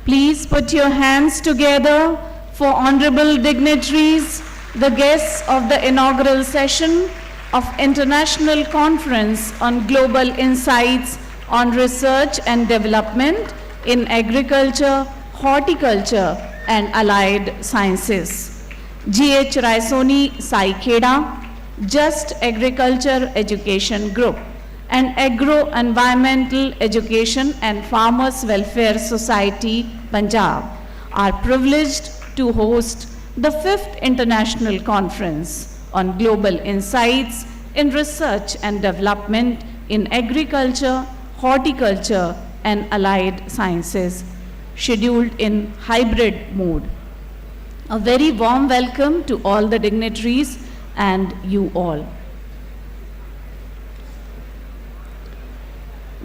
Please put your hands together for honorable dignitaries, the guests of the inaugural session of International Conference on Global Insights on Research and Development in Agriculture, Horticulture and Allied Sciences. G.H. Raisoni Sai Kheda, Just Agriculture Education Group, and Agro-Environmental Education and Farmers Welfare Society, Punjab, are privileged to host the 5th International Conference on Global Insights in Research and Development in Agriculture, Horticulture and Allied Sciences, scheduled in hybrid mode. A very warm welcome to all the dignitaries and you all.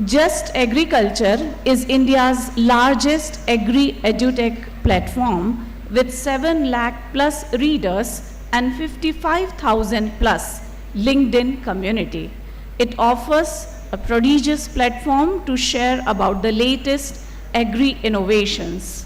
Just Agriculture is India's largest agri-edutech platform with 7 lakh plus readers and 55,000 plus LinkedIn community. It offers a prodigious platform to share about the latest agri-innovations.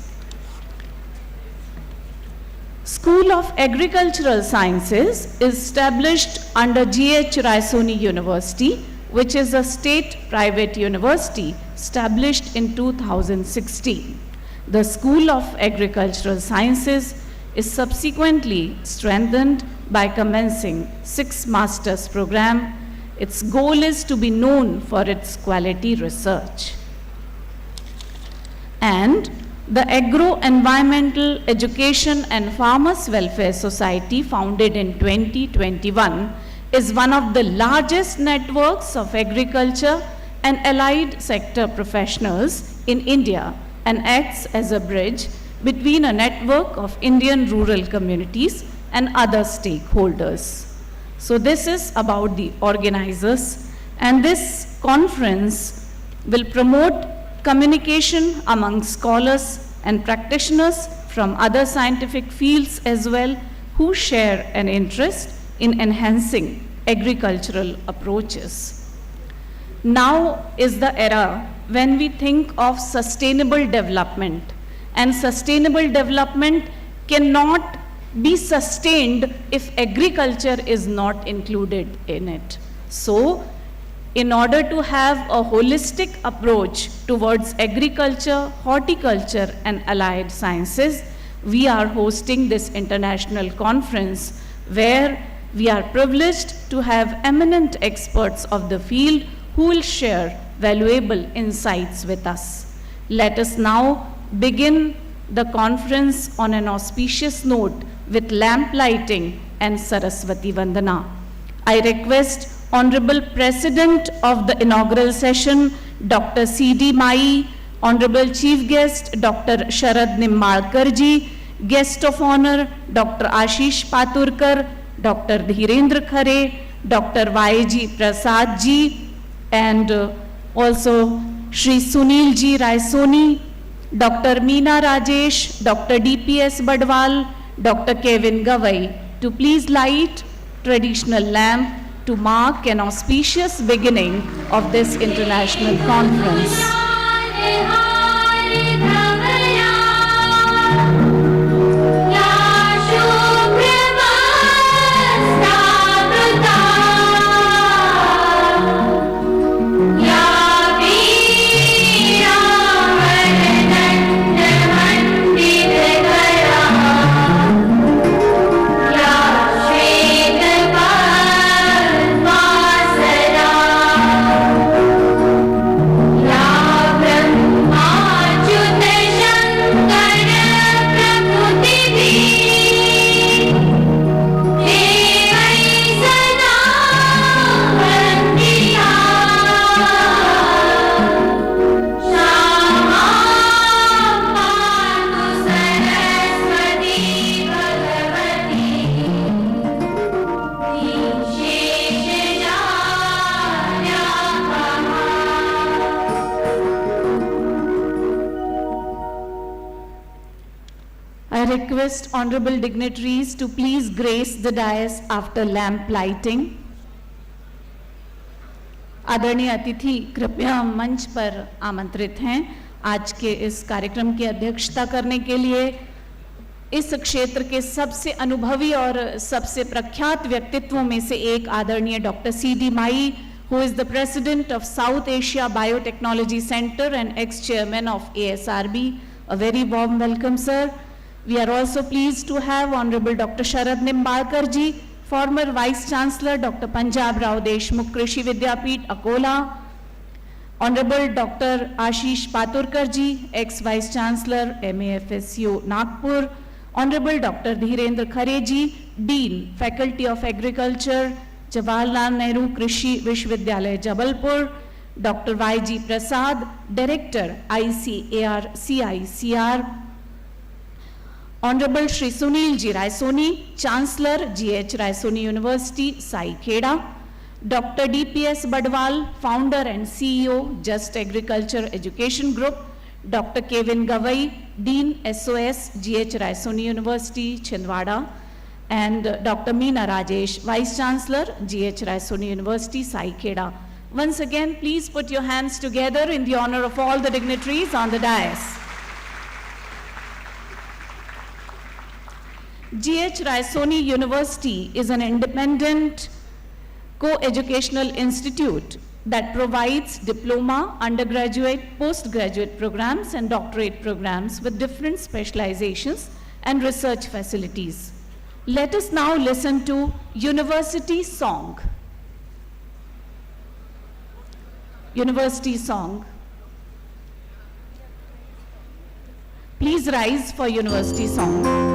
School of Agricultural Sciences is established under G.H. Raisoni University, which is a state-private university established in 2016. The School of Agricultural Sciences is subsequently strengthened by commencing 6 master's program. Its goal is to be known for its quality research. And the Agro-Environmental Education and Farmers Welfare Society, founded in 2021, is one of the largest networks of agriculture and allied sector professionals in India and acts as a bridge between a network of Indian rural communities and other stakeholders. So this is about the organizers, and this conference will promote communication among scholars and practitioners from other scientific fields as well, who share an interest in enhancing agricultural approaches. Now is the era when we think of sustainable development, and sustainable development cannot be sustained if agriculture is not included in it. So, in order to have a holistic approach towards agriculture, horticulture and allied sciences, we are hosting this international conference where we are privileged to have eminent experts of the field who will share valuable insights with us. Let us now begin the conference on an auspicious note with lamp lighting and Saraswati Vandana. I request Honorable President of the inaugural session, Dr. C.D. Mai, Honorable Chief Guest, Dr. Sharad Nimmalkarji, Guest of Honor, Dr. Ashish Paturkar, Dr. Dhirendra Khare, Dr. Y.G. Prasad ji, and also Shri Sunil ji Raisoni, Dr. Meena Rajesh, Dr. D.P.S. Badwal, Dr. Kevin Gavai, to please light traditional lamp to mark an auspicious beginning of this international conference. I request honorable dignitaries to please grace the dais after lamp lighting. आदरणीय अतिथि कृपया मंच पर आमंत्रित हैं आज के इस कार्यक्रम की अध्यक्षता करने के लिए इस क्षेत्र के सबसे अनुभवी और सबसे प्रख्यात व्यक्तित्वों में से एक आदरणीय doctor CD. My, who is the president of South Asia Biotechnology Center and ex-chairman of ASRB. A very warm welcome, sir. We are also pleased to have Honorable Dr. Sharad Nimbalkar ji, former Vice Chancellor Dr. Punjab Rao Deshmukh Krishi Vidyapeeth, Akola. Honorable Dr. Ashish Paturkar ji, ex-Vice Chancellor MAFSU Nagpur. Honorable Dr. Dhirendra Khare ji, Dean, Faculty of Agriculture, Jawaharlal Nehru Krishi Vishwavidyalaya, Jabalpur. Dr. Y.G. Prasad, Director, ICAR CICR. Honorable Shri Sunil Ji Raisoni, Chancellor, GH Raisoni University, Sai Kheda. Dr. D.P.S. Badwal, Founder and CEO, Just Agriculture Education Group. Dr. Kevin Gavai, Dean SOS, GH Raisoni University, Chhindwara. And Dr. Meena Rajesh, Vice Chancellor, GH Raisoni University, Sai Kheda. Once again, please put your hands together in the honor of all the dignitaries on the dais. GH Raisoni University is an independent co-educational institute that provides diploma, undergraduate, postgraduate programs and doctorate programs with different specializations and research facilities. Let us now listen to University Song. University Song. Please rise for University Song.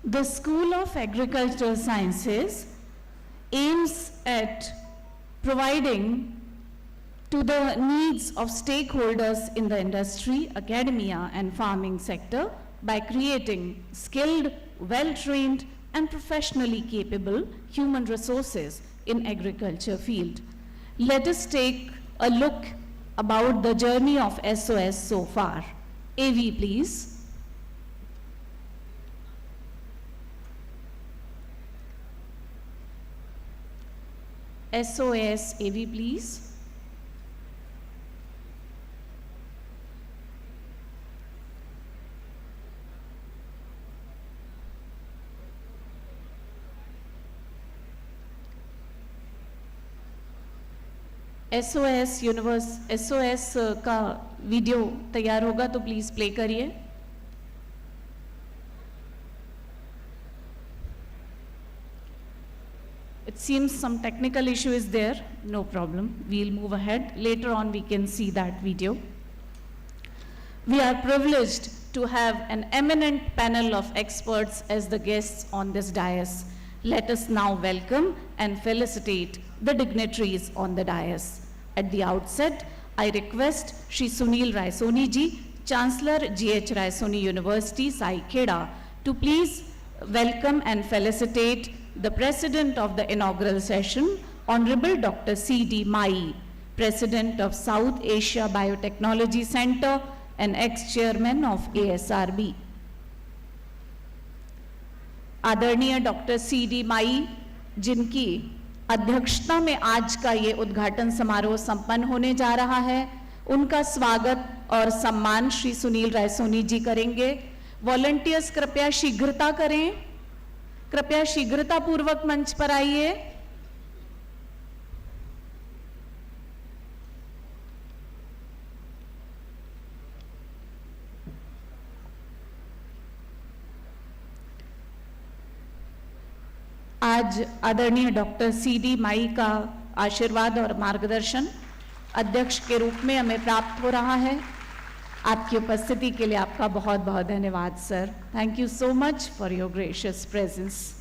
The School of Agricultural Sciences aims at providing to the needs of stakeholders in the industry, academia and farming sector by creating skilled, well-trained and professionally capable human resources in agriculture field. Let us take a look about the journey of SOS so far. AV, please. SOS, AV, please. SOS का video तैयार होगा तो please play करिए. It seems some technical issue is there. No problem. We'll move ahead. Later on we can see that video. We are privileged to have an eminent panel of experts as the guests on this dais. Let us now welcome and felicitate the dignitaries on the dais. At the outset, I request Shri Sunil Raisoni ji, Chancellor GH Raisoni University, Sai Kheda, to please welcome and felicitate the President of the inaugural session, Honorable Dr. C.D. Mai, President of South Asia Biotechnology Center and ex-chairman of ASRB. आदरणीय doctor CD. माई, जिनकी अध्यक्षता में आज का ये उद्घाटन समारोह संपन्न होने जा रहा है, उनका स्वागत और सम्मान श्री सुनील रायसोनी जी करेंगे. वॉलंटियर्स कृपया शीघ्रता करें, कृपया शीघ्रता पूर्वक मंच पर आइए. आज आदरणीय डॉक्टर सी.डी. माई का आशीर्वाद और मार्गदर्शन अध्यक्ष के रूप में हमें प्राप्त हो रहा है. आपकी उपस्थिति के लिए आपका बहुत बहुत धन्यवाद sir. Thank you so much for your gracious presence.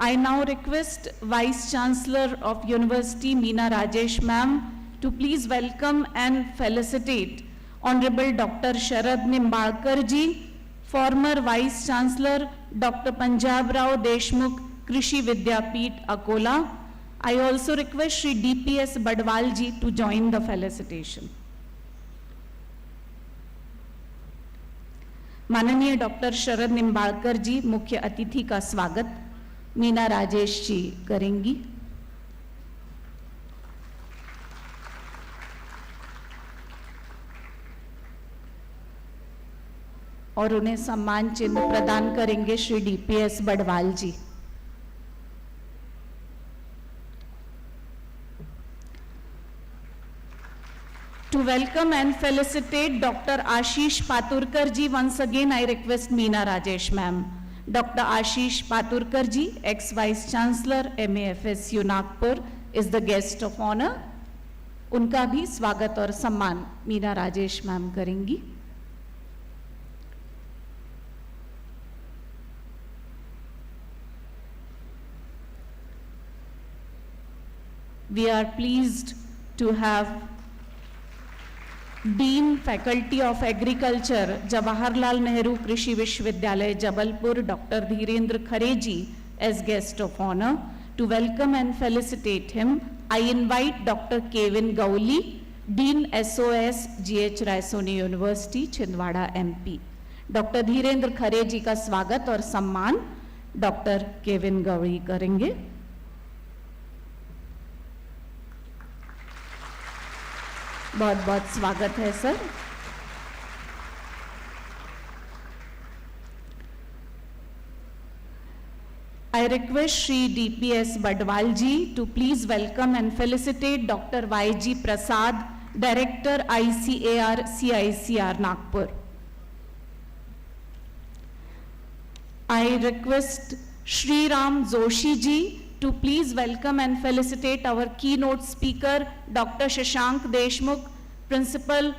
I now request Vice Chancellor of University Meena Rajesh ma'am to please welcome and felicitate Honorable Dr. Sharad Nimbalkar ji, former Vice Chancellor Dr. Punjab Rao Deshmukh Krishi Vidyapeeth Akola. I also request Shri D.P.S. Badwal ji to join the felicitation. माननीय doctor शरद निम्बाळकर जी, मुख्य अतिथि का स्वागत मीना राजेश जी करेंगी. और उन्हें सम्मान चिन्ह प्रदान करेंगे Shri DPS. Badwal ji. To welcome and felicitate Dr. Ashish Paturkar ji, once again I request Meena Rajesh ma'am. Dr. Ashish Paturkar ji, ex-Vice Chancellor MAFSU Nagpur, is the guest of honor. उनका भी स्वागत और सम्मान मीना राजेश मैम करेंगी. We are pleased to have Dean Faculty of Agriculture, Jawaharlal Nehru Krishi Vishwavidyalaya, Jabalpur, Dr. Dhirendra Khare ji as guest of honor. To welcome and felicitate him, I invite Dr. Kevin Gauli, Dean SOS GH Raisoni University, Chhindwara MP. Dr. Dhirendra Khare ji का स्वागत और सम्मान doctor Kevin गौड़ी करेंगे. बहुत बहुत स्वागत है sir. I request Shri D.P.S. Badwal ji to please welcome and felicitate Dr. Y.G. Prasad, Director ICAR CICR Nagpur. I request Shri Ram Joshi ji to please welcome and felicitate our keynote speaker, Dr. Shashank Deshmukh, Principal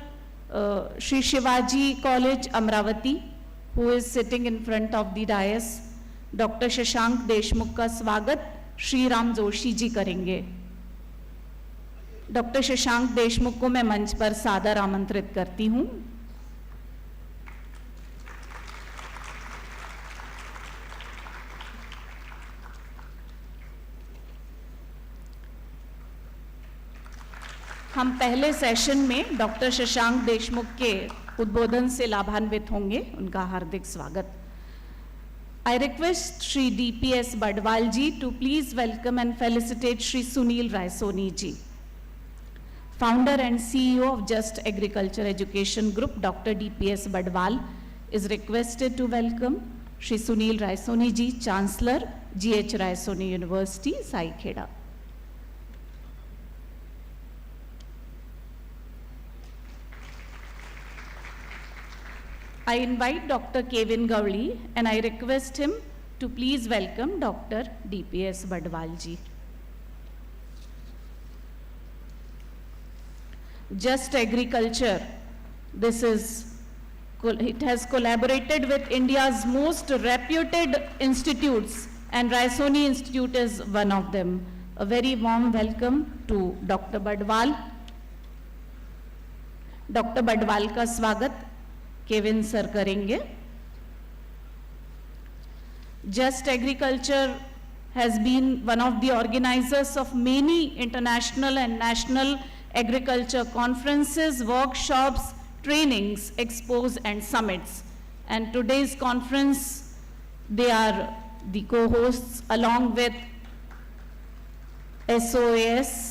Shri Shivaji College, Amravati, who is sitting in front of the dais. Dr. Shashank Deshmukh का स्वागत श्री राम जोशी जी करेंगे. Doctor Shashank Deshmukh को मैं मंच पर सादर आमंत्रित करती हूँ. हम पहले सेशन में डॉक्टर शशांक देशमुख के उद्बोधन से लाभान्वित होंगे। उनका हार्दिक स्वागत। I request Shri DPS Badwal ji to please welcome and felicitate Shri Sunil Raisoni ji. Founder and CEO of Just Agriculture Education Group, Dr. DPS Badwal is requested to welcome Shri Sunil Raisoni ji, Chancellor, GH Raisoni University, Sai Kheda. I invite Dr. Kevin Gowli and I request him to please welcome Dr. DPS Badwal ji. Just Agriculture, it has collaborated with India's most reputed institutes and Raisoni Institute is one of them. A very warm welcome to Dr. Badwal. Dr. Badwal का स्वागत Kevin sir करेंगे। Just Agriculture has been one of the organizers of many international and national agriculture conferences, workshops, trainings, expos and summits. And today's conference, they are the co-hosts along with SOAS,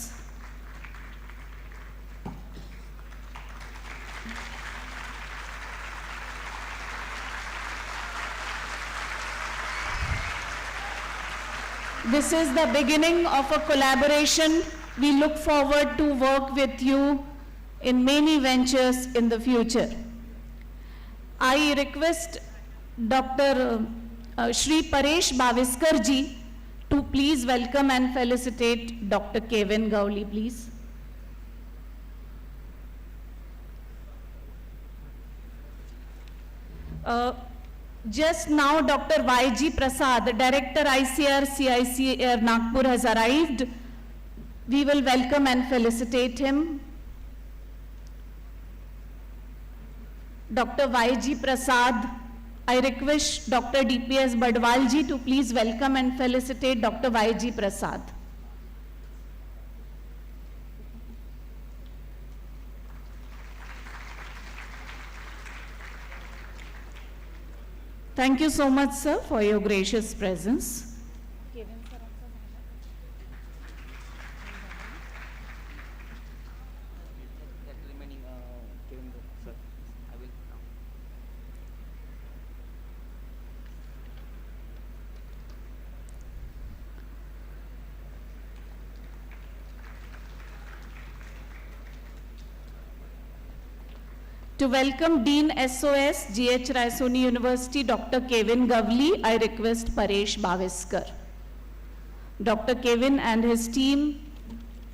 This is the beginning of a collaboration. We look forward to work with you in many ventures in the future. I request Dr. Shri Paresh Baviskar ji to please welcome and felicitate Dr. Kevin Gowli, please. Just now, Dr. Y.G. Prasad, Director ICR CIC Air Nagpur has arrived. We will welcome and felicitate him. Dr. Y.G. Prasad, I request Dr. DPS Badwal ji to please welcome and felicitate Dr. Y.G. Prasad. Thank you so much, sir, for your gracious presence. To welcome Dean SOS, GH Raisoni University, Dr. Kevin Gowli, I request Paresh Baviskar. Dr. Kevin and his team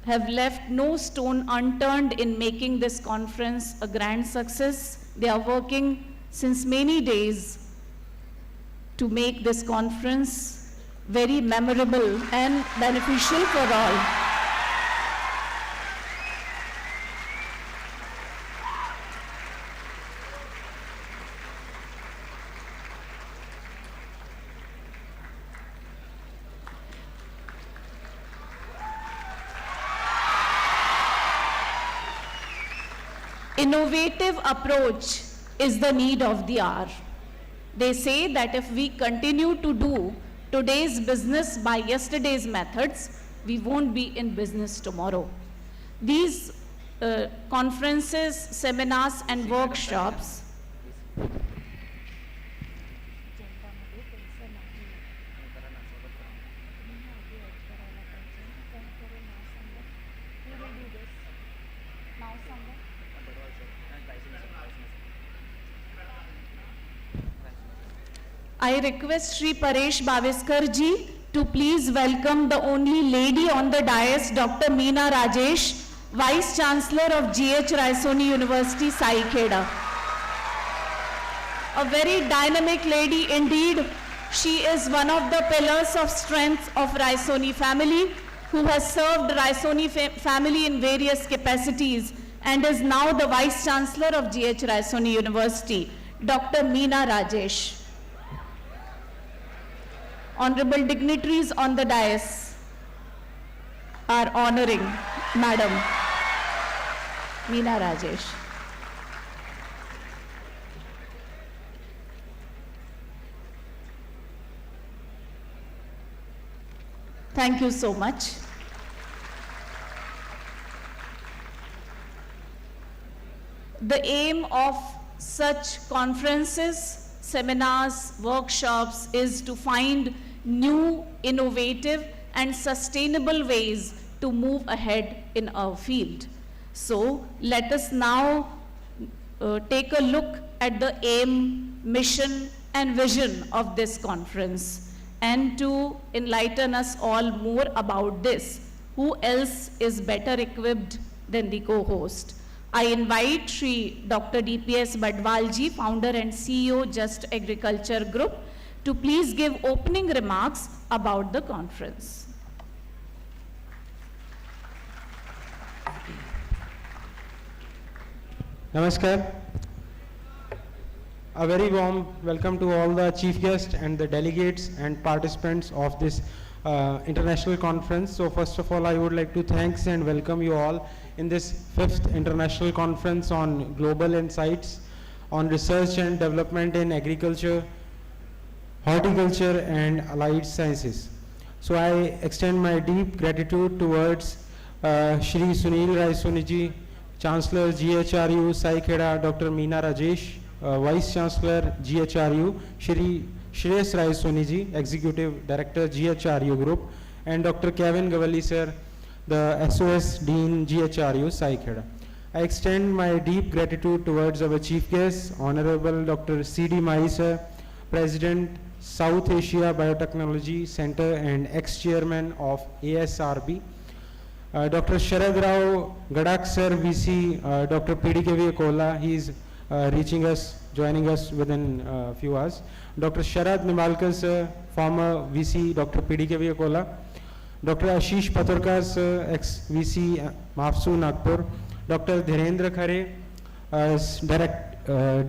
have left no stone unturned in making this conference a grand success. They are working since many days to make this conference very memorable and beneficial for all. Innovative approach is the need of the hour. They say that if we continue to do today's business by yesterday's methods, we won't be in business tomorrow. These conferences, seminars and workshops I request Shri Paresh Baviskar ji to please welcome the only lady on the dais, Dr. Meena Rajesh, Vice Chancellor of GH Raisoni University, Sai Kheda. A very dynamic lady indeed. She is one of the pillars of strength of Raisoni family, who has served Raisoni family in various capacities and is now the Vice Chancellor of GH Raisoni University, Dr. Meena Rajesh. Honorable dignitaries on the dais are honoring Madam. Meena Rajesh. Thank you so much. The aim of such conferences, seminars, workshops is to find new, innovative and sustainable ways to move ahead in our field. So let us now take a look at the aim, mission and vision of this conference. And to enlighten us all more about this, who else is better equipped than the co-host? I invite Shri Dr. DPS Badwalji, founder and CEO, Just Agriculture Group, to please give opening remarks about the conference. Namaskar. A very warm welcome to all the chief guests and the delegates and participants of this international conference. So first of all, I would like to thank and welcome you all in this 5th international conference on global insights on research and development in agriculture, horticulture and allied sciences. So I extend my deep gratitude towards Shri Sunil Raisoni ji, Chancellor GHRU Sai Kheda, Dr. Meena Rajesh, Vice Chancellor GHRU, Shri Shreyas Raisoni ji, Executive Director GHRU Group, and Dr. Kevin Gavalli sir, the SOS Dean GHRU Sai Kheda. I extend my deep gratitude towards our chief guest, Honorable Dr. C.D. Mai sir, President, South Asia Biotechnology Center and ex-chairman of ASRB. Dr. Sharad Rao Gadak sir, VC, Dr. PDKV Kola, he is joining us within a few hours. Dr. Sharad Nimalkar sir, former VC, Dr. PDKV Kola. Dr. Ashish Patarkar sir, ex-VC, Mafsu Nagpur. Dr. Dhirendra Khare,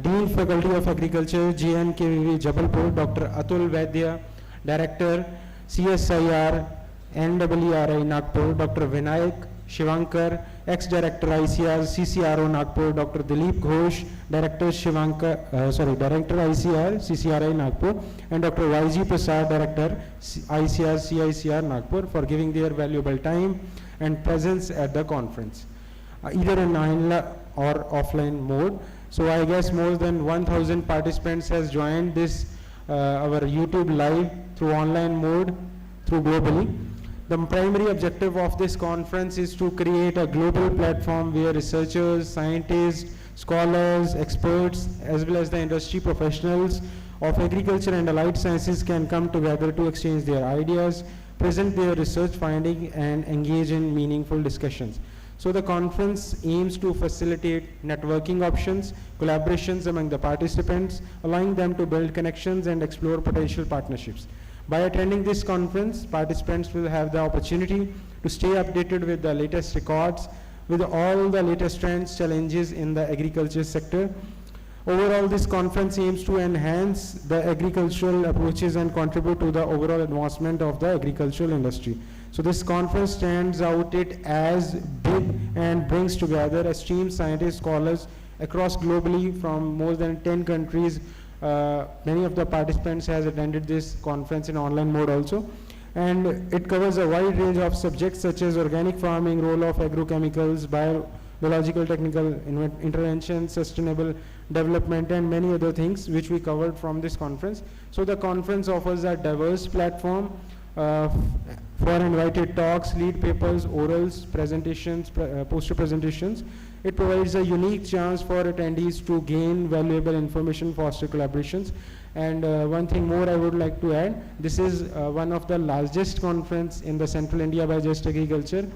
Dean Faculty of Agriculture, JNKVV Jabalpur. Dr. Atul Vaidya, Director, CSIR, NWRI Nagpur. Dr. Vinayak Shivankar, ex-Director ICR, CCRO Nagpur. Dr. Dilip Ghosh, Director Director ICR, CCRI Nagpur. And Dr. YG Prasad, Director ICR, CICR Nagpur, for giving their valuable time and presence at the conference, either in online or offline mode. So I guess more than 1,000 participants has joined this our YouTube live through online mode through globally. The primary objective of this conference is to create a global platform where researchers, scientists, scholars, experts, as well as the industry professionals of agriculture and allied sciences can come together to exchange their ideas, present their research findings, and engage in meaningful discussions. So the conference aims to facilitate networking options, collaborations among the participants, allowing them to build connections and explore potential partnerships. By attending this conference, participants will have the opportunity to stay updated with the latest records, with all the latest trends, challenges in the agriculture sector. Overall, this conference aims to enhance the agricultural approaches and contribute to the overall advancement of the agricultural industry. So this conference stands out as big and brings together esteemed scientists, scholars across globally from more than 10 countries. Many of the participants has attended this conference in online mode also. And it covers a wide range of subjects such as organic farming, role of agrochemicals, biological technical intervention, sustainable development, and many other things which we covered from this conference. So the conference offers a diverse platform for invited talks, lead papers, orals, presentations, poster presentations. It provides a unique chance for attendees to gain valuable information, foster collaborations. And one thing more I would like to add, this is one of the largest conference in the Central India by Just Agriculture,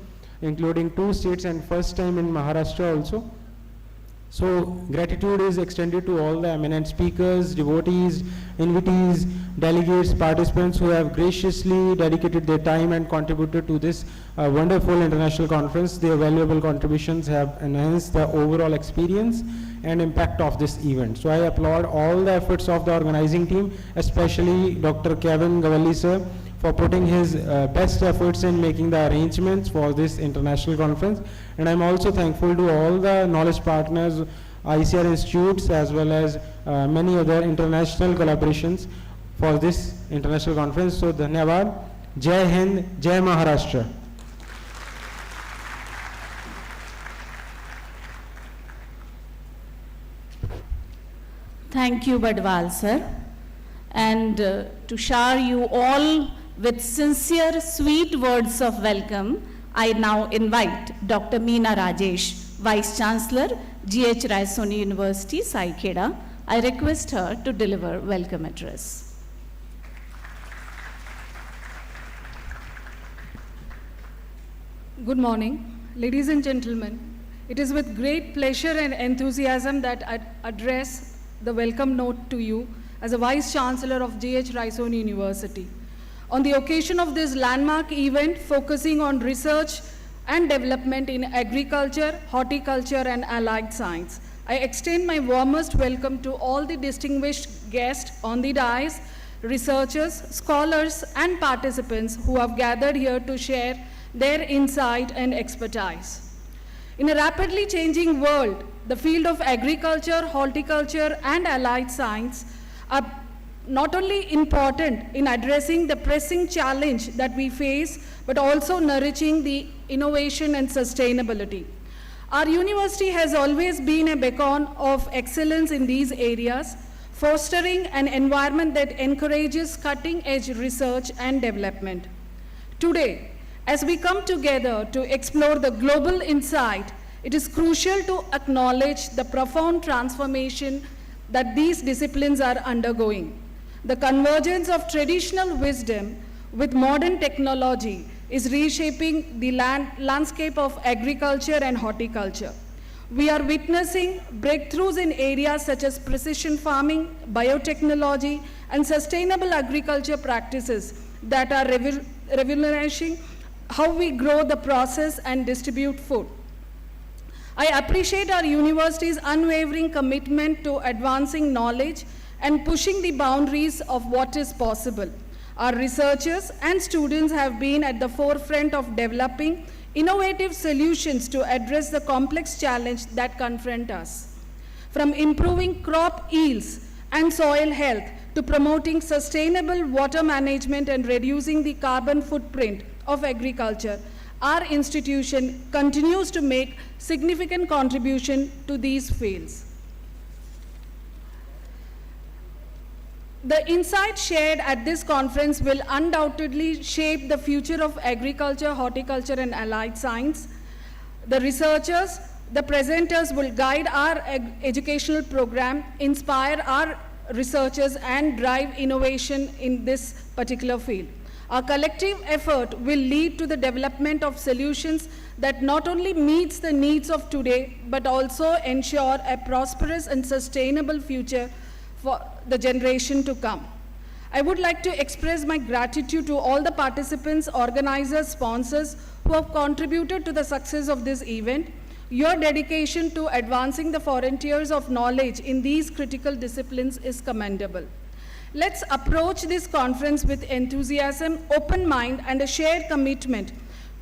including 2 states and first time in Maharashtra also. So gratitude is extended to all the eminent speakers, devotees, invitees, delegates, participants who have graciously dedicated their time and contributed to this wonderful international conference. Their valuable contributions have enhanced the overall experience and impact of this event. So I applaud all the efforts of the organizing team, especially Dr. Kevin Gavalli sir, for putting his best efforts in making the arrangements for this international conference. And I'm also thankful to all the knowledge partners, ICR institutes, as well as many other international collaborations for this international conference. So, Dhanyavad, Jai Hind, Jai Maharashtra. Thank you, Badwal sir. And to shower you all with sincere, sweet words of welcome, I now invite Dr. Meena Rajesh, Vice Chancellor, GH Raisoni University, Sai Kheda. I request her to deliver welcome address. Good morning, ladies and gentlemen. It is with great pleasure and enthusiasm that I address the welcome note to you as a Vice Chancellor of GH Raisoni University. On the occasion of this landmark event focusing on research and development in agriculture, horticulture, and allied science, I extend my warmest welcome to all the distinguished guests on the dais, researchers, scholars, and participants who have gathered here to share their insight and expertise. In a rapidly changing world, the field of agriculture, horticulture, and allied science are not only important in addressing the pressing challenge that we face, but also nourishing the innovation and sustainability. Our university has always been a beacon of excellence in these areas, fostering an environment that encourages cutting-edge research and development. Today, as we come together to explore the global insight, it is crucial to acknowledge the profound transformation that these disciplines are undergoing. The convergence of traditional wisdom with modern technology is reshaping the landscape of agriculture and horticulture. We are witnessing breakthroughs in areas such as precision farming, biotechnology, and sustainable agriculture practices that are revolutionizing how we grow, the process, and distribute food. I appreciate our university's unwavering commitment to advancing knowledge and pushing the boundaries of what is possible. Our researchers and students have been at the forefront of developing innovative solutions to address the complex challenge that confront us. From improving crop yields and soil health to promoting sustainable water management and reducing the carbon footprint of agriculture, our institution continues to make significant contribution to these fields. The insights shared at this conference will undoubtedly shape the future of agriculture, horticulture, and allied science. The researchers, the presenters will guide our educational program, inspire our researchers, and drive innovation in this particular field. Our collective effort will lead to the development of solutions that not only meets the needs of today, but also ensure a prosperous and sustainable future for the generation to come. I would like to express my gratitude to all the participants, organizers, sponsors who have contributed to the success of this event. Your dedication to advancing the frontiers of knowledge in these critical disciplines is commendable. Let's approach this conference with enthusiasm, open mind, and a shared commitment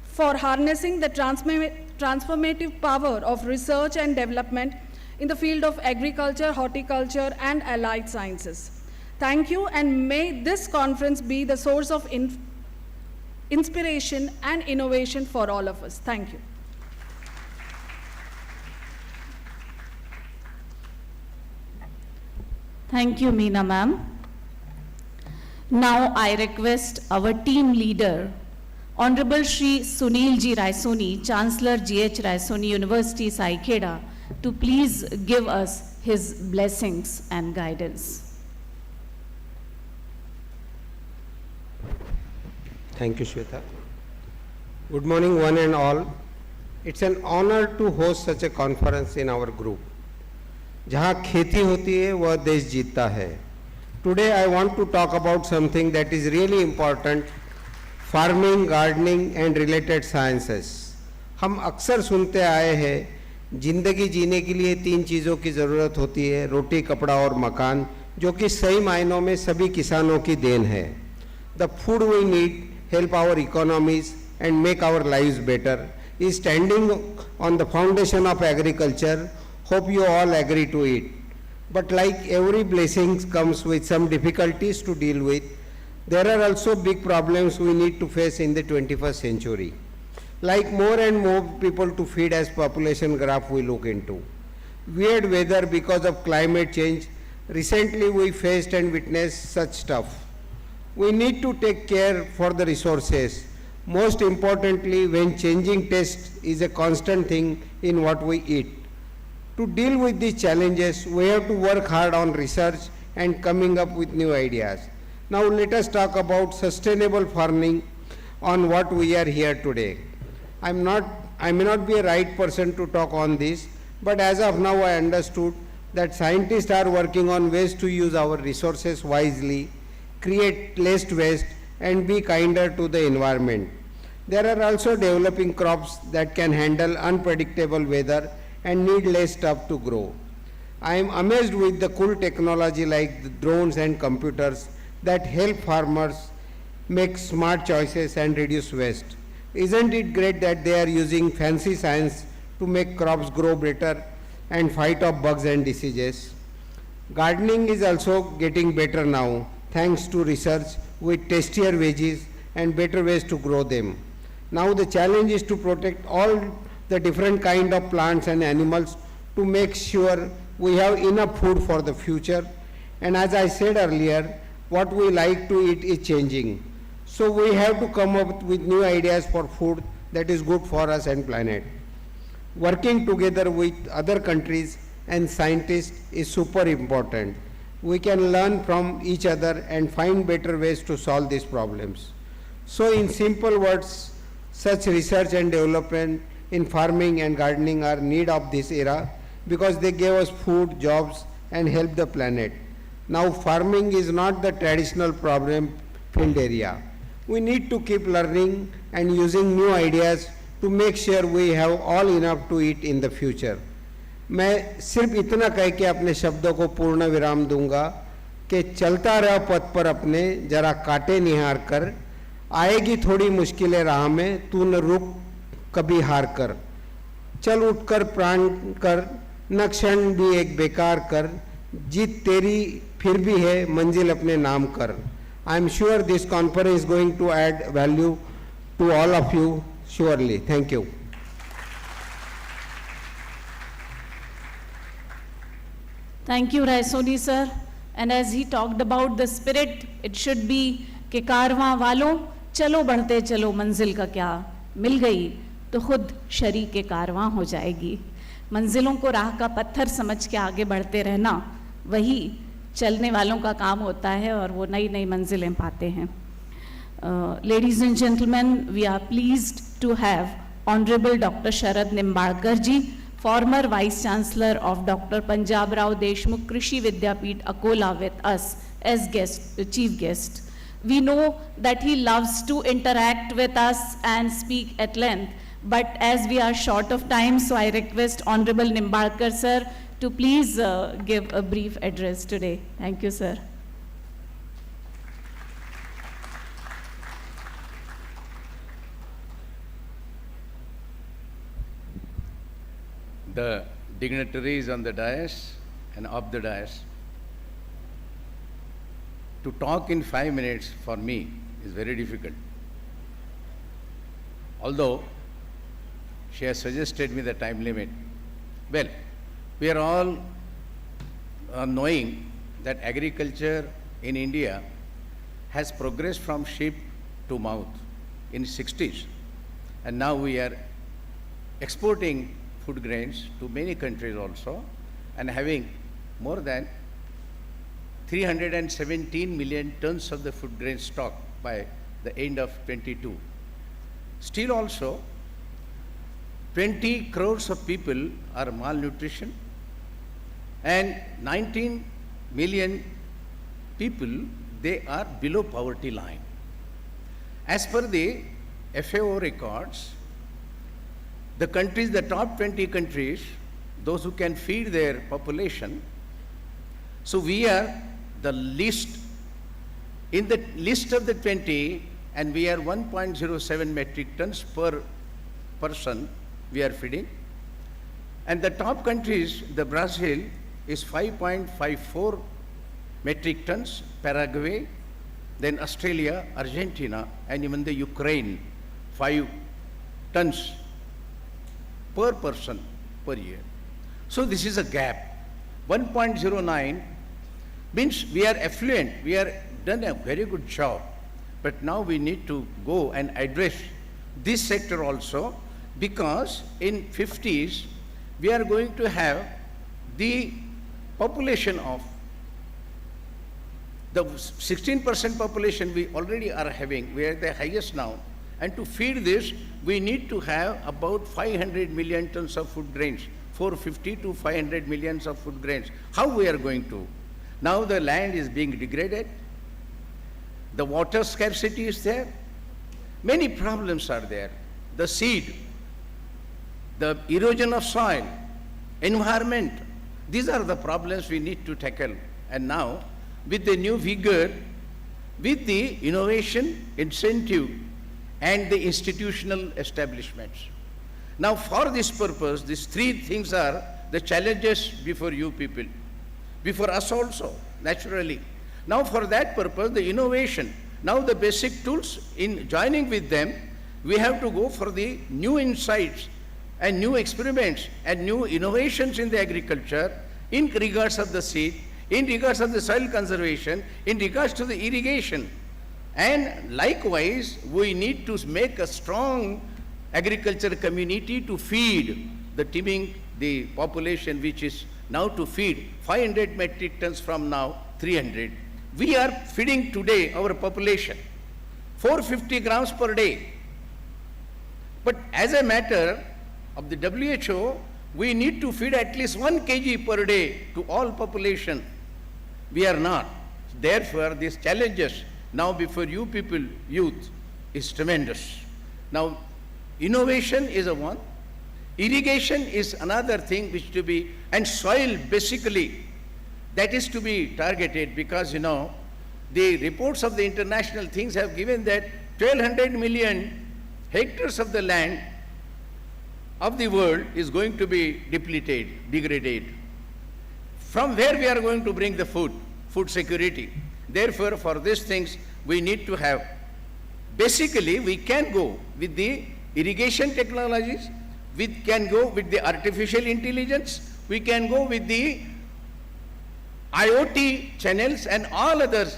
for harnessing the transformative power of research and development in the field of agriculture, horticulture, and allied sciences. Thank you, and may this conference be the source of inspiration and innovation for all of us. Thank you. Thank you, Meena ma'am. Now I request our team leader, Honorable Shri Sunil Ji Raisoni, Chancellor GH Raisoni University, Sai Kheda, to please give us his blessings and guidance. Thank you, Shweta. Good morning, one and all. It's an honor to host such a conference in our group. जहाँ खेती होती है वह देश जीतता है. Today I want to talk about something that is really important: farming, gardening and related sciences. हम अक्सर सुनते आए हैं जिंदगी जीने के लिए 3 चीज़ों की ज़रूरत होती है: रोटी, कपड़ा और मकान, जो कि सही मायनों में सभी किसानों की देन है. the food we need, help our economies and make our lives better, is standing on the foundation of agriculture. Hope you all agree to it. But like every blessing comes with some difficulties to deal with, there are also big problems we need to face in the 21st century. Like more and more people to feed as population graph we look into. Weird weather because of climate change. Recently we faced and witnessed such stuff. We need to take care for the resources. Most importantly, when changing taste is a constant thing in what we eat. To deal with these challenges, we have to work hard on research and coming up with new ideas. Now let us talk about sustainable farming on what we are here today. I may not be a right person to talk on this, but as of now I understood that scientists are working on ways to use our resources wisely, create less waste and be kinder to the environment. There are also developing crops that can handle unpredictable weather and need less stuff to grow. I am amazed with the cool technology like the drones and computers that help farmers make smart choices and reduce waste. Isn't it great that they are using fancy science to make crops grow better and fight off bugs and diseases? Gardening is also getting better now thanks to research with tastier veggies and better ways to grow them. Now the challenge is to protect all the different kind of plants and animals to make sure we have enough food for the future. And as I said earlier, what we like to eat is changing. So we have to come up with new ideas for food that is good for us and planet. Working together with other countries and scientists is super important. We can learn from each other and find better ways to solve these problems. So in simple words, such research and development in farming and gardening are need of this era because they gave us food, jobs and help the planet. Now farming is not the traditional problem filled area. We need to keep learning and using new ideas to make sure we have all enough to eat in the future. मैं सिर्फ इतना कह के अपने शब्दों को पूर्ण विराम दूंगा कि चलता रह पथ पर अपने जरा काटे निहार कर, आएगी थोड़ी मुश्किलें राह में, तू न रुक कभी हार कर, चल उठकर प्राण कर, न क्षण भी एक बेकार कर, जीत तेरी फिर भी है मंजिल अपने नाम कर. I am sure this conference is going to add value to all of you surely. Thank you. Thank you, Raisoni sir. And as he talked about the spirit, it should be कि कारवां वालों चलो बढ़ते चलो, मंजिल का क्या मिल गई तो खुद शरीक कारवां हो जाएगी. मंजिलों को राह का पत्थर समझ के आगे बढ़ते रहना वही चलने वालों का काम होता है और वो नई नई मंजिलें पाते हैं. Ladies and gentlemen, we are pleased to have Honorable Dr. Sharad Nimbalkar ji, former Vice Chancellor of Dr. Punjab Rao Deshmukh Krishi Vidyapeeth Akola with us as chief guest. We know that he loves to interact with us and speak at length, but as we are short of time, so I request Honorable Nimbalkar sir to please give a brief address today. Thank you, sir. The dignitaries on the dais and off the dais, to talk in 5 minutes for me is very difficult. Although she has suggested me the time limit. Well, we are all knowing that agriculture in India has progressed from sheep to mouth in 60s, and now we are exporting food grains to many countries also, and having more than 317 million tons of the food grain stock by the end of 22. Still also, 20 crores of people are malnutrition, and 19 million people, they are below poverty line. As per the FAO records, the countries, the top 20 countries, those who can feed their population, so we are the least in the list of the 20, and we are 1.07 metric tons per person we are feeding. And the top countries, the Brazil is 5.54 metric tons, Paraguay, then Australia, Argentina, and even the Ukraine, 5 tons per person per year. So this is a gap. 1.09 means we are affluent, we are done a very good job, but now we need to go and address this sector also, because in 50s we are going to have the population of the 16% population we already are having, we are the highest now, and to feed this we need to have about 500 million tons of food grains, 450 to 500 millions of food grains. How we are going to? Now the land is being degraded, the water scarcity is there, many problems are there. The seed, the erosion of soil, environment, these are the problems we need to tackle. And now, with the new vigor, with the innovation, incentive, and the institutional establishments. Now, for this purpose, these three things are the challenges before you people, before us also, naturally. Now, for that purpose, the innovation, now the basic tools, in joining with them, we have to go for the new insights and new experiments and new innovations in the agriculture in regards of the seed, in regards of the soil conservation, in regards to the irrigation. And likewise, we need to make a strong agriculture community to feed the teeming, the population which is now to feed 500 metric tons from now 300. We are feeding today our population 450 grams per day. But as a matter of the WHO, we need to feed at least 1 kg per day to all population. We are not. Therefore, these challenges now before you people, youth, is tremendous. Now, innovation is a one, irrigation is another thing which to be, and soil basically, that is to be targeted, because the reports of the international things have given that 1200 million hectares of the land of the world is going to be depleted, degraded. From where we are going to bring the food security? Therefore, for these things, we need to have, basically, we can go with the irrigation technologies, we can go with the artificial intelligence, we can go with the IoT channels and all others,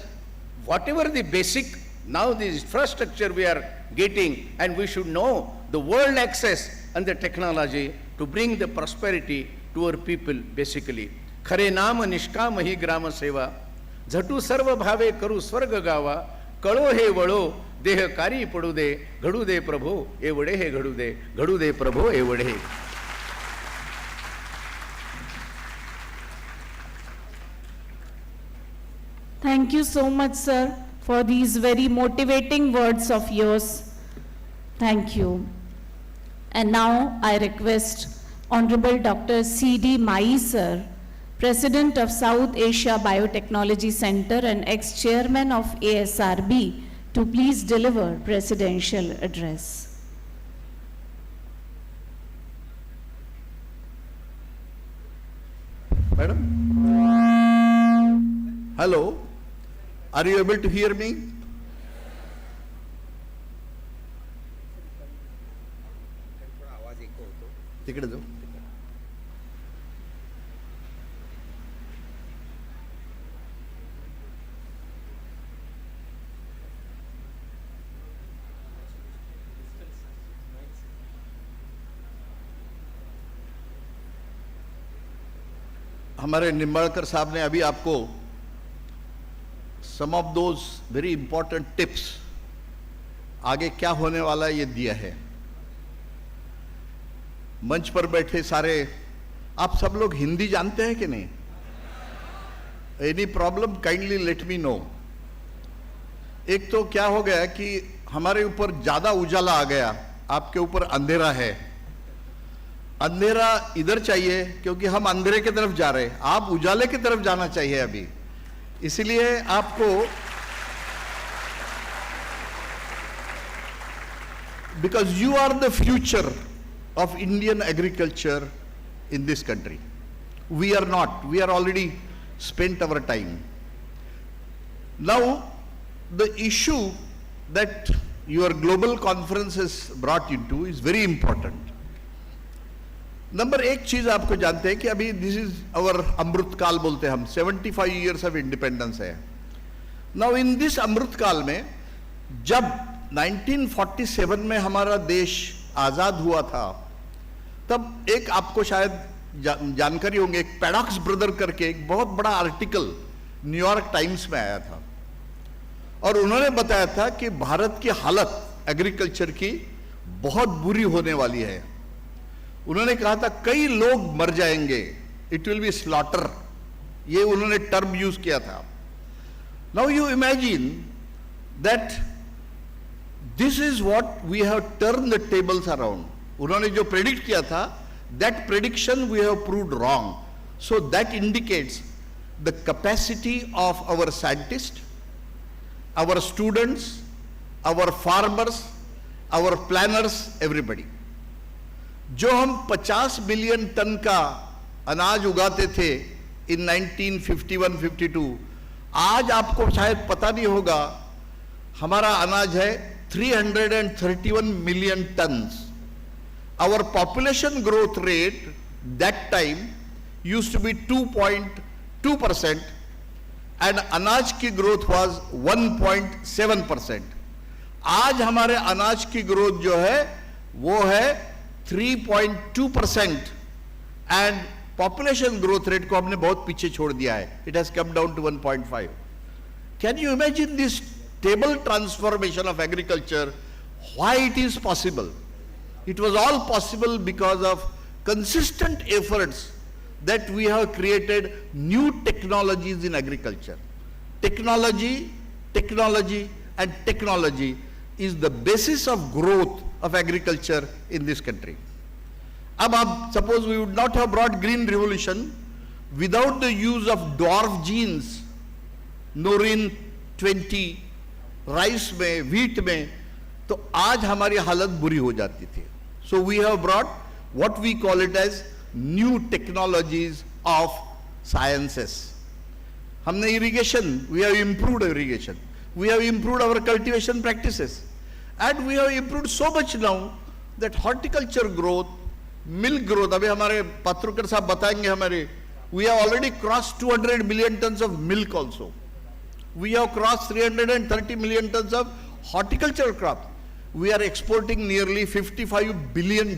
whatever the basic, now the infrastructure we are getting, and we should know the world access and the technology to bring the prosperity to our people, basically. खरे नाम निष्काम ही ग्राम सेवा झटू सर्व भावे करू स्वर्ग गावा कळो हे वळो देह कारी पडू दे घडू दे प्रभो एवढे हे घडू दे प्रभो एवढे. Thank you so much, sir, for these very motivating words of yours. Thank you. And now I request Honorable Dr. C.D. Mai, sir, President of South Asia Biotechnology Center and ex-chairman of ASRB, to please deliver presidential address. Madam? Hello? Are you able to hear me? तिकडे जाऊ. हमारे निम्बाळकर साहब ने अभी आपको some of those very important tips आगे क्या होने वाला ये दिया है. मंच पर बैठे सारे आप सब लोग हिंदी जानते हैं कि नहीं? Any problem kindly let me know. एक तो क्या हो गया कि हमारे ऊपर ज्यादा उजाला आ गया, आपके ऊपर अंधेरा है. अंधेरा इधर चाहिए क्योंकि हम अंधेरे की तरफ जा रहे हैं, आप उजाले की तरफ जाना चाहिए अभी. इसलिए आपको because you are the future of Indian agriculture in this country. We are not. We are already spent our time. Now, the issue that your global conference has brought into is very important. Number एक चीज आपको जानते हैं कि अभी this is our अमृत काल बोलते हैं हम, 75 years ऑफ इंडिपेंडेंस है. नाउ इन दिस अमृत काल में जब 1947 में हमारा देश आजाद हुआ था, तब एक आपको शायद जानकारी होंगे, एक पैडॉक्स ब्रदर करके एक बहुत बड़ा आर्टिकल न्यूयॉर्क टाइम्स में आया था और उन्होंने बताया था कि भारत की हालत एग्रीकल्चर की बहुत बुरी होने वाली है. उन्होंने कहा था कई लोग मर जाएंगे, इट विल बी स्लॉटर, ये उन्होंने टर्म यूज किया था. Now you imagine that this is what we have turn the tables around. उन्होंने जो प्रेडिक्ट किया था, that prediction we have proved wrong. So that indicates the capacity of our scientist, our students, our farmers, our planners, everybody. जो हम 50 million ton का अनाज उगाते थे इन 1951-52, आज आपको शायद पता नहीं होगा, हमारा अनाज है 331 million turns. Our population growth rate that time used to be 2.2%. and अनाज की ग्रोथ वाज 1.7%. आज हमारे अनाज की ग्रोथ जो है वो है 3.2% एंड पॉपुलेशन ग्रोथ रेट को हमने बहुत पीछे छोड़ दिया है. It has come down to 1.5. Can you imagine this table transformation of agriculture? Why it is possible? It was all possible because of consistent efforts that we have created new technologies in agriculture. Technology and technology is the basis of growth of agriculture in this country. अब आप suppose we would not have brought green revolution without the use of dwarf genes, Norin 20, rice में, wheat में, तो आज हमारी हालत बुरी हो जाती थी. So we have brought what we call it as new technologies of sciences. हमने irrigation, we have improved irrigation, we have improved our cultivation practices, and we have improved so much now that horticulture growth, milk growth, अभी हमारे पत्रकार साहब बताएंगे हमारे, we have already crossed 200 million tons of milk also. We have crossed 330 million tons of horticulture crop. We are exporting nearly $55 billion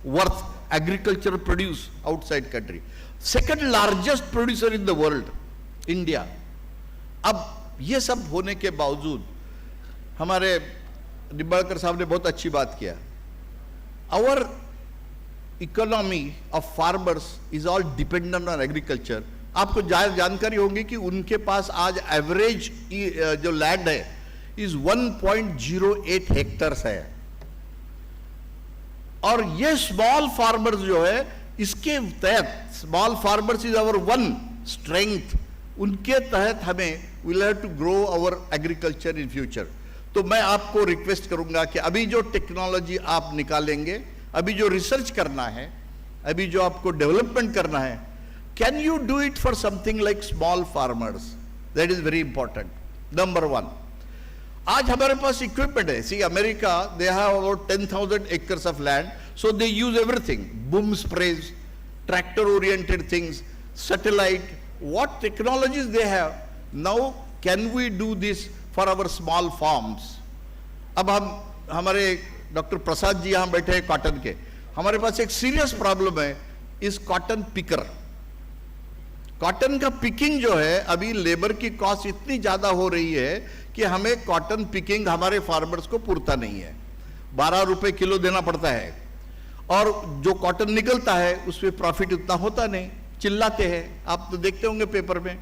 worth agricultural produce outside country. Second largest producer in the world, India. अब ये सब होने के बावजूद हमारे निंबाळकर साहब ने बहुत अच्छी बात किया. Our economy of farmers is all dependent on agriculture. आपको जानकारी होगी कि उनके पास आज एवरेज जो लैंड है इज 1.08 हेक्टर्स है. और ये स्मॉल फार्मर्स जो है, इसके तहत small farmers is our one strength. उनके तहत हमें will have to grow our agriculture in future. तो मैं आपको रिक्वेस्ट करूंगा कि अभी जो टेक्नोलॉजी आप निकालेंगे, अभी जो रिसर्च करना है, अभी जो आपको डेवलपमेंट करना है, can you do it for something like small farmers? That is very important. Number one, आज हमारे पास इक्विपमेंट है. See America, they have about 10,000 acres of land, so they use everything, boom sprays, tractor oriented things, satellite, what technologies they have. Now can we do this for our small farms? अब हम हमारे doctor Prasad ji यहाँ बैठे हैं cotton के, हमारे पास एक serious problem है इस कॉटन पिकर. कॉटन का पिकिंग जो है, अभी लेबर की कॉस्ट इतनी ज्यादा हो रही है कि हमें कॉटन पिकिंग हमारे फार्मर्स को पुरता नहीं है. 12 रुपए किलो देना पड़ता है और जो कॉटन निकलता है उस पर प्रॉफिट उतना होता नहीं. चिल्लाते हैं, आप तो देखते होंगे पेपर में.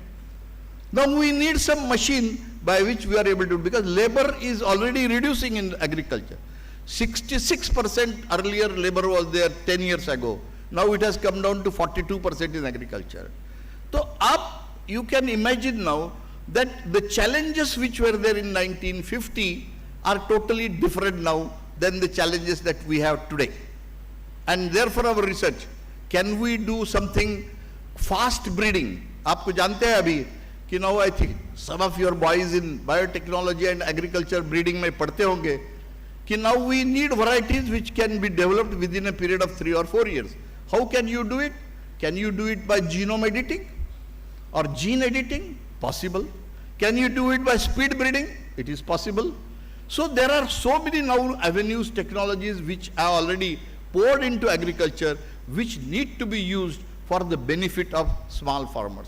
Now we need some machine by which we are able to, because labor is already reducing in agriculture. 66% earlier labor was there 10 years ago. Now it has come down to 42% in agriculture. So up, you can imagine now that the challenges which were there in 1950 are totally different now than the challenges that we have today. And therefore our research, can we do something fast breeding? आपको जानते हैं अभी कि now I think some of your boys in biotechnology and agriculture breeding में पढ़ते होंगे कि now we need varieties which can be developed within a period of 3 or 4 years. How can you do it? Can you do it by genome editing or gene editing? Possible. Can you do it by speed breeding? It is possible. So there are so many now avenues, technologies which are already poured into agriculture which need to be used for the benefit of small farmers.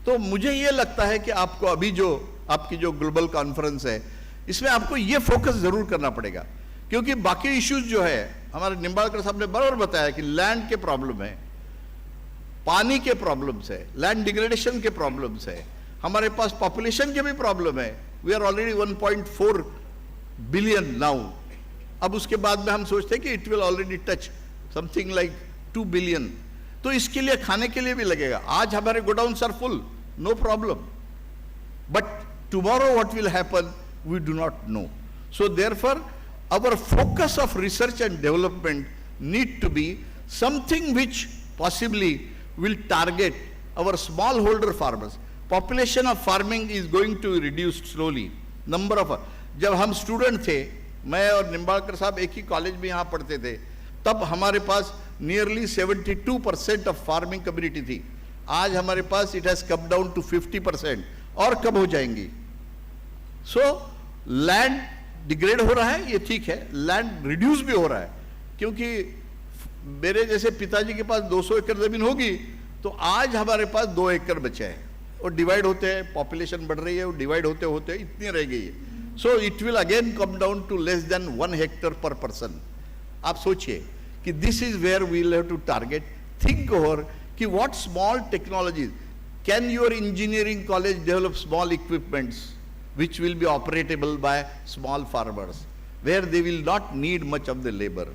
तो मुझे ये लगता है कि आपको अभी जो आपकी जो ग्लोबल कॉन्फ्रेंस है इसमें आपको ये फोकस जरूर करना पड़ेगा, क्योंकि बाकी इश्यूज जो है हमारे निम्बालकर साहब ने बराबर बताया कि लैंड के प्रॉब्लम है, पानी के प्रॉब्लम्स है, लैंड डिग्रेडेशन के प्रॉब्लम्स है, हमारे पास पॉपुलेशन के भी प्रॉब्लम है. We are already 1.4 billion now. अब उसके बाद में हम सोचते हैं कि it will already touch something like 2 billion. तो इसके लिए खाने के लिए भी लगेगा. आज हमारे godowns are full, no problem, but tomorrow what will happen we do not know. So therefore our focus of research and development need to be something which possibly will target our smallholder farmers. Population of farming is going to reduce slowly. Number of, जब हम student थे, मैं और निम्बालकर साहब एक ही college में यहाँ पढ़ते थे, तब हमारे पास नियरली 72% ऑफ फार्मिंग कम्युनिटी थी. आज हमारे पास it has come down to 50% और कब हो जाएंगी. सो लैंड डिग्रेड हो रहा है, ये ठीक है, लैंड रिड्यूस भी हो रहा है, क्योंकि मेरे जैसे पिताजी के पास 200 एकड़ जमीन होगी तो आज हमारे पास 2 एकड़ बचे हैं, और डिवाइड होते हैं, पॉपुलेशन बढ़ रही है, और डिवाइड होते होते इतनी रह गई है. So it will again come down to less than 1 hectare per person. आप सोचिए कि this is where we will have to target. Think over कि what small technologies can your engineering college develop small equipments which will be operatable by small farmers, where they will not need much of the labor.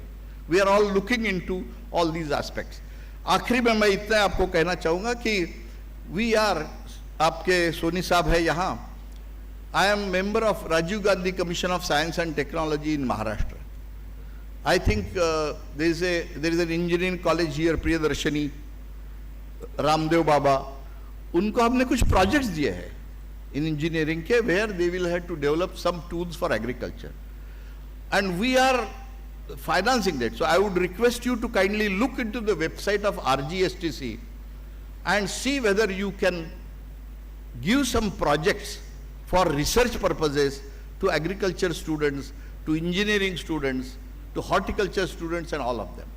We are all looking into all these aspects. आखिरी में मैं इतना आपको कहना चाहूँगा कि we are, आपके सोनी साहब है यहाँ, I am member of Rajiv Gandhi Commission of Science and Technology in Maharashtra. I think there is an engineering college here, Priyadarshini, Ramdev Baba. उनको हमने कुछ projects दिए हैं in engineering ke, where they will have to develop some tools for agriculture, and we are financing that. So I would request you to kindly look into the website of RGSTC and see whether you can give some projects for research purposes to agriculture students, to engineering students, to horticulture students, and all of them.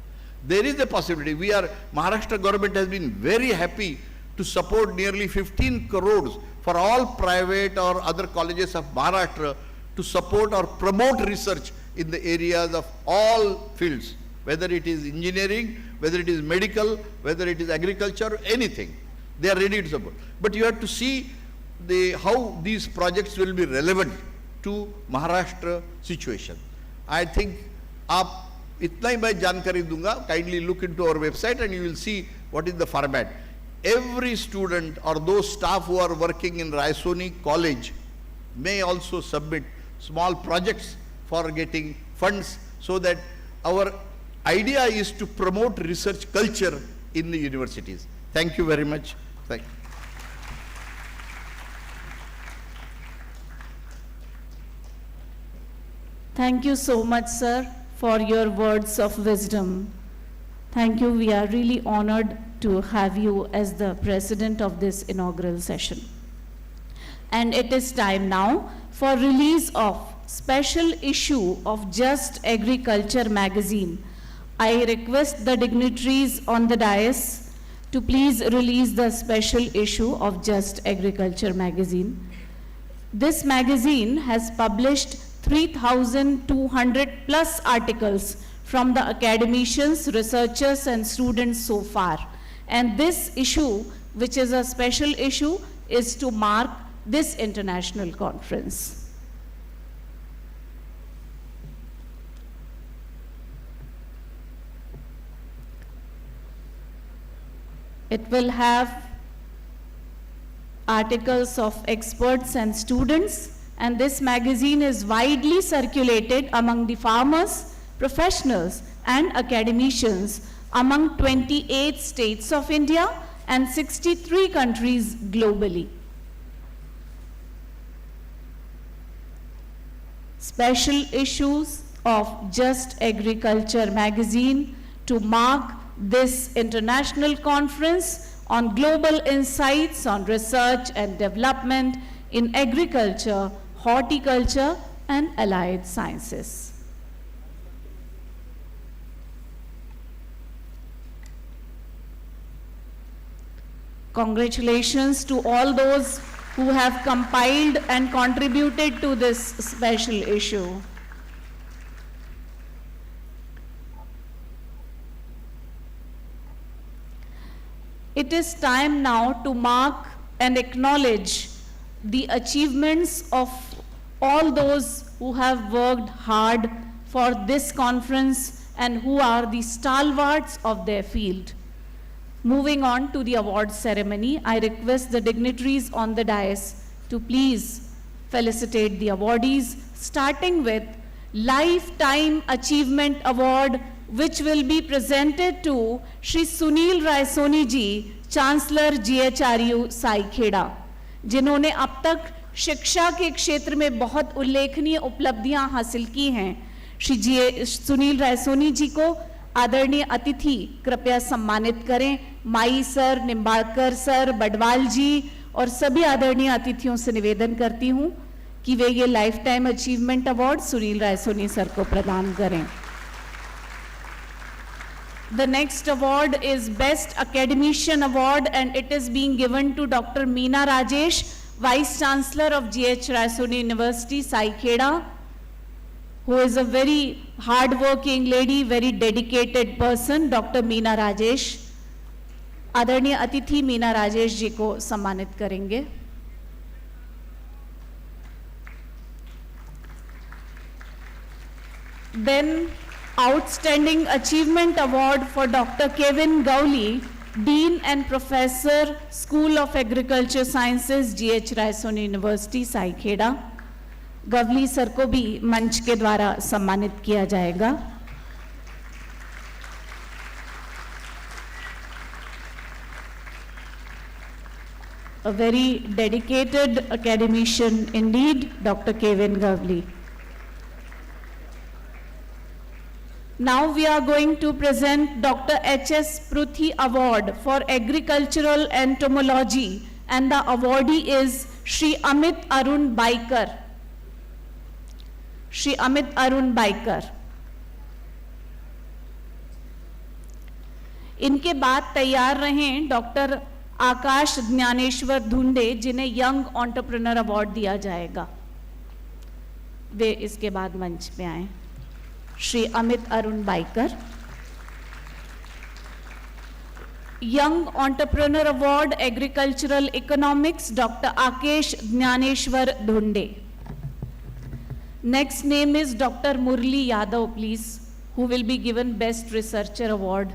There is a possibility. Maharashtra government has been very happy to support nearly 15 crores for all private or other colleges of Maharashtra to support or promote research in the areas of all fields, whether it is engineering, whether it is medical, whether it is agriculture, anything. They are ready to support. But you have to see how these projects will be relevant to Maharashtra situation. I think आप इतना ही मैं जानकारी दूंगा. Kindly look into our website and you will see what is the format. Every student or those staff who are working in Raisoni college may also submit small projects for getting funds, so that our idea is to promote research culture in the universities. Thank you very much. Thank you. Thank you so much, sir, for your words of wisdom. Thank you. We are really honored to have you as the president of this inaugural session. And it is time now for release of special issue of Just Agriculture magazine. I request the dignitaries on the dais to please release the special issue of Just Agriculture magazine. This magazine has published 3,200 plus articles from the academicians, researchers, and students so far. And this issue, which is a special issue, is to mark this international conference. It will have articles of experts and students and this magazine is widely circulated among the farmers, professionals, and academicians among 28 states of India and 63 countries globally. Special issues of Just Agriculture magazine to mark this international conference on global insights on research and development in agriculture, horticulture, and allied sciences. Congratulations to all those who have compiled and contributed to this special issue. It is time now to mark and acknowledge the achievements of all those who have worked hard for this conference and who are the stalwarts of their field. Moving on to the award ceremony, I request the dignitaries on the dais to please felicitate the awardees, starting with Lifetime Achievement Award, which will be presented to Shri Sunil Raisoni ji, Chancellor GHRU Saikheda, जिन्होंने अब तक शिक्षा के क्षेत्र में बहुत उल्लेखनीय उपलब्धियां हासिल की हैं। श्री सुनील रायसोनी जी को आदरणीय अतिथि कृपया सम्मानित करें। My sir, Nimbalkar sir, Badwal जी और सभी आदरणीय अतिथियों से निवेदन करती हूं कि वे ये life time achievement award Sunil Raisoni sir को प्रदान करें। The next award is Best Academician Award, and it is being given to Dr. Meena Rajesh, Vice Chancellor of GH Raisoni University, Saikheda, who is a very hard-working lady, very dedicated person, Dr. Meena Rajesh. आदरणीय अतिथि मीना राजेश जी को सम्मानित करेंगे। Then Outstanding Achievement Award for Dr. Kevin Gowley, Dean and Professor, School of Agriculture Sciences, GH Raisoni University, Saikheda. Gawali sir को भी मंच के द्वारा सम्मानित किया जाएगा। A very dedicated academician indeed, Dr. Kevin Gowley. Now we are going to present Dr. H.S. Pruthi Award for Agricultural Entomology, and the awardee is Shri Amit Arun Baikar. Shri Amit Arun Baikar. इनके बाद तैयार रहें doctor आकाश ज्ञानेश्वर धुंडे, जिन्हें young entrepreneur award दिया जाएगा। वे इसके बाद मंच पे आए। Shri Amit Arun Baikar. Young entrepreneur award agricultural economics, doctor Akesh Dnyaneshwar Dhunde. Next name is doctor Murli Yadav, please, who will be given best researcher award.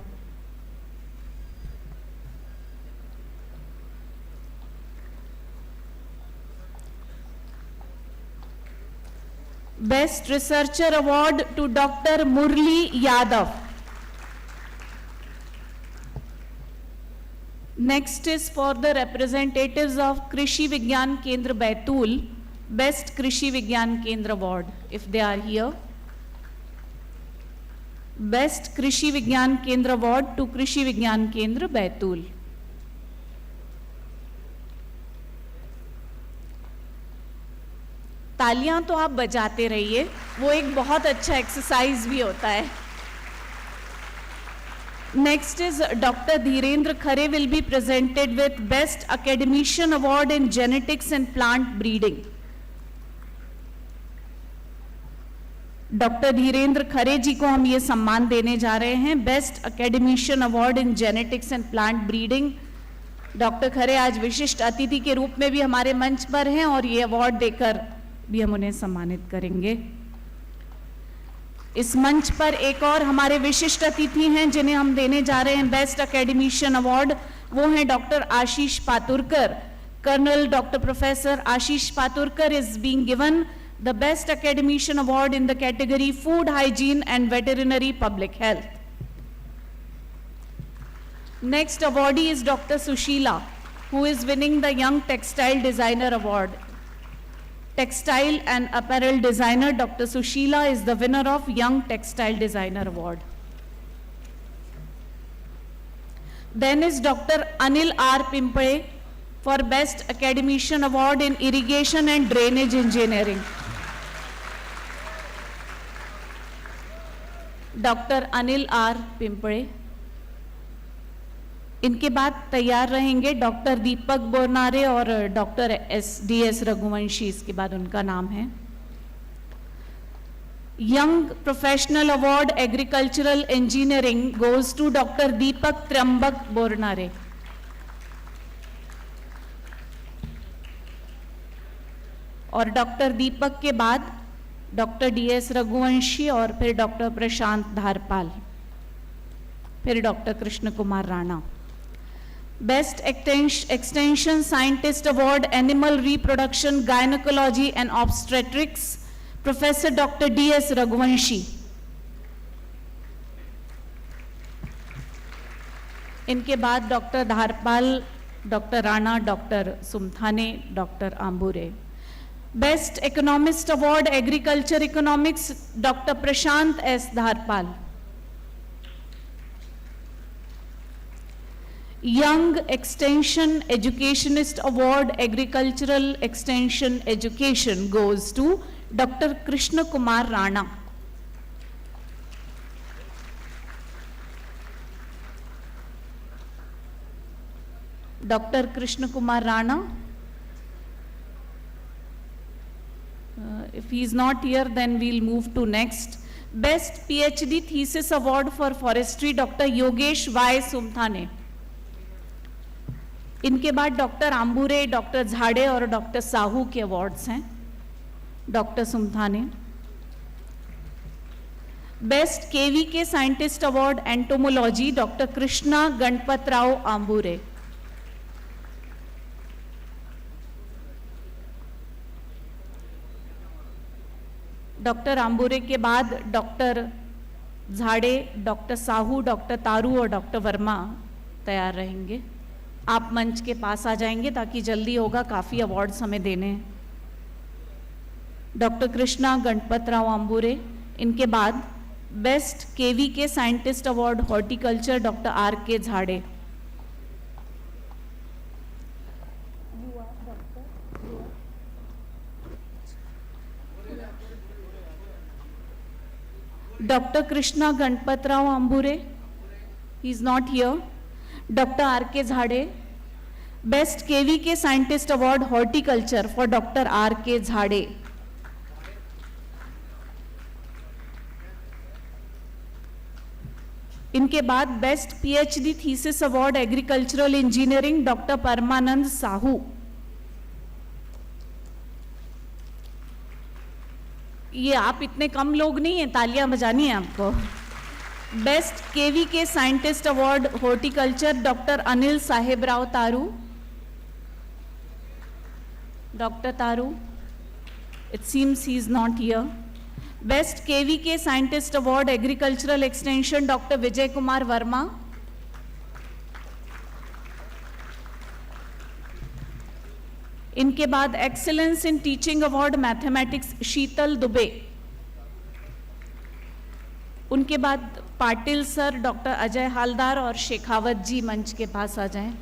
Best Researcher Award to Dr. Murli Yadav. Next is for the representatives of Krishi Vigyan Kendra Baitul, Best Krishi Vigyan Kendra Award, if they are here. Best Krishi Vigyan Kendra Award to Krishi Vigyan Kendra Baitul. तालियां तो आप बजाते रहिए, वो एक बहुत अच्छा exercise भी होता है। Next is doctor Dhirendra Khare will be presented with best academician award in genetics and plant breeding. Doctor Dhirendra Khare ji को हम ये सम्मान देने जा रहे हैं, best academician award in genetics and plant breeding. Doctor Khare आज विशिष्ट अतिथि के रूप में भी हमारे मंच पर हैं और ये अवार्ड देकर भी हम उन्हें सम्मानित करेंगे। इस मंच पर एक और हमारे विशिष्ट अतिथि हैं जिन्हें हम देने जा रहे हैं बेस्ट अकेडमिशियन अवार्ड। वो हैं doctor Ashish Paturkar, Colonel Dr. Professor Ashish Paturkar is being given the Best Academician Award in the category Food Hygiene and Veterinary Public Health. Next awardee is Dr. Sushila, who is winning the Young Textile Designer Award. Textile and Apparel Designer Dr. Sushila is the winner of Young Textile Designer Award. Then is Dr. Anil R. Pimple for Best Academician Award in Irrigation and Drainage Engineering. Dr. Anil R. Pimple. इनके बाद तैयार रहेंगे doctor दीपक बोरनारे और doctor DS Raghuvanshi, इसके बाद उनका नाम है. Young professional award agricultural engineering goes to doctor Deepak Trimbak Bornare. और डॉक्टर दीपक के बाद डॉक्टर DS रघुवंशी और फिर डॉक्टर प्रशांत धारपाल, फिर doctor Krishna Kumar Rana. Best Extension Scientist Award Animal Reproduction, Gynecology and Obstetrics, Professor Dr. DS Raghuvanshi. इनके बाद doctor Dharpal, doctor Rana, doctor Sumthane, doctor Ambure. Best Economist Award Agriculture Economics, Dr. Prashant S. Dharpal. Young Extension Educationist Award Agricultural Extension Education goes to Dr. Krishna Kumar Rana. Dr. Krishna Kumar Rana. If he is not here, then we'll move to next. Best PhD Thesis Award for Forestry, Dr. Yogesh Y. Sumthane. इनके बाद doctor Ambure, doctor झाड़े और doctor Sahu के awards हैं. Doctor Sumthane. Best KVK scientist award entomology doctor Krishna Ganpatrao Ambure. Doctor Ambure के बाद doctor झाड़े, doctor Sahu, doctor तारू और डॉक्टर वर्मा तैयार रहेंगे. आप मंच के पास आ जाएंगे ताकि जल्दी होगा, काफ़ी अवार्ड्स हमें देने हैं. डॉक्टर कृष्णा गणपतराव आंबुरे. इनके बाद best KVK scientist award horticulture doctor RK Jhade. Doctor Krishna Ganpatrao Ambure, he is not here. Doctor RK Jhade. Best KVK scientist award horticulture for doctor RK Jhade. इनके बाद best PhD thesis award agricultural engineering doctor Parmanand Sahu. ये आप इतने कम लोग नहीं हैं, तालियां बजानी है आपको. Best KVK scientist award horticulture doctor Anil Sahebrao Taru. Doctor Taru, it seems he is not here. Best KVK scientist award agricultural extension doctor Vijay Kumar Verma. इनके बाद excellence in teaching award mathematics Sheetal Dubey. उनके बाद पाटिल सर, डॉक्टर अजय हालदार और शेखावत जी मंच के पास आ जाएं.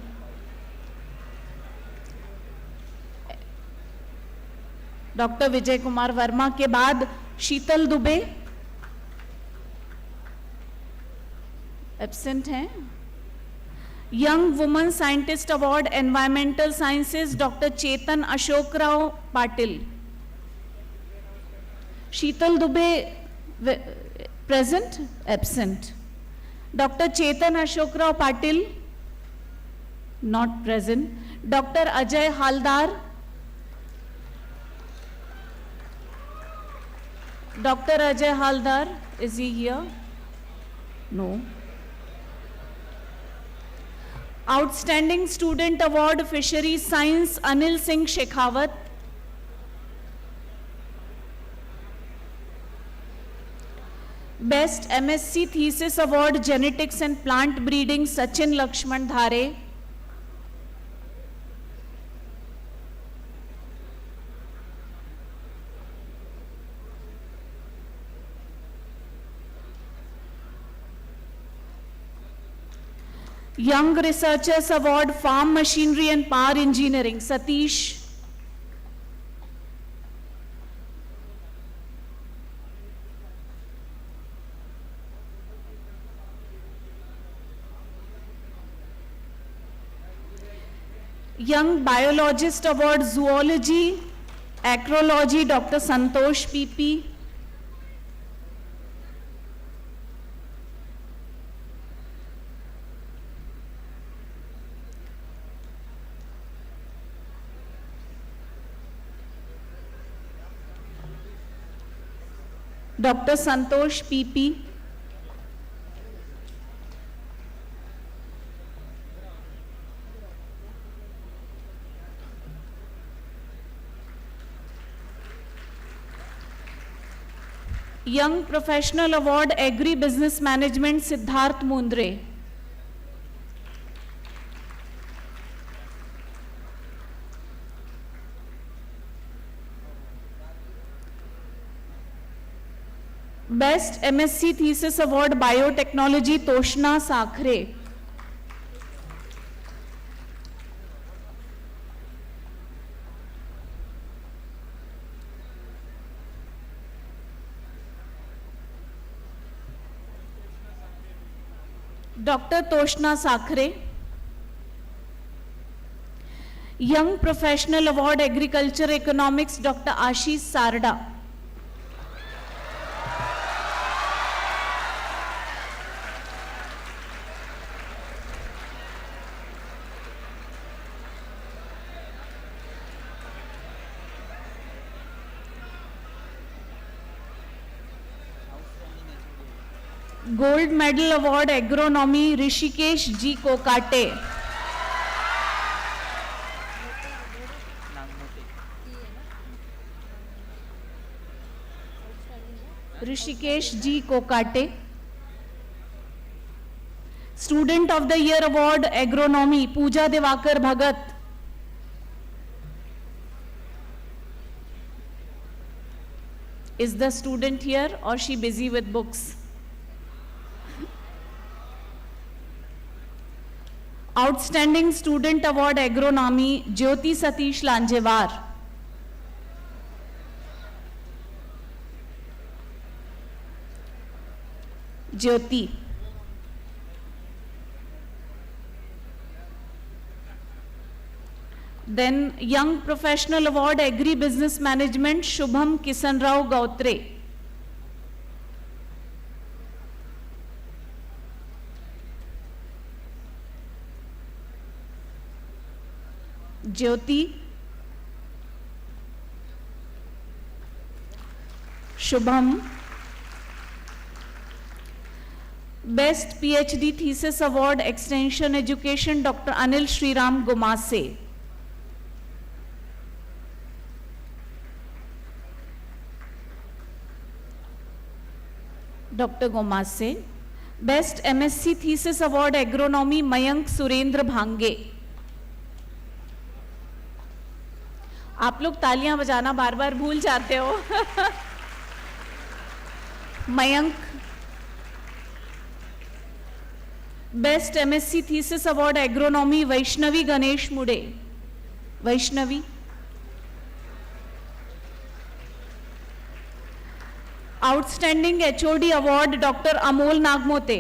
डॉक्टर विजय कुमार वर्मा के बाद शीतल दुबे एब्सेंट हैं. Young woman scientist award environmental sciences doctor Chetan Ashokrao Patil. Sheetal Dubey present, absent. Doctor Chetan Ashokrao Patil not present. Doctor Ajay Haldar. Doctor Ajay Haldar, is he here? No. Outstanding Student Award Fisheries Science Anil Singh Shekhawat. Best MSc Thesis Award Genetics and Plant Breeding Sachin Lakshman Dhare. Young Researchers Award Farm Machinery and Power Engineering Satish. Young Biologist Award Zoology, Acrology Dr. Santosh PP. Dr. Santosh PP. Young Professional Award Agri Business Management Siddharth Mundre. Best MSc Thesis Award Biotechnology Toshna Sakhre. Dr. Toshna Sakhre. Young Professional Award Agriculture Economics Dr. Ashish Sarda. Gold Medal Award Agronomy Rishikesh G. Kokate. Rishikesh G. Kokate. Student of the Year Award Agronomy Pooja Devakar Bhagat. Is the student here or she busy with books? Outstanding Student Award Agronomy Jyoti Satish Lanjewar. Jyoti. Then Young Professional Award Agri Business Management Shubham Kisan Rao Gautre. Jyoti, Shubham. Best PhD Thesis Award Extension Education Dr. Anil Shriram Gumase. Dr. Gumase. Best MSc Thesis Award Agronomy Mayank Surendra Bhange. आप लोग तालियां बजाना बार बार भूल जाते हो Mayank. Best MSc thesis award agronomy Vaishnavi Ganesh Mude. Vaishnavi. Outstanding HOD award doctor Amol Nagmote.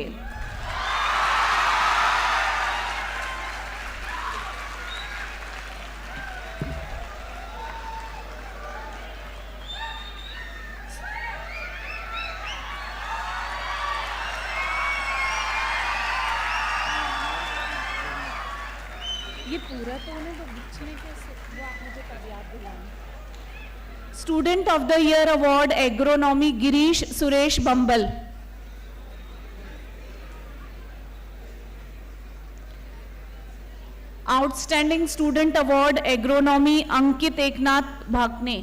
ये पूरा तो उन्हें तो बीच में कैसे वो आप मुझे कब याद दिलाएं. Student of the year award agronomy Girish Suresh Bambal. Outstanding student award agronomy Ankit Eknath Bhakne.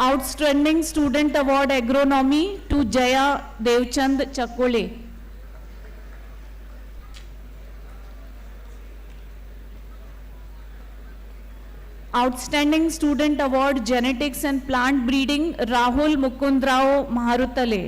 Outstanding student award agronomy to Jaya Devchand Chakole. Outstanding student award genetics and plant breeding Rahul Mukundrao Maharutle.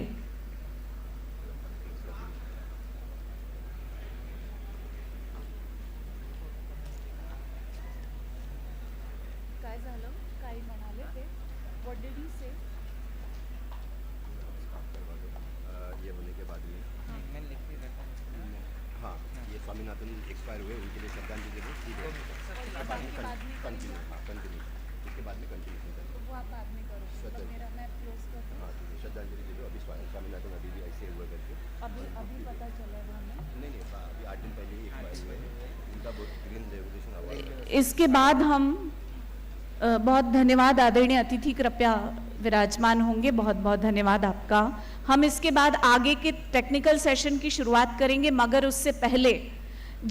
ये होने के बाद में हाँ ये स्वामीनाथन एक्सपायर हुए उनके लिए श्रद्धांजलि दें ठीक है कंटिन्यू हाँ कंटिन्यू इसके बाद में कंटिन्यू हाँ ठीक है श्रद्धांजलि दे दो अभी स्वामीनाथन अभी भी ऐसे हुआ करके अभी पता चला नहीं अभी 8 दिन पहले ही एक्सपायर हुए इनका ग्रीन रेवोल्यूशन अवार्ड। इसके बाद हम बहुत धन्यवाद आदरणीय अतिथि कृपया विराजमान होंगे। बहुत बहुत धन्यवाद आपका। हम इसके बाद आगे के टेक्निकल सेशन की शुरुआत करेंगे, मगर उससे पहले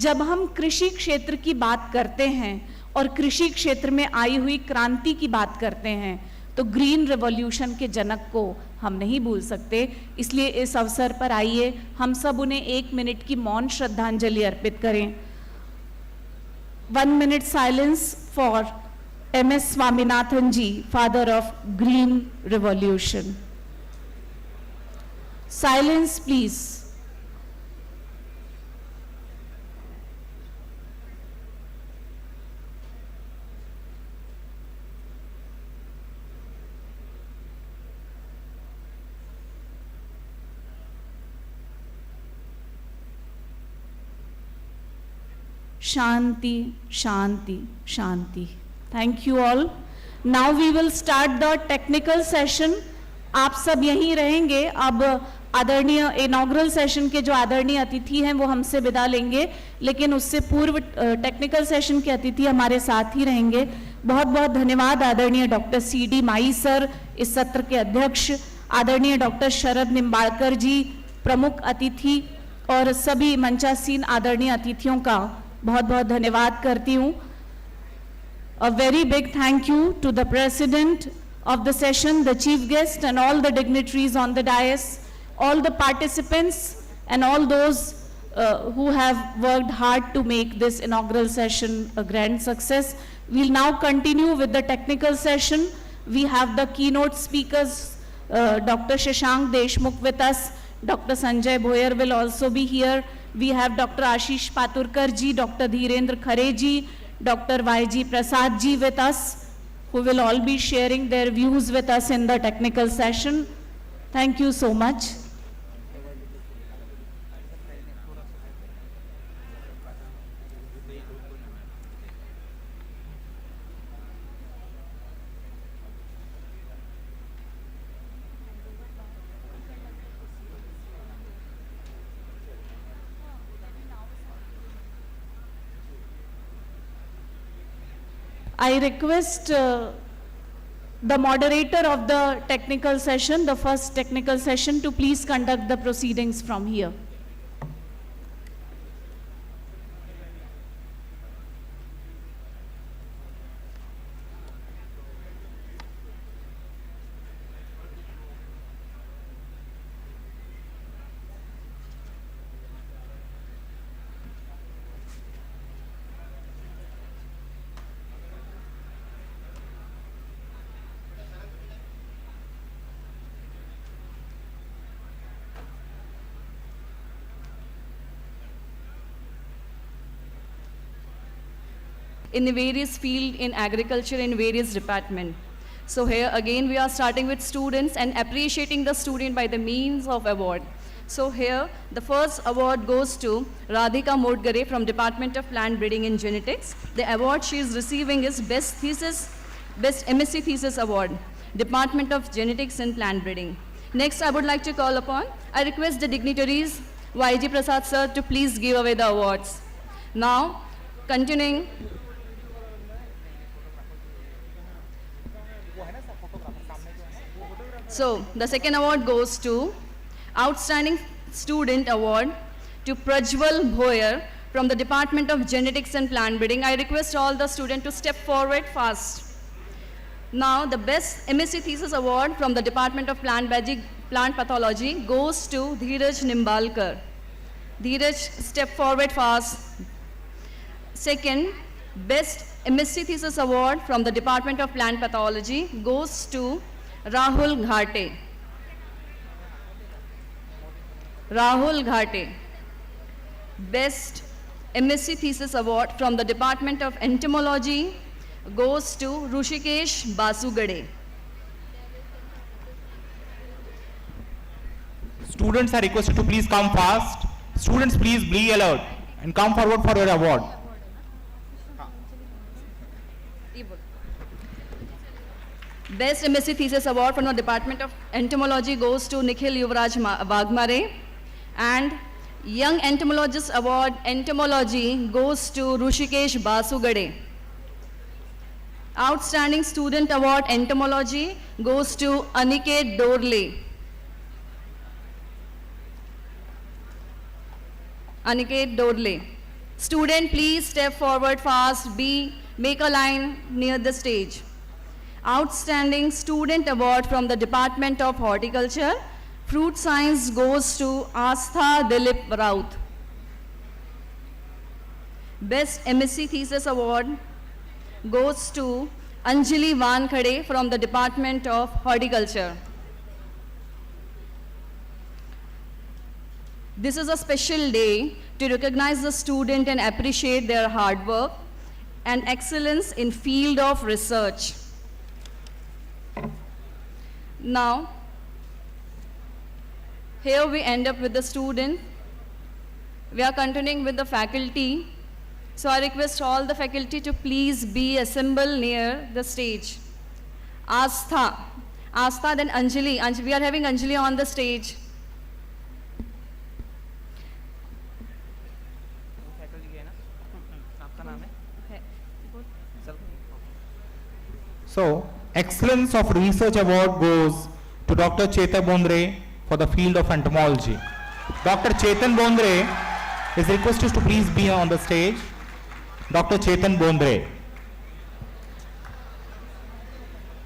जब हम कृषि क्षेत्र की बात करते हैं और कृषि क्षेत्र में आई हुई क्रांति की बात करते हैं तो ग्रीन रेवोल्यूशन के जनक को हम नहीं भूल सकते। इसलिए इस अवसर पर आइए हम सब उन्हें 1 मिनट की मौन श्रद्धांजलि अर्पित करें। 1 minute silence for MS Swaminathan ji, father of Green Revolution. Silence, please. Shanti, Shanti, Shanti. Thank you all. Now we will start the technical session. आप सब यहीं रहेंगे। अब आदरणीय इनॉग्रल सेशन के जो आदरणीय अतिथि हैं वो हमसे विदा लेंगे, लेकिन उससे पूर्व टेक्निकल सेशन के अतिथि हमारे साथ ही रहेंगे। बहुत बहुत धन्यवाद आदरणीय डॉक्टर CD माई सर, इस सत्र के अध्यक्ष, आदरणीय डॉक्टर शरद निम्बाड़कर जी, प्रमुख अतिथि, और सभी मंचासीन आदरणीय अतिथियों का बहुत बहुत धन्यवाद करती हूँ। A very big thank you to the president of the session, the chief guest, and all the dignitaries on the dais, all the participants, and all those who have worked hard to make this inaugural session a grand success. We'll now continue with the technical session. We have the keynote speakers, Dr. Shashank Deshmukh with us. Dr. Sanjay Bhoyer will also be here. We have Dr. Ashish Paturkar ji, Dr. Dhirendra Khare ji, Dr. YG Prasad ji with us, who will all be sharing their views with us in the technical session. Thank you so much. I request the moderator of the technical session, the first technical session, to please conduct the proceedings from here. in the various field in agriculture in various department. So here again we are starting with students and appreciating the student by the means of award. So here the first award goes to Radhika Modgare from Department of Plant Breeding and Genetics. The award she is receiving is Best MSc Thesis Award, Department of Genetics and Plant Breeding. Next I would like to call upon, I request the dignitaries YG Prasad sir to please give away the awards. Now continuing. So the second award goes to Outstanding Student Award to Prajwal Bhoyer from the Department of Genetics and Plant Breeding. I request all the students to step forward fast. Now, the Best MSc Thesis Award from the Department of Plant Pathology goes to Dheeraj Nimbalkar. Dheeraj, step forward fast. Second, Best MSc Thesis Award from the Department of Plant Pathology goes to Rahul Ghate. Rahul Ghate. Best MSc Thesis Award from the Department of Entomology goes to Rushikesh Basugade. Students are requested to please come fast. Students, please be alert and come forward for your award. Best MSc Thesis Award from the Department of Entomology goes to Nikhil Yuvraj Bagmare. And Young Entomologist Award Entomology goes to Rushikesh Basugade. Outstanding Student Award Entomology goes to Aniket Dorle. Aniket Dorle. Student, please step forward fast. Make a line near the stage. Outstanding Student Award from the Department of Horticulture, Fruit Science goes to Astha Dilip Raut. Best MSc Thesis Award goes to Anjali Wankhade from the Department of Horticulture. This is a special day to recognize the student and appreciate their hard work and excellence in field of research. Now, here we end up with the student. We are continuing with the faculty. So I request all the faculty to please be assembled near the stage. Astha, then Anjali. We are having Anjali on the stage. So, Excellence of Research Award goes to Dr. Chetan Bondre for the field of entomology. Dr. Chetan Bondre is requested to please be on the stage. Dr. Chetan Bondre.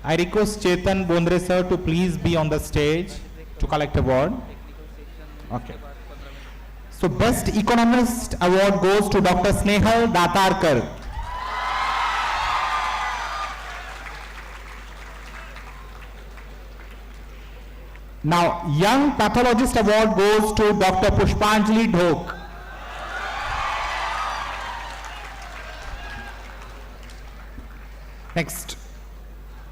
I request Chetan Bondre sir to please be on the stage to collect award. Okay. So Best Economist Award goes to Dr. Snehal Datarkar. Now, Young Pathologist Award goes to Dr. Pushpanjali Dhok. Next,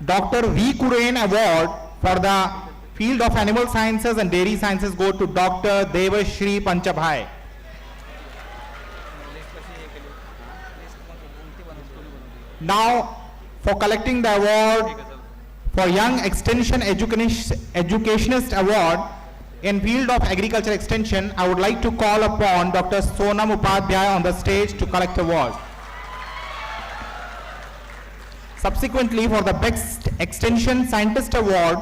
Dr. V. Kurain Award for the field of animal sciences and dairy sciences go to Dr. Devashri Panchabhai. Now, for collecting the award for Young Extension Educationist Award in field of agriculture extension, I would like to call upon Dr. Sonam Upadhyay on the stage to collect award. Subsequently, for the Best Extension Scientist Award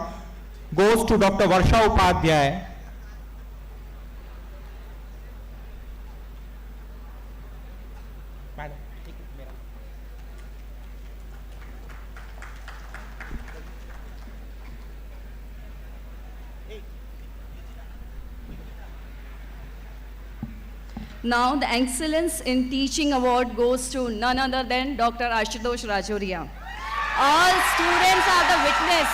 goes to Dr. Varsha Upadhyay. Now, the Excellence in Teaching Award goes to none other than Dr. Ashutosh Rajoria. All students are the witness.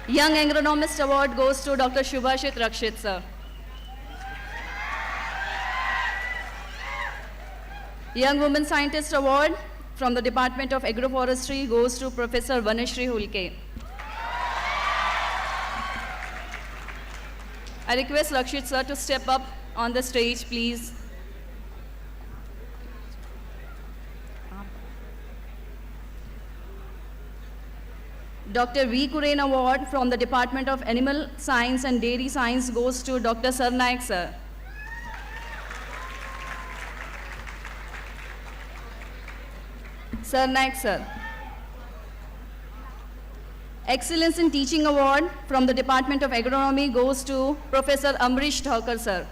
Young Agronomist Award goes to Dr. Shubhashit Rakshit, sir. Young Women Scientist Award from the Department of Agroforestry goes to Professor Vanishri Hulke. I request Rakshit sir to step up on the stage, please. Dr. V. Kurain Award from the Department of Animal Science and Dairy Science goes to Dr. Sarnaik sir. Sarnaik sir. Excellence in Teaching Award from the Department of Agronomy goes to Professor Amrish Thakur, sir.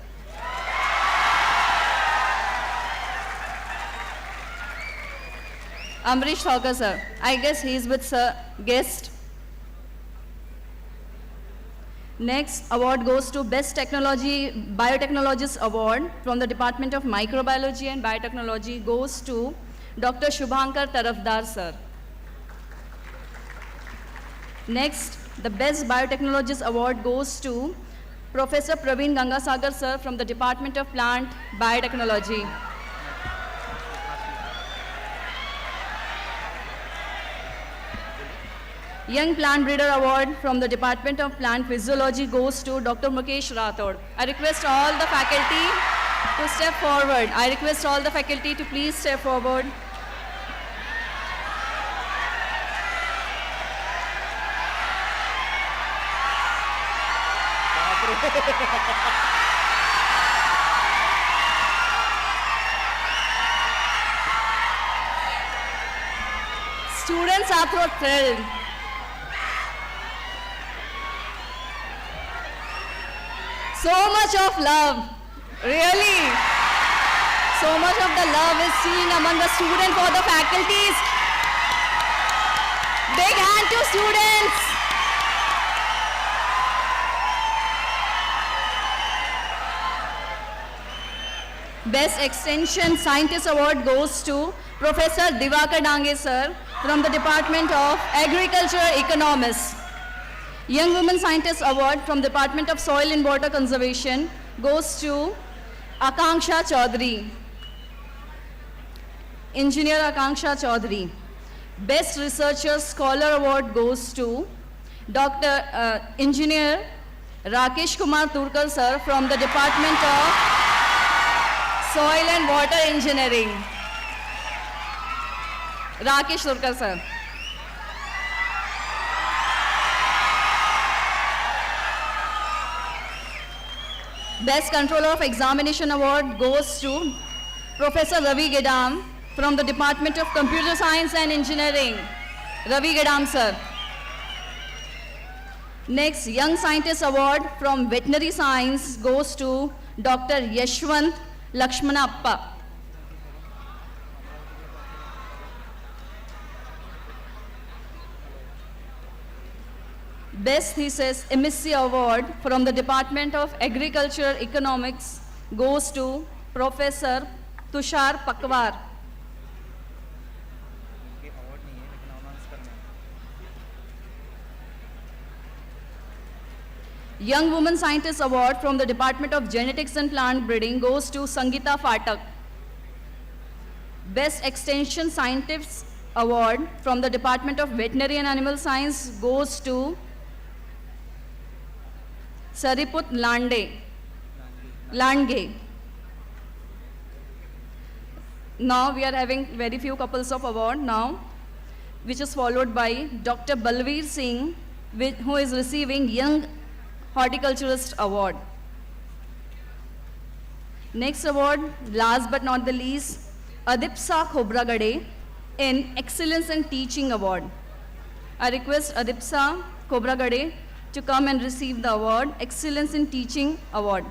Amrish Thakur, sir. I guess he is with sir, guest. Next award goes to Best Technology Biotechnologist Award from the Department of Microbiology and Biotechnology goes to Dr. Shubhankar Tarafdar, sir. Next, the Best Biotechnologist Award goes to Professor Praveen Gangasagar, sir, from the Department of Plant Biotechnology. Young Plant Breeder Award from the Department of Plant Physiology goes to Dr. Mukesh Rathod. I request all the faculty to step forward. I request all the faculty to please step forward. Students are so thrilled. So much of love, really. So much of the love is seen among the students for the faculties. Big hand to students. Best Extension Scientist Award goes to Professor Divakar Dange, sir, from the Department of Agriculture Economics. Young Women Scientist Award from Department of Soil and Water Conservation goes to Akanksha Chaudhary. Engineer Akanksha Chaudhary. Best Researcher Scholar Award goes to Engineer Rakesh Kumar Turkar, sir, from the Department of Soil and Water Engineering. Rakesh Turkar, sir. Best Controller of Examination Award goes to Professor Ravi Gedam from the Department of Computer Science and Engineering. Ravi Gedam, sir. Next, Young Scientist Award from Veterinary Science goes to Dr. Yashwant Lakshmanappa. Best Thesis MSc Award from the Department of Agriculture Economics goes to Professor Tushar Pakwar. Young Woman Scientist Award from the Department of Genetics and Plant Breeding goes to Sangeeta Phatak. Best Extension Scientist Award from the Department of Veterinary and Animal Science goes to Sariput Landge. Now we are having very few couples of award now, which is followed by Dr. Balveer Singh, who is receiving Young Horticulturist Award. Next award, last but not the least, Adipsa Khobragade in Excellence in Teaching Award. I request Adipsa Khobragade to come and receive the award, Excellence in Teaching Award.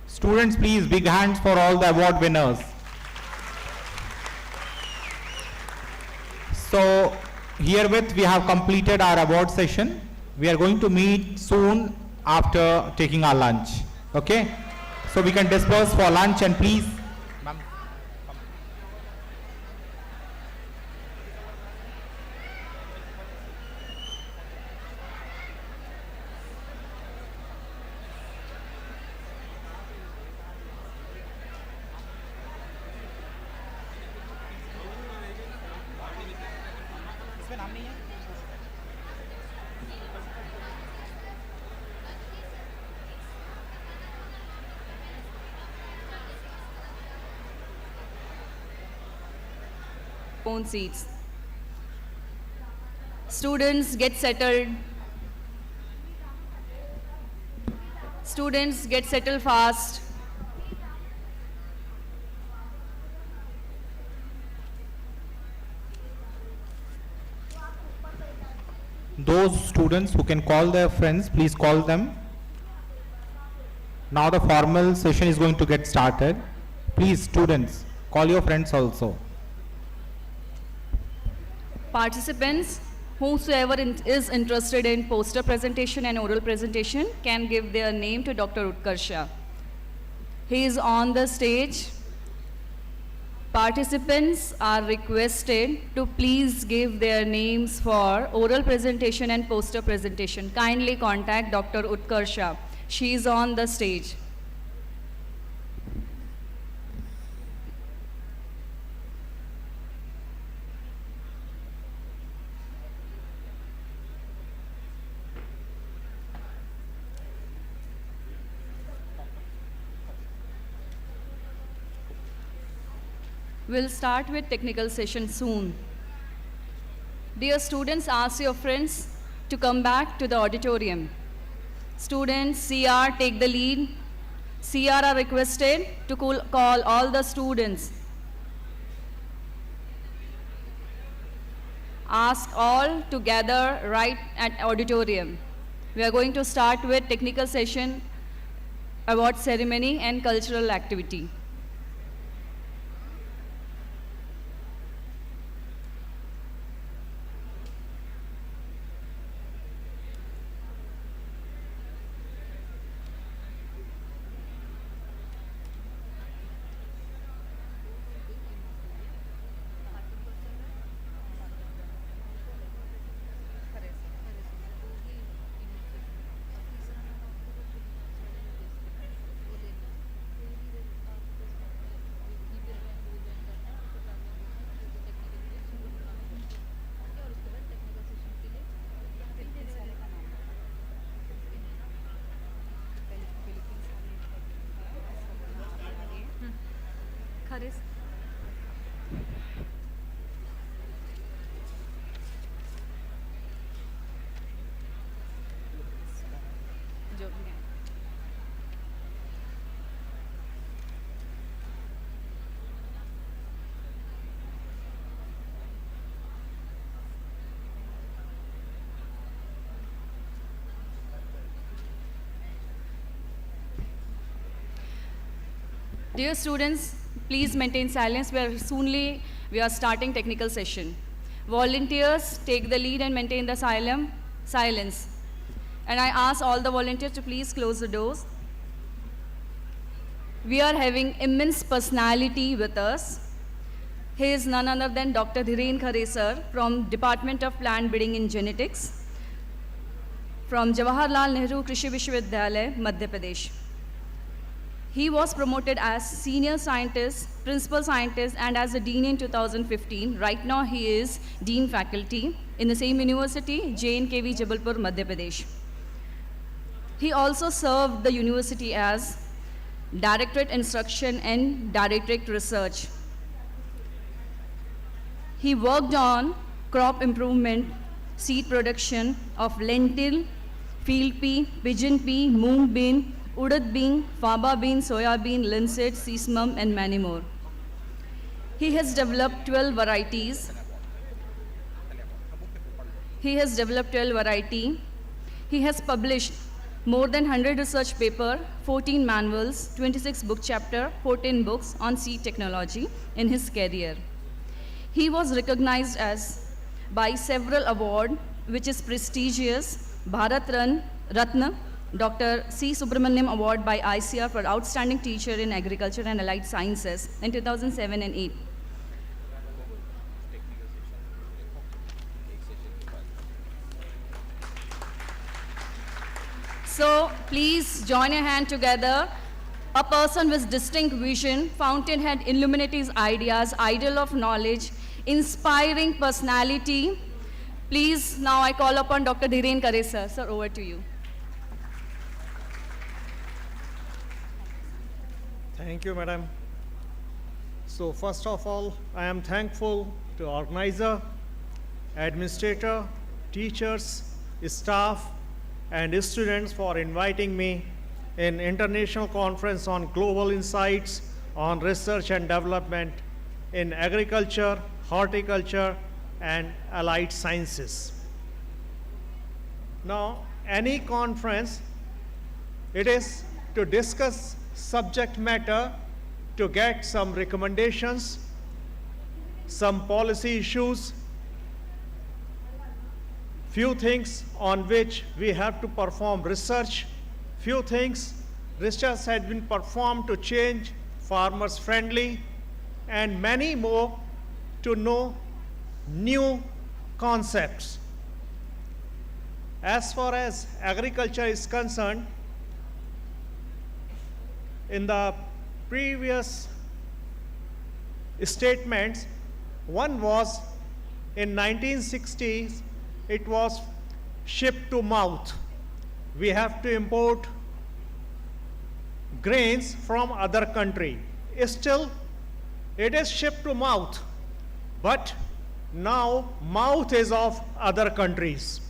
Students, please, big hands for all the award winners. So, herewith we have completed our award session. We are going to meet soon after taking our lunch. Okay? So, we can disperse for lunch and please. own seats. Students, get settled. Students, get settled fast. Those students who can call their friends, please call them. Now the formal session is going to get started. Please, students, call your friends also. Participants, whosoever is interested in poster presentation and oral presentation can give their name to Dr. Utkarsha. He is on the stage. Participants are requested to please give their names for oral presentation and poster presentation. Kindly contact Dr. Utkarsha. She is on the stage. We'll start with technical session soon. Dear students, ask your friends to come back to the auditorium. Students, CR, take the lead. CR are requested to call all the students. Ask all to gather right at auditorium. We are going to start with technical session, award ceremony and cultural activity. Dear students, please maintain silence. We are starting technical session. Volunteers, take the lead and maintain the silence. And I ask all the volunteers to please close the doors. We are having immense personality with us. He is none other than Dr. Dhiren Khare sir from Department of Plant Breeding and Genetics from Jawaharlal Nehru Krishi Vishwavidyalaya, Madhya Pradesh. He was promoted as senior scientist, principal scientist, and as a dean in 2015. Right now, he is dean faculty in the same university, JNKV Jabalpur, Madhya Pradesh. He also served the university as Directorate Instruction and Directorate Research. He worked on crop improvement, seed production of lentil, field pea, pigeon pea, mung bean, urad bean, faba bean, soya bean, linseed, sesame, and many more. He has developed 12 varieties. He has published more than 100 research papers, 14 manuals, 26 book chapters, 14 books on seed technology in his career. He was recognized by several awards, which is prestigious Bharat Ratna, Dr. C. Subramaniam Award by ICR for Outstanding Teacher in Agriculture and Allied Sciences in 2007 and 8. So please join your hand together. A person with distinct vision, fountainhead illuminates ideas, idol of knowledge, inspiring personality. Please, now I call upon Dr. Dhiren Khare sir. Sir, over to you. Thank you, madam. So first of all, I am thankful to organizer, administrator, teachers, staff, and students for inviting me in International Conference on Global Insights on Research and Development in Agriculture, Horticulture, and Allied Sciences. Now, any conference, it is to discuss subject matter, to get some recommendations, some policy issues, few things on which we have to perform research, few things research has been performed to change farmers friendly, and many more to know new concepts. As far as agriculture is concerned, in the previous statements, one was in 1960s, it was ship to mouth. We have to import grains from other country. Still, it is ship to mouth, but now mouth is of other countries.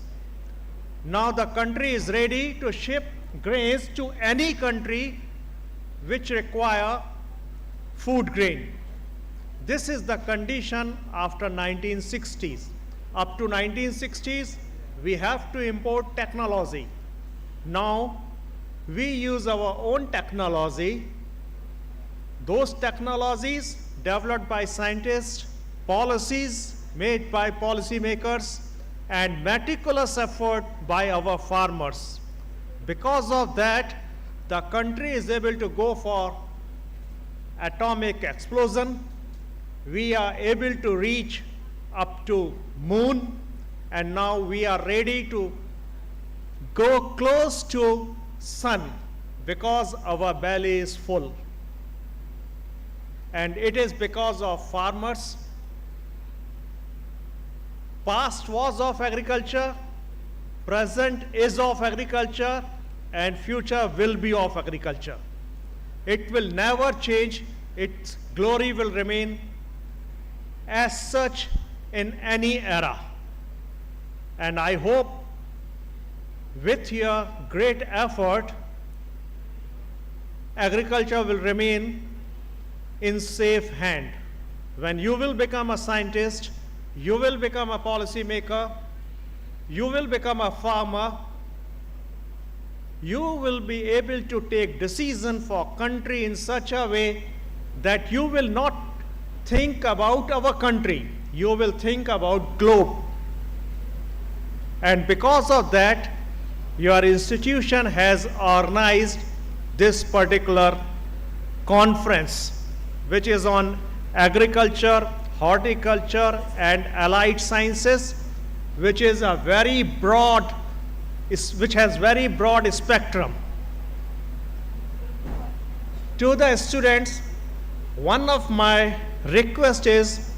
Now the country is ready to ship grains to any country which require food grain. This is the condition after 1960s. Up to 1960s, we have to import technology. Now, we use our own technology. Those technologies developed by scientists, policies made by policymakers, and meticulous effort by our farmers. Because of that, the country is able to go for atomic explosion. We are able to reach up to moon, and now we are ready to go close to sun because our belly is full. And it is because of farmers. Past was of agriculture, present is of agriculture, and future will be of agriculture. It will never change. Its glory will remain as such in any era. And I hope with your great effort, agriculture will remain in safe hand. When you will become a scientist, you will become a policymaker, you will become a farmer, you will be able to take decision for country in such a way that you will not think about our country, you will think about globe. And because of that, your institution has organized this particular conference, which is on agriculture, horticulture, and allied sciences, which is a very broad, which has very broad spectrum. To the students, one of my request is,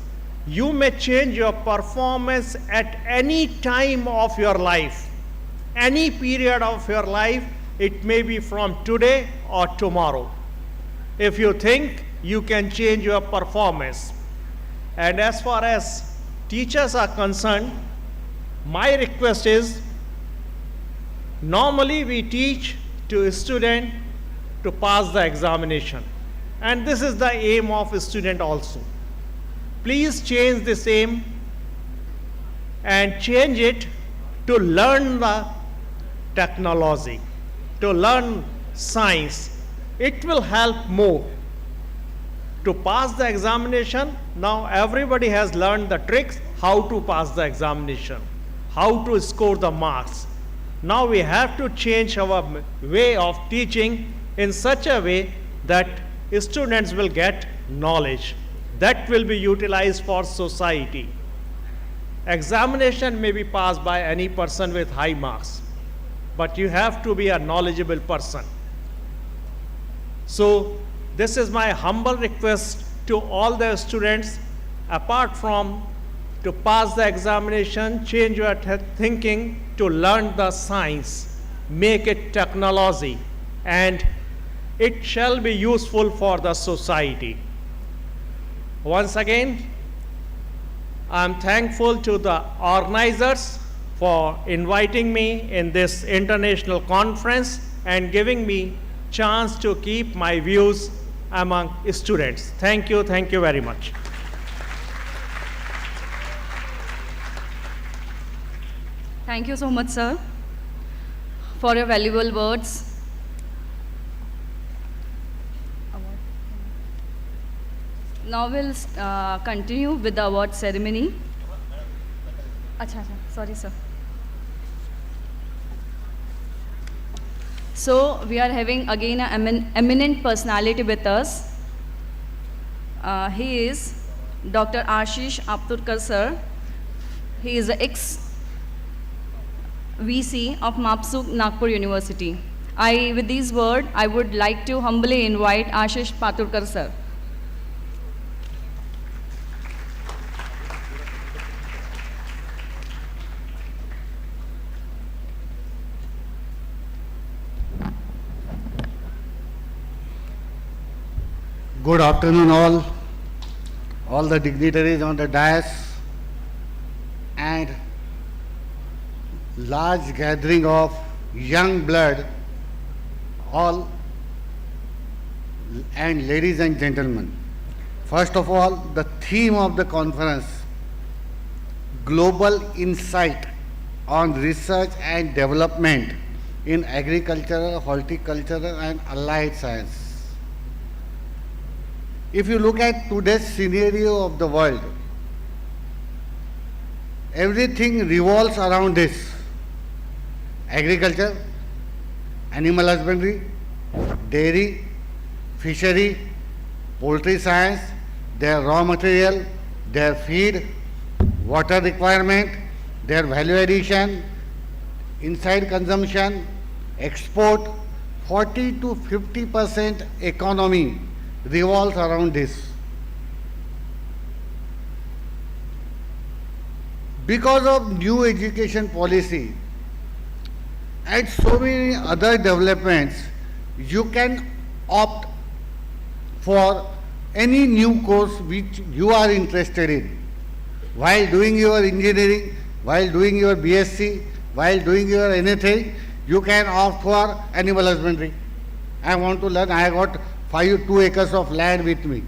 you may change your performance at any time of your life, any period of your life. It may be from today or tomorrow. If you think you can change your performance. And as far as teachers are concerned, my request is, normally we teach to a student to pass the examination. And this is the aim of a student also. Please change this aim and change it to learn the technology, to learn science. It will help more. To pass the examination, now everybody has learned the tricks how to pass the examination, how to score the marks. Now we have to change our way of teaching in such a way that students will get knowledge that will be utilized for society. Examination may be passed by any person with high marks, but you have to be a knowledgeable person. So this is my humble request to all the students, apart from to pass the examination, change your thinking to learn the science, make it technology, and it shall be useful for the society. Once again, I'm thankful to the organizers for inviting me in this international conference and giving me chance to keep my views among students. Thank you very much. Thank you so much, sir, for your valuable words. Now we'll continue with the award ceremony. Acha, sorry, sir. So we are having again an eminent personality with us. He is Dr. Ashish Apturkar, sir. He is the ex-VC of Mapsuk Nagpur University. With these words, I would like to humbly invite Ashish Apturkar, sir. Good afternoon all the dignitaries on the dais and large gathering of young blood, all and ladies and gentlemen. First of all, the theme of the conference, Global Insight on Research and Development in Agriculture, Horticulture and Allied Science. If you look at today's scenario of the world, everything revolves around this: agriculture, animal husbandry, dairy, fishery, poultry science, their raw material, their feed, water requirement, their value addition, inside consumption, export. 40 to 50% economy revolves around this. Because of new education policy and so many other developments, you can opt for any new course which you are interested in. While doing your engineering, while doing your BSc, while doing your anything, you can opt for animal husbandry. I want to learn, I got 2 acres of land with me.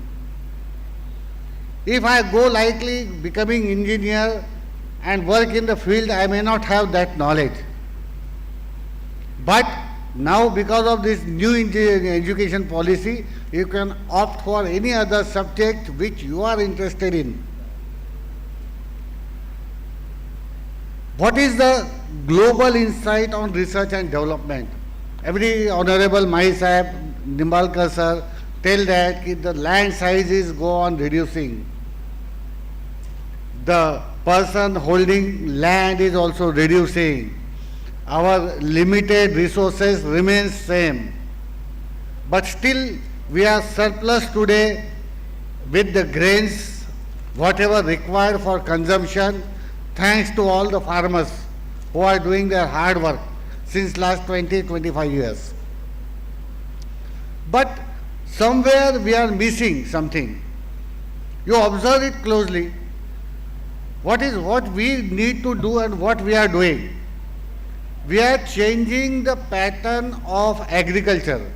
If I go likely becoming engineer and work in the field, I may not have that knowledge. But now because of this new education policy, you can opt for any other subject which you are interested in. What is the global insight on research and development? Every Honorable Mahi Sahib, Nimbalkar sir, tell that the land sizes go on reducing. The person holding land is also reducing. Our limited resources remain same. But still we are surplus today with the grains, whatever required for consumption, thanks to all the farmers who are doing their hard work since last 20-25 years. But somewhere we are missing something. You observe it closely. What we need to do and what we are doing? We are changing the pattern of agriculture.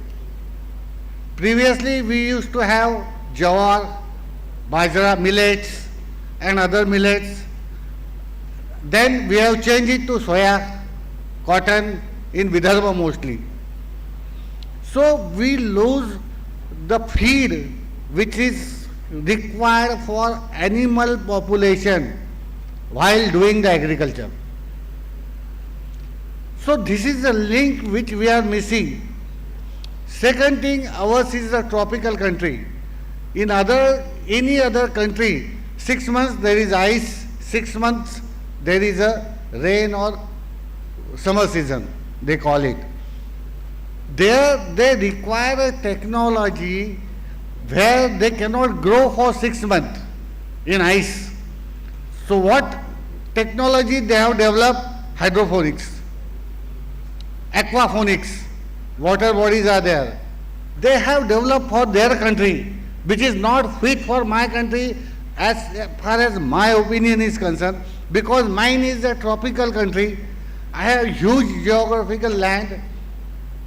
Previously we used to have jawar, bajra, millets and other millets. Then we have changed it to soya, cotton in Vidarbha mostly. So we lose the feed which is required for animal population while doing the agriculture. So this is the link which we are missing. Second thing, ours is a tropical country. In any other country, 6 months there is ice, 6 months there is a rain or summer season, they call it. There they require a technology where they cannot grow for 6 months in ice. So what technology they have developed? Hydroponics, aquaponics, water bodies are there. They have developed for their country, which is not fit for my country as far as my opinion is concerned, because mine is a tropical country, I have huge geographical land,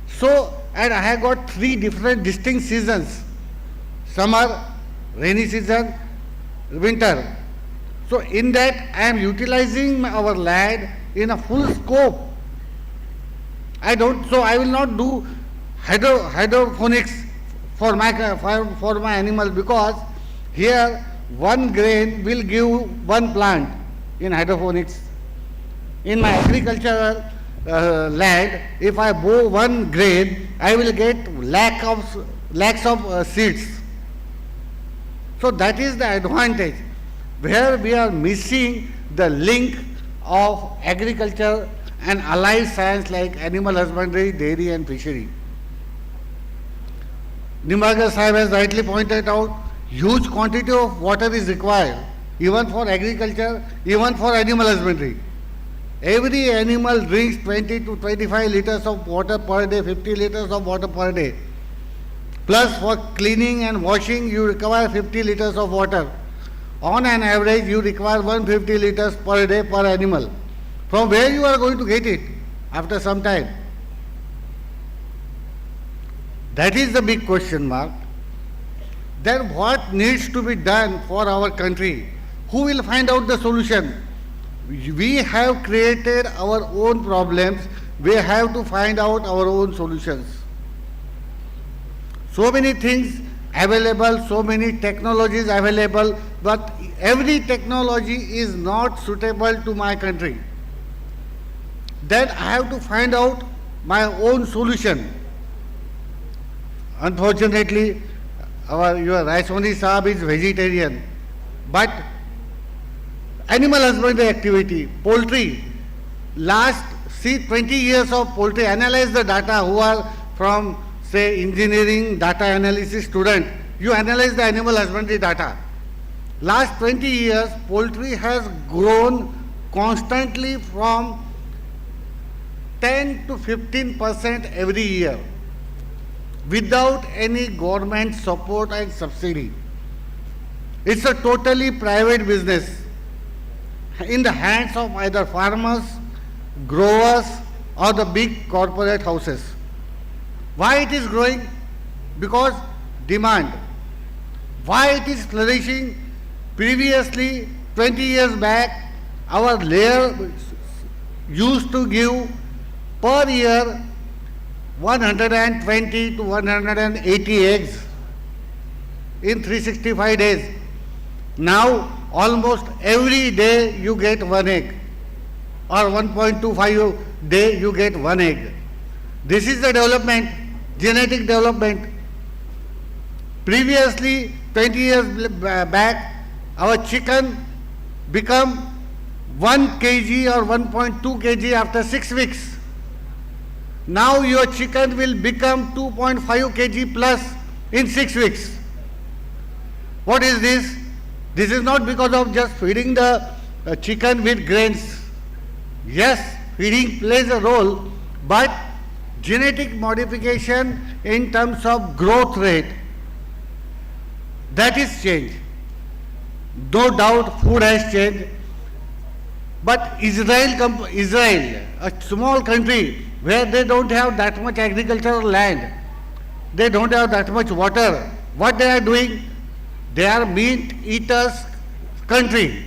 so, and I have got 3 different distinct seasons: summer, rainy season, winter. So in that I am utilizing our land in a full scope. I will not do hydroponics for my animals, because here 1 grain will give 1 plant in hydroponics. In my agricultural land, if I bow 1 grain, I will get lakhs of seeds. So that is the advantage, where we are missing the link of agriculture and allied science like animal husbandry, dairy and fishery. Nimbarkar Sahib has rightly pointed out, huge quantity of water is required, even for agriculture, even for animal husbandry. Every animal drinks 20 to 25 liters of water per day, 50 liters of water per day. Plus for cleaning and washing, you require 50 liters of water. On an average, you require 150 liters per day per animal. From where you are going to get it after some time? That is the big question mark. Then what needs to be done for our country? Who will find out the solution? We have created our own problems. We have to find out our own solutions. So many things available, so many technologies available, but every technology is not suitable to my country. Then I have to find out my own solution. Unfortunately, your Raisoni Saab is vegetarian, but animal husbandry activity, poultry, last 20 years of poultry, analyze the data who are from say engineering, data analysis student, you analyze the animal husbandry data. Last 20 years, poultry has grown constantly from 10 to 15% every year without any government support and subsidy. It's a totally private business in the hands of either farmers, growers or the big corporate houses. Why it is growing? Because demand. Why it is flourishing? Previously, 20 years back, our layer used to give per year 120 to 180 eggs in 365 days. Now, almost every day you get 1 egg, or 1.25 day you get 1 egg. This is the development, genetic development. Previously, 20 years back, our chicken become 1 kg or 1.2 kg after 6 weeks. Now your chicken will become 2.5 kg plus in 6 weeks. What is this? This is not because of just feeding the chicken with grains. Yes, feeding plays a role, but genetic modification in terms of growth rate, that is changed. No doubt food has changed, but Israel, a small country where they don't have that much agricultural land, they don't have that much water, what they are doing? They are meat eaters country.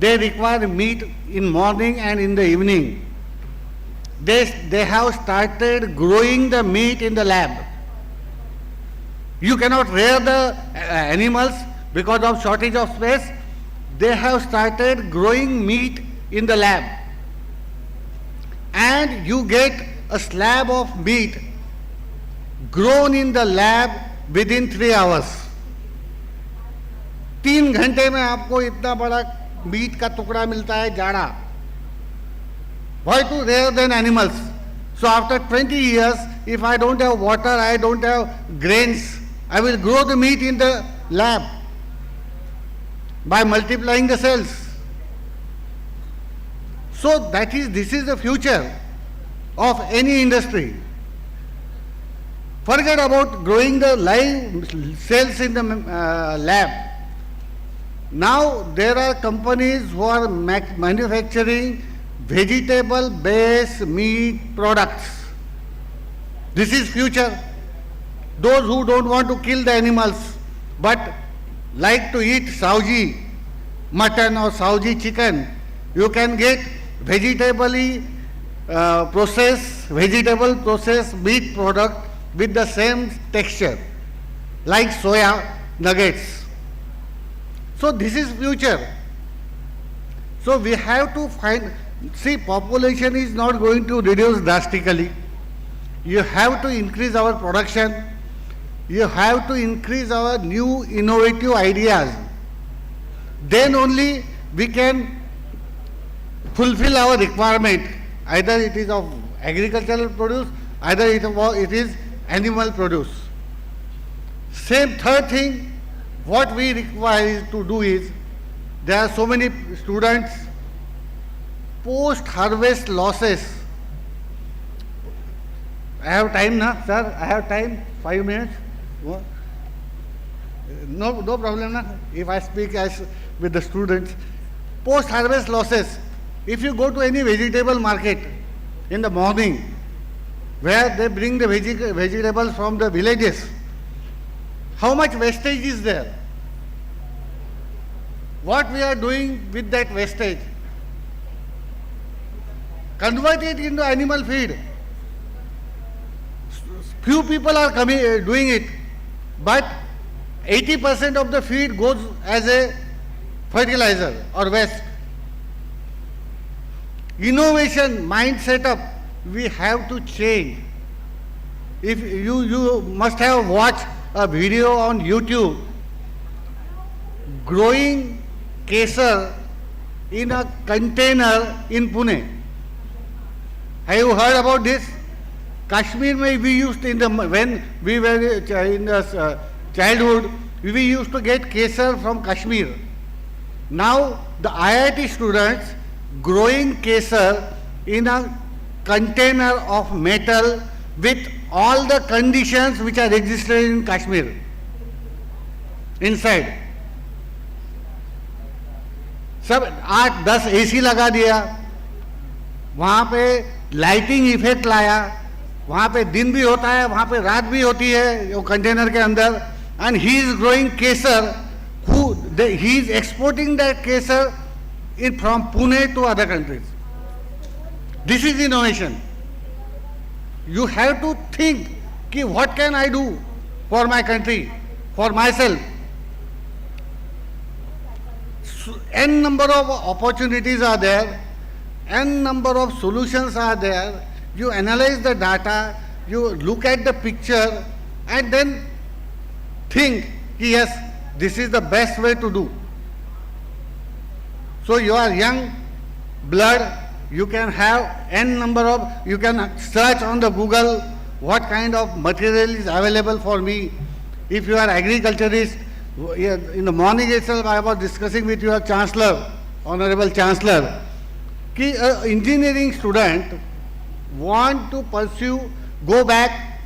They require meat in morning and in the evening. They have started growing the meat in the lab. You cannot rear the animals because of shortage of space. They have started growing meat in the lab. And you get a slab of meat grown in the lab within 3 hours. 3 घंटे में आपको इतना बड़ा meet का टुकड़ा मिलता है जाड़ा. Why to rear than animals? So after 20 years, if I don't have water, I don't have grains, I will grow the meat in the lab by multiplying the cells. So this is the future of any industry. Forget about growing the live cells in the lab. Now there are companies who are manufacturing vegetable-based meat products. This is future. Those who don't want to kill the animals but like to eat Sauji mutton or Sauji chicken, you can get vegetable processed meat product with the same texture like soya nuggets. So this is future. So we have to see, population is not going to reduce drastically. You have to increase our production. You have to increase our new innovative ideas. Then only we can fulfill our requirement. Either it is of agricultural produce, either it is animal produce. Same third thing, what we require to do is, there are so many students, post-harvest losses. I have time now, sir? I have time? 5 minutes? No problem, na? If I speak with the students. Post-harvest losses. If you go to any vegetable market in the morning, where they bring the vegetables from the villages, how much wastage is there? What we are doing with that wastage? Convert it into animal feed. Few people are doing it, but 80% of the feed goes as a fertilizer or waste. Innovation, mind setup, we have to change. If you must have watched a video on YouTube, growing kesar in a container in Pune. Have you heard about this? Kashmir we used when we were in the childhood, we used to get kesar from Kashmir. Now the IIT students growing kesar in a container of metal with all the conditions which are existed in Kashmir inside. सब 8-10 AC लगा दिया, वहाँ पे lighting effect लाया, वहाँ पे दिन भी होता है, वहाँ पे रात भी होती है वो कंटेनर के अंदर, and he is growing kesar, he is exporting that kesar from Pune to other countries. This is innovation. You have to think, what can I do for my country, for myself? N number of opportunities are there, N number of solutions are there. You analyze the data, you look at the picture, and then think, yes, this is the best way to do. So you are young blood, you can have N number of, you can search on the Google what kind of material is available for me. If you are agriculturist, in the morning itself I was discussing with your Chancellor, Honorable Chancellor, कि engineering student want to pursue, go back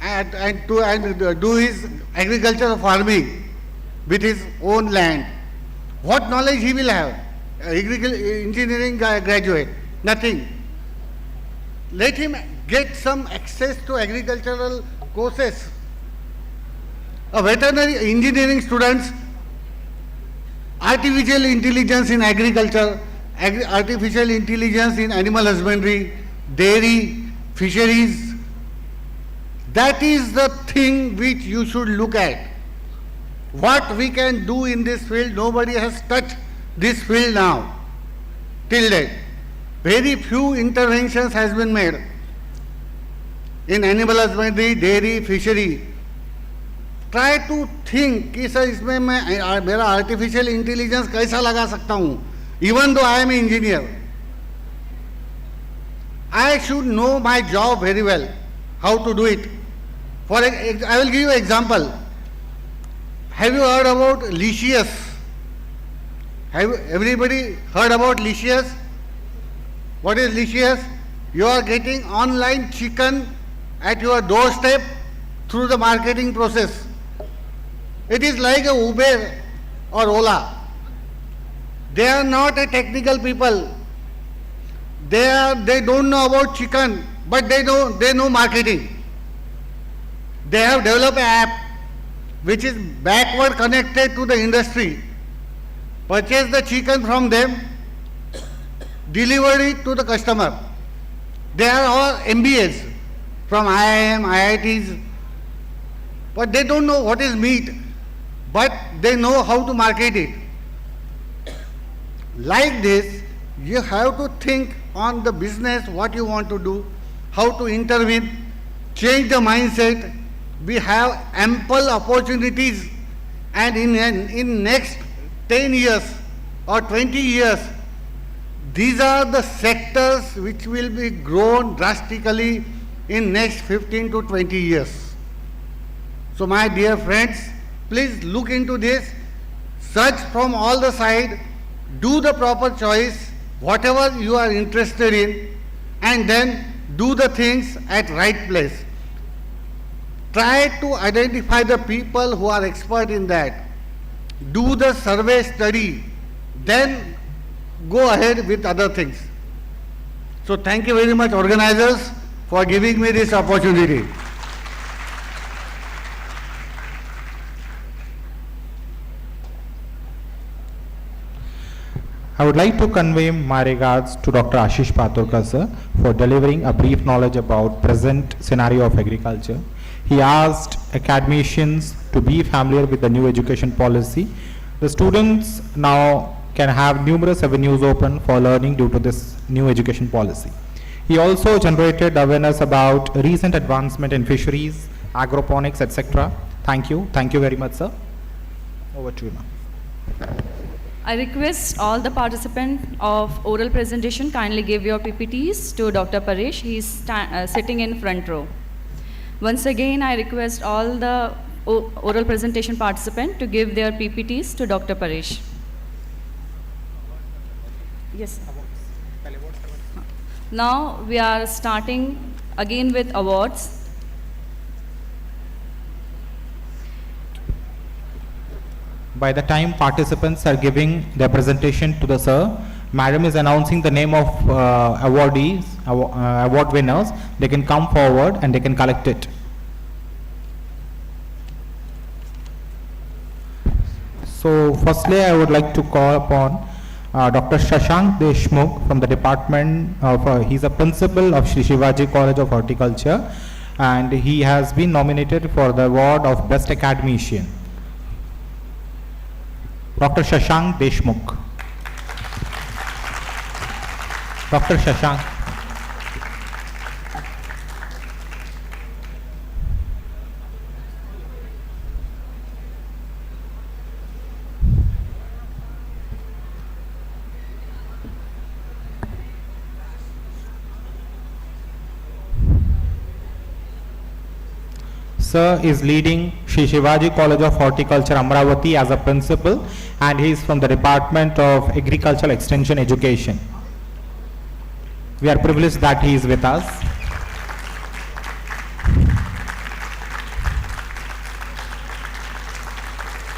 and do his agricultural farming with his own land. What knowledge he will have? Engineering graduate, nothing. Let him get some access to agricultural courses. A veterinary engineering students, artificial intelligence in agriculture, artificial intelligence in animal husbandry, dairy, fisheries. That is the thing which you should look at. What we can do in this field, nobody has touched this field now, till date. Very few interventions has been made in animal husbandry, dairy, fishery. Try to think कि sir इसमें मैं मेरा artificial intelligence कैसा लगा सकता हूँ, even though I am an engineer. I should know my job very well, how to do it. I will give you an example. Have you heard about Licious? Have everybody heard about Licious? What is Licious? You are getting online chicken at your doorstep through the marketing process. It is like a Uber or Ola. They are not a technical people. They don't know about chicken, but they know marketing. They have developed an app which is backward connected to the industry. Purchase the chicken from them, deliver it to the customer. They are all MBAs from IIM, IITs, but they don't know what is meat, but they know how to market it. Like this, you have to think on the business, what you want to do, how to intervene, change the mindset. We have ample opportunities, and in next 10 years or 20 years, these are the sectors which will be grown drastically in next 15 to 20 years. So my dear friends, please look into this, search from all the sides, do the proper choice, whatever you are interested in, and then do the things at right place. Try to identify the people who are expert in that. Do the survey study, then go ahead with other things. So thank you very much, organizers, for giving me this opportunity. I would like to convey my regards to Dr. Ashish Paturkar sir for delivering a brief knowledge about present scenario of agriculture. He asked academicians to be familiar with the new education policy. The students now can have numerous avenues open for learning due to this new education policy. He also generated awareness about recent advancement in fisheries, agroponics, etc. Thank you. Thank you very much, sir. Over to you, ma'am. I request all the participants of oral presentation kindly give your PPTs to Dr. Paresh. He is sitting in front row. Once again, I request all the oral presentation participants to give their PPTs to Dr. Paresh. Yes. Now we are starting again with awards. By the time participants are giving their presentation to the sir, Madam is announcing the name of awardees, award winners. They can come forward and they can collect it. So firstly, I would like to call upon Dr. Shashank Deshmukh from the department of, he's a principal of Shri Shivaji College of Horticulture, and he has been nominated for the award of Best Academician. Dr. Shashank Deshmukh. Dr. Shashank. Sir is leading Shri Shivaji College of Horticulture, Amravati as a principal, and he is from the Department of Agricultural Extension Education. We are privileged that he is with us.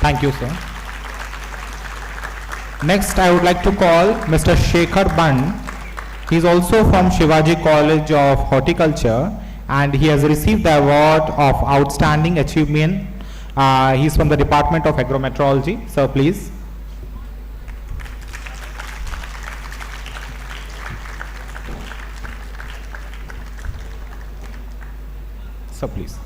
Thank you, sir. Next, I would like to call Mr. Shekhar Band. He is also from Shivaji College of Horticulture, and he has received the award of Outstanding Achievement. He is from the Department of Agrometeorology. Sir, please. Sir, please.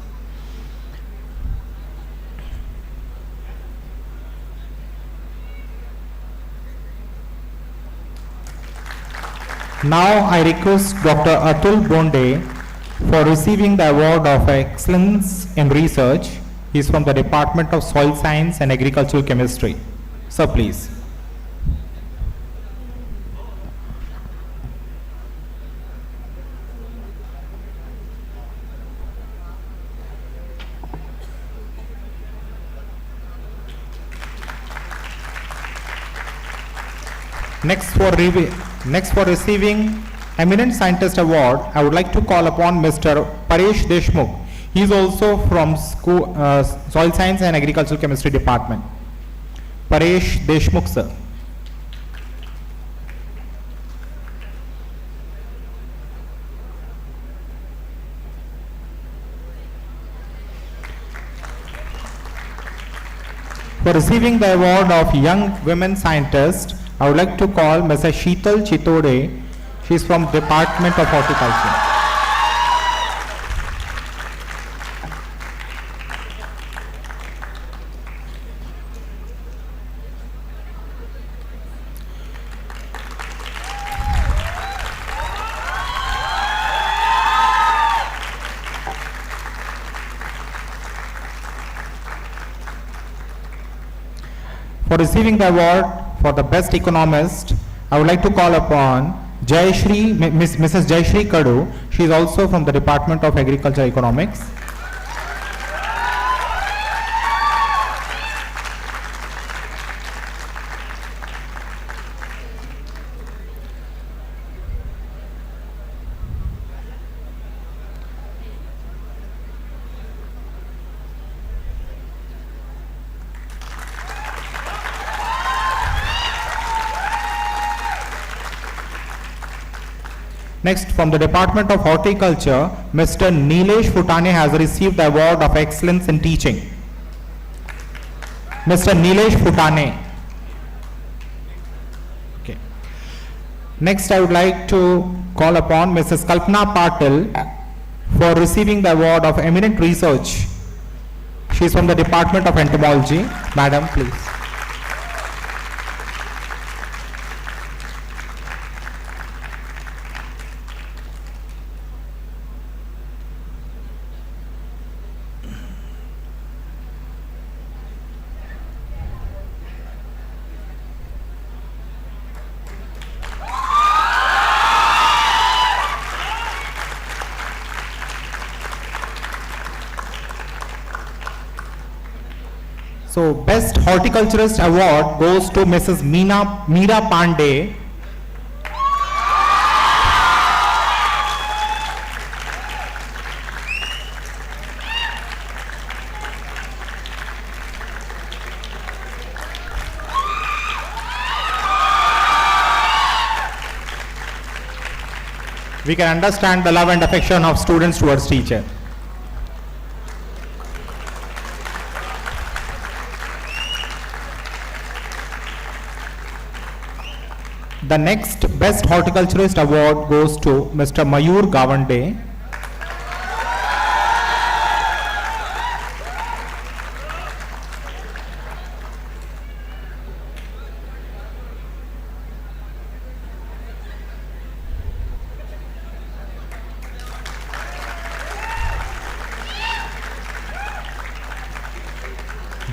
Now I request Dr. Atul Bonde for receiving the award of Excellence in Research. He is from the Department of Soil Science and Agricultural Chemistry. Sir, please. Next for receiving Eminent Scientist Award, I would like to call upon Mr. Paresh Deshmukh. He is also from Soil Science and Agricultural Chemistry Department. Paresh Deshmukh, sir. For receiving the award of Young Women Scientist, I would like to call Mrs. Sheetal Chitode. She is from Department of Horticulture. For receiving the award for the best economist, I would like to call upon Mrs. Jayashri Kadu. She is also from the Department of Agriculture Economics. Next, from the Department of Horticulture, Mr. Nilesh Futane has received the Award of Excellence in Teaching. Mr. Nilesh Futane. Okay. Next, I would like to call upon Mrs. Kalpana Patil for receiving the Award of Eminent Research. She is from the Department of Entomology. Madam, please. So, Best Horticulturist Award goes to Mrs. Meera Pandey. We can understand the love and affection of students towards teacher. The next Best Horticulturist Award goes to Mr. Mayur Gavande.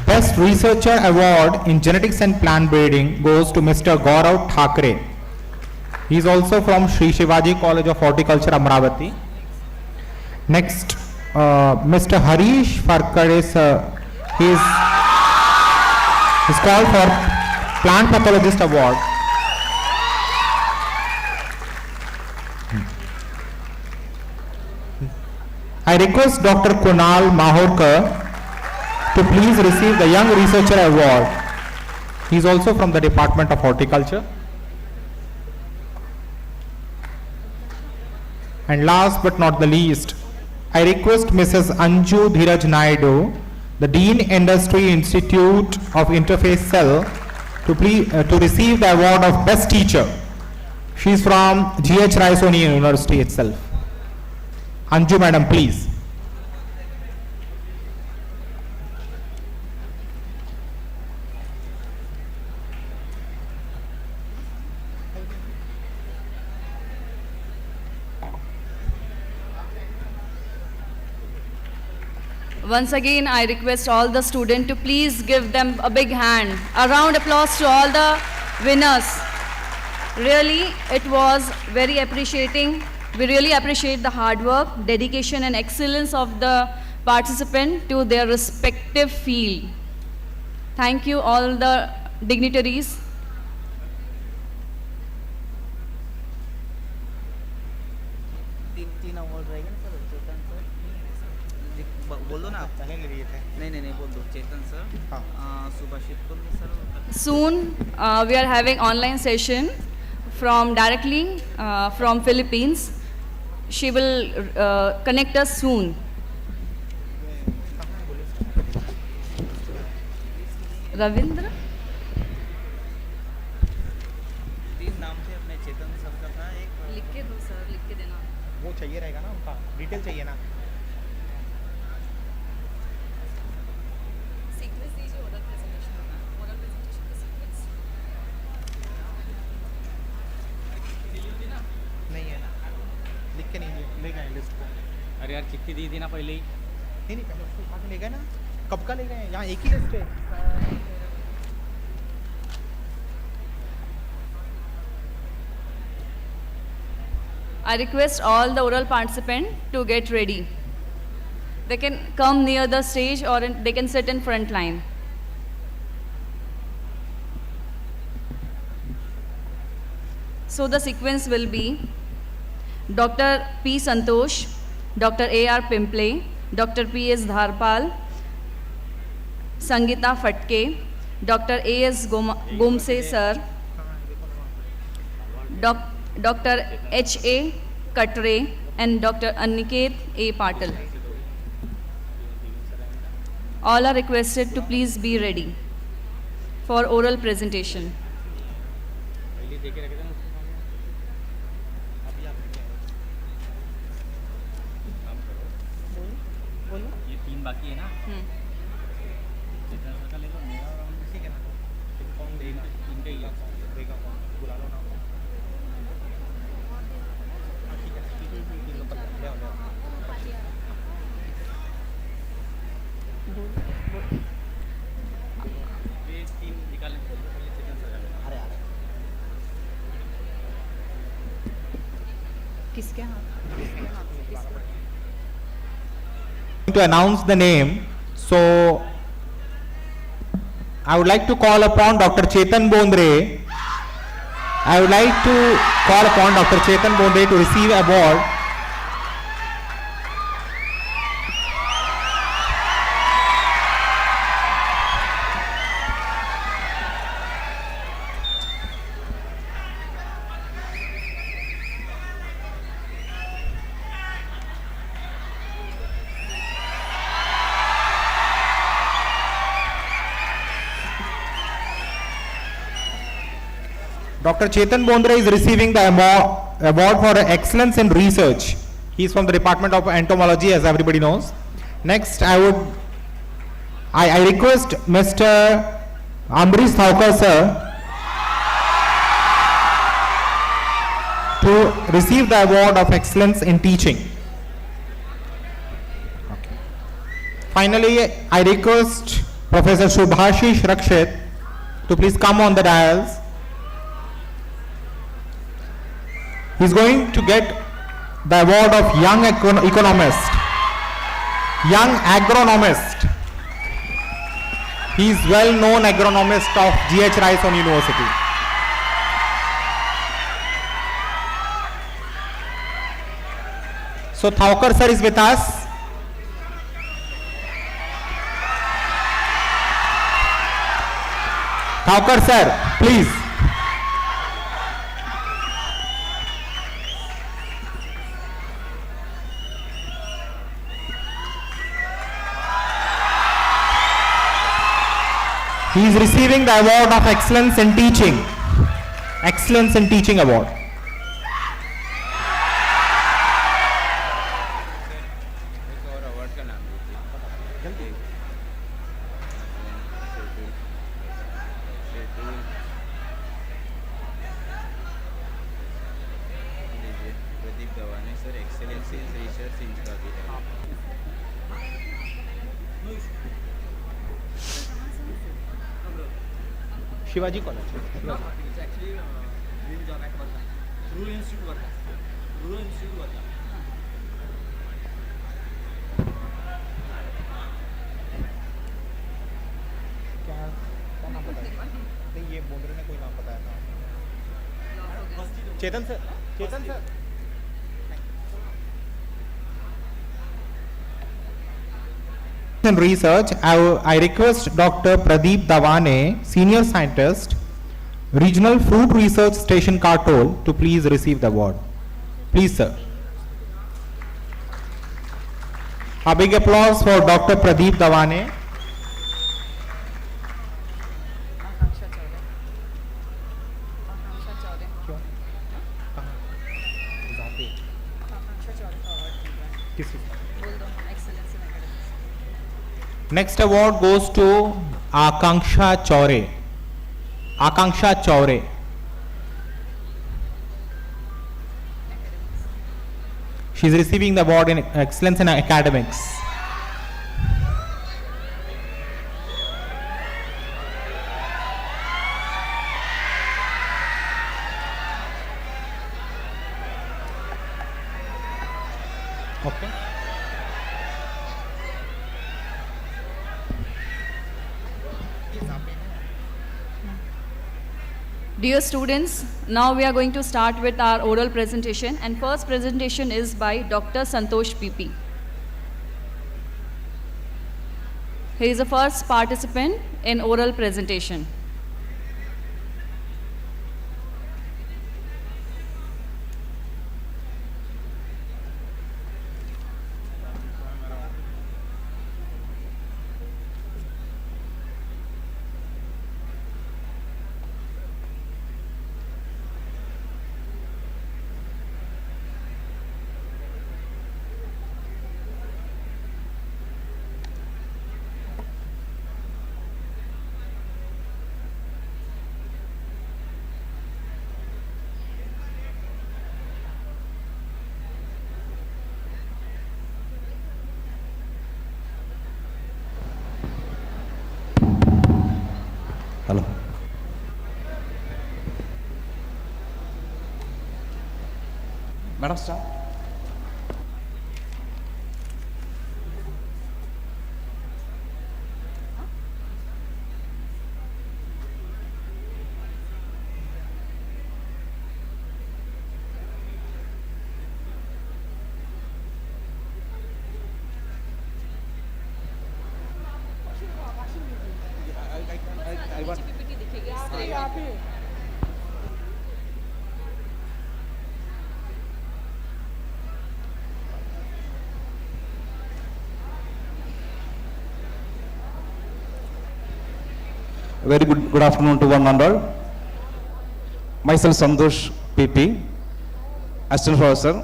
Best Researcher Award in Genetics and Plant Breeding goes to Mr. Gaurav Thakre. He is also from Sri Shivaji College of Horticulture, Amravati. Next, Mr. Harish Farkade, he is called for Plant Pathologist Award. I request Dr. Kunal Mahorkar to please receive the Young Researcher Award. He is also from the Department of Horticulture. And last but not the least, I request Mrs. Anju Dhiraj Naidu, the Dean Industry Institute of Interface Cell, to receive the award of Best Teacher. She is from GH Raisoni University itself. Anju madam, please. Once again, I request all the students to please give them a big hand. A round of applause to all the winners. Really, it was very appreciating. We really appreciate the hard work, dedication and excellence of the participant to their respective field. Thank you all the dignitaries. बोल दो ना आप। पहले ले लिए थे। नहीं बोल दो। Chetan sir, Subhashit sir. Soon we are having online session from directly from Philippines. She will connect us soon. Ravindra? तीन नाम थे अपने चेतन सर का था एक। लिख के दो सर, लिख के देना। वो चाहिए रहेगा ना उनका, डिटेल चाहिए ना। सीक्वेंस दीजिए, ओरल प्रेजेंटेशन होगा, ओरल प्रेजेंटेशन का सीक्वेंस। नहीं है ना, लिख के नहीं ले गए लिस्ट को। अरे यार चिट्ठी दी थी ना पहले ही। नहीं पहले उसको उठा के ले गए ना। कब का ले गए? यहाँ एक ही लिस्ट है। I request all the oral participants to get ready. They can come near the stage or they can sit in front line. So the sequence will be Dr. P. Santosh, Dr. A.R. Pimple, Dr. P.S. Dharpal, Sangeeta Fatke, Dr. A.S. Gomse sir, Dr. H.A. Katre and Dr. Aniket A. Patil. All are requested to please be ready for oral presentation. ये तीन बाकी है ना। चेतन sir का ले लो, मेरा और किसी के ना। कौन देगा? इनके ही देगा कौन? बुला लो ना। किसके हाथ? To announce the name, so I would like to call upon Dr. Chetan Bondre. I would like to call upon Dr. Chetan Bondre to receive award. Dr. Chetan Bondre is receiving the award for excellence in research. He is from the Department of Entomology, as everybody knows. Next, I request Mr. Ambrish Thaukar sir to receive the award of excellence in teaching. Okay. Finally, I request Professor Subhashish Rakshit to please come on the dais. He is going to get the award of Young Economist. Young Agronomist. He is well-known agronomist of GH Raisoni University. So Thaukar sir is with us. Thaukar sir, please. He is receiving the award of excellence in teaching. Excellence in teaching award. Shivaji college क्या नाम बताया? नहीं, ये बोंद्रे ने कोई नाम बताया था। Chetan sir, Chetan sir. and research, I request Dr. Pradeep Dawane, Senior Scientist, Regional Fruit Research Station Kartol, to please receive the award. Please, sir. A big applause for Dr. Pradeep Dawane. Next award goes to Akanksha Chaure. Akanksha Chaure. She is receiving the award in excellence in academics. Okay. Dear students, now we are going to start with our oral presentation, and first presentation is by Dr. Santosh PP. He is the first participant in oral presentation. Hello. Madam, start. Very good afternoon to one and all. Myself Santosh PP, Assistant Professor,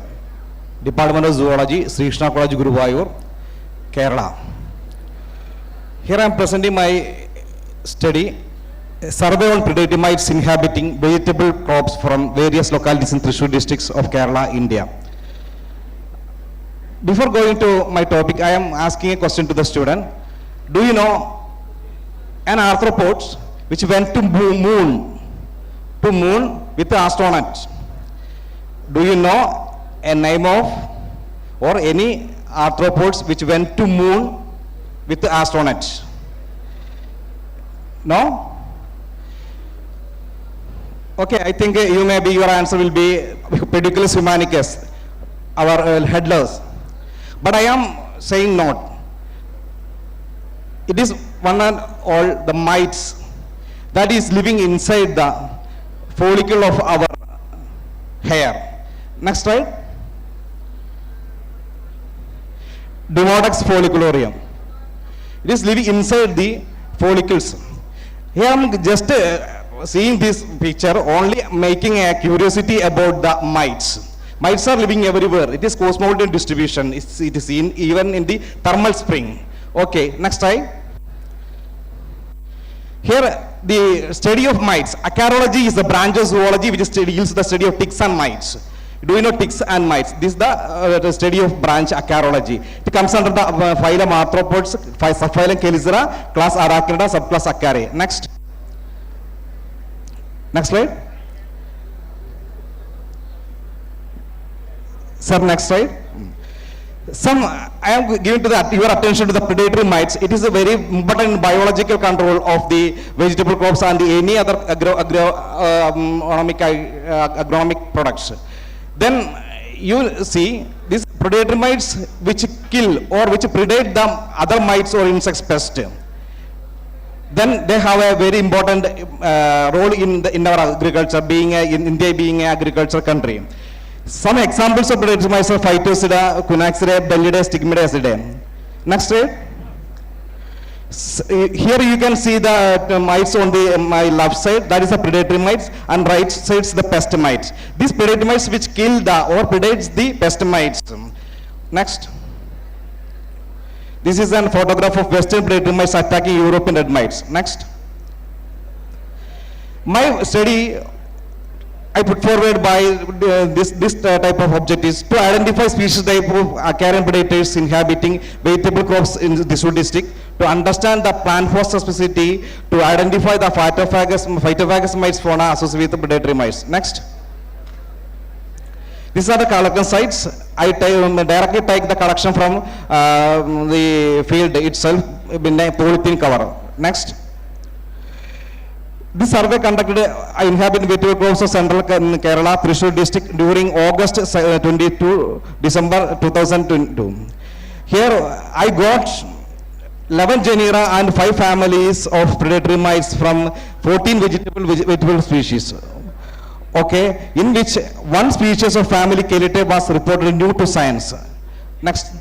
Department of Zoology, Sri Krishna College, Guruvayur, Kerala. Here I am presenting my study, Survey on Predatory Mites Inhabiting Vegetable Crops from various localities in Thrissur districts of Kerala, India. Before going to my topic, I am asking a question to the student. Do you know an arthropod which went to moon with the astronaut? Do you know a name of or any arthropods which went to moon with the astronaut? No? Okay, I think your answer will be Pedicellus humanicus, our headless. But I am saying not. It is one and all the mites that is living inside the follicle of our hair. Next slide. Demodex follicularium. It is living inside the follicles. Here I am just seeing this picture, only making a curiosity about the mites. Mites are living everywhere. It is cosmopolitan distribution. It is seen even in the thermal spring. Okay, next slide. Here, the study of mites. Acarology is the branch of zoology which deals the study of ticks and mites. Do you know ticks and mites? This is the study of branch acarology. It comes under the phylum Arthropods, subphylum Chelicera, class Arachnida, subclass Acariae. Next. Next slide. Sir, next slide. I am giving your attention to the predatory mites. It is a very important biological control of the vegetable crops and any other agronomic products. Then you will see these predatory mites which kill or which predate the other mites or insects pest. Then they have a very important role in our agriculture, in India being an agriculture country. Some examples of predatory mites are Phytosida, Cunaxida, Bellidae, Stigmatidae. Next slide. Here you can see the mites on my left side, that is the predatory mites, and right side is the pest mites. These predatory mites which kill or predates the pest mites. Next. This is a photograph of western predatory mites attacking European red mites. Next. My study I put forward by this type of objectives to identify species type of carrion predators inhabiting vegetable crops in Thrissur district, to understand the plant host specificity, to identify the phytophagous mites fauna associated with predatory mites. Next. These are the collection sites. I directly take the collection from the field itself in a polythene cover. Next. This survey conducted inhabited vegetable crops of central Kerala, Thrissur district during August 22 December 2022. Here I got 11 genera and 5 families of predatory mites from 14 vegetable species. Okay, in which one species of family Chelidhae was reported new to science. Next.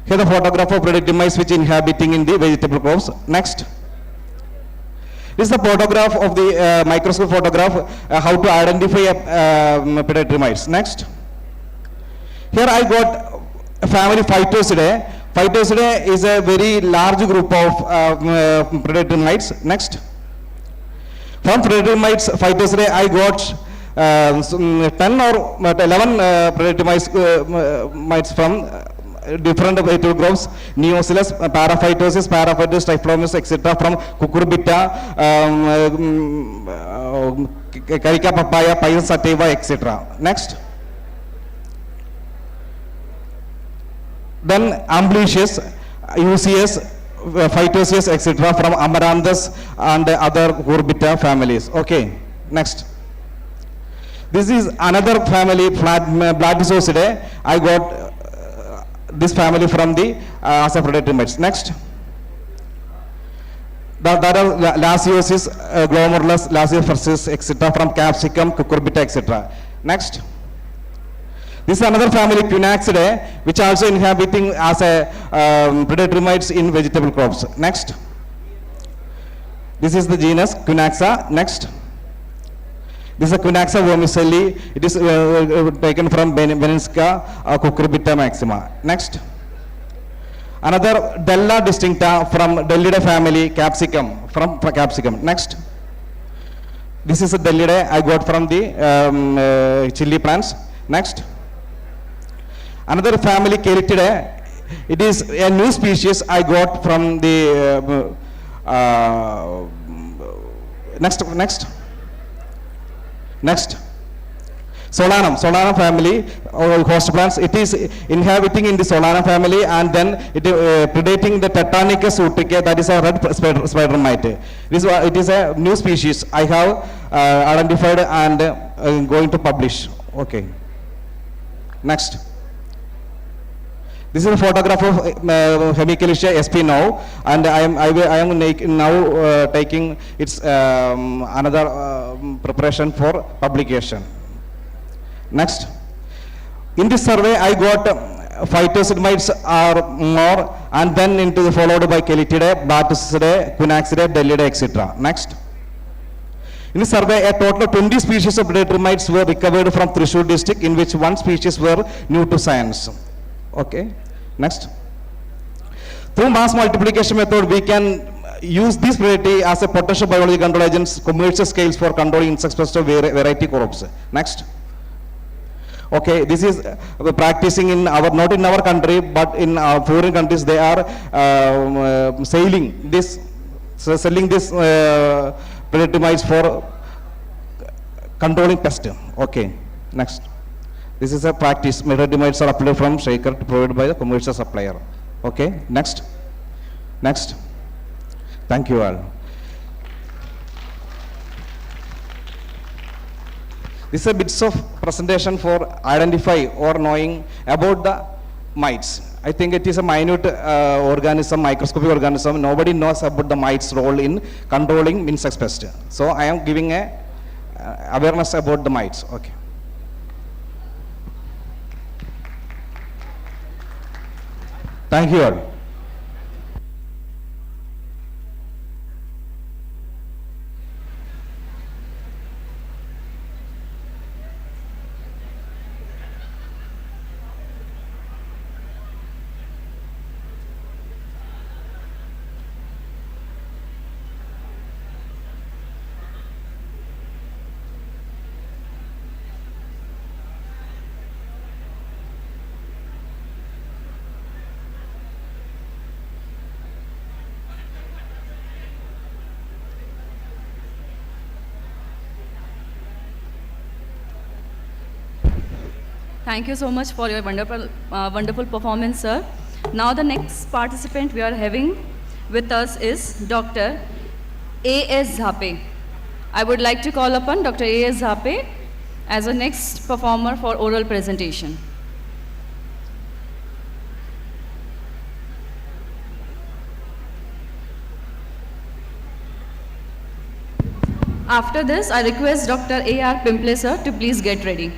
Here the photograph of predatory mites which inhabiting in the vegetable crops. Next. This is the photograph of the microscope photograph, how to identify predatory mites. Next. Here I got a family Phytosidae. Phytosidae is a very large group of predatory mites. Next. From predatory mites, Phytosidae, I got 10 or 11 predatory mites from different vegetable crops: Neosilus, Paraphytosis, Typhlomis, etc. from Cucurbita, Carica papaya, Pines sativa, etc. Next. Then Amblyopsis, UCS, Phytosius, etc. from Amaranthus and other Cucurbita families. Okay. Next. This is another family, Bladysosidae. I got this family from the as a predatory mites. Next. There are Laciosis, Glomerulus, Laciofersis, etc. from capsicum, Cucurbita, etc. Next. This is another family, Cunaxidae, which also inhabiting as a predatory mites in vegetable crops. Next. This is the genus Cunaxa. Next. This is a Cunaxa vermicelli. It is taken from Beninska Cucurbita maxima. Next. Another Della distincta from Dellidae family, capsicum, from capsicum. Next. This is a Dellidae I got from the chili plants. Next. Another family, Chelidhae. It is a new species I got from the next. Solanum family host plants. It is inhabiting in the Solanum family, and then it predating the Titanicus utricae, that is a red spider mite. It is a new species I have identified and going to publish. Okay. Next. This is a photograph of Hemichelidhae sp now, and I am now taking its another preparation for publication. Next. In this survey, I got Phytosid mites are more, and then into the followed by Chelidhae, Bladysosidae, Cunaxidae, Dellidae, etc. Next. In the survey, a total of 20 species of predatory mites were recovered from Thrissur district, in which one species were new to science. Okay. Next. Through mass multiplication method, we can use this variety as a potential biological control agents, commercial scales for controlling insect pest of variety crops. Next. Okay, this is practicing in our, not in our country, but in foreign countries. They are selling this predatory mites for controlling pest. Okay. Next. This is a practice. Predatory mites are applied from shaker to provided by the commercial supplier. Okay. Next. Next. Thank you all. This is a bits of presentation for identify or knowing about the mites. I think it is a minute organism, microscopic organism. Nobody knows about the mites' role in controlling insect pest. So I am giving a awareness about the mites. Okay. Thank you all. Thank you so much for your wonderful performance, sir. Now the next participant we are having with us is Dr. A.S. Zape. I would like to call upon Dr. A.S. Zape as the next performer for oral presentation. After this, I request Dr. A.R. Pimple sir to please get ready.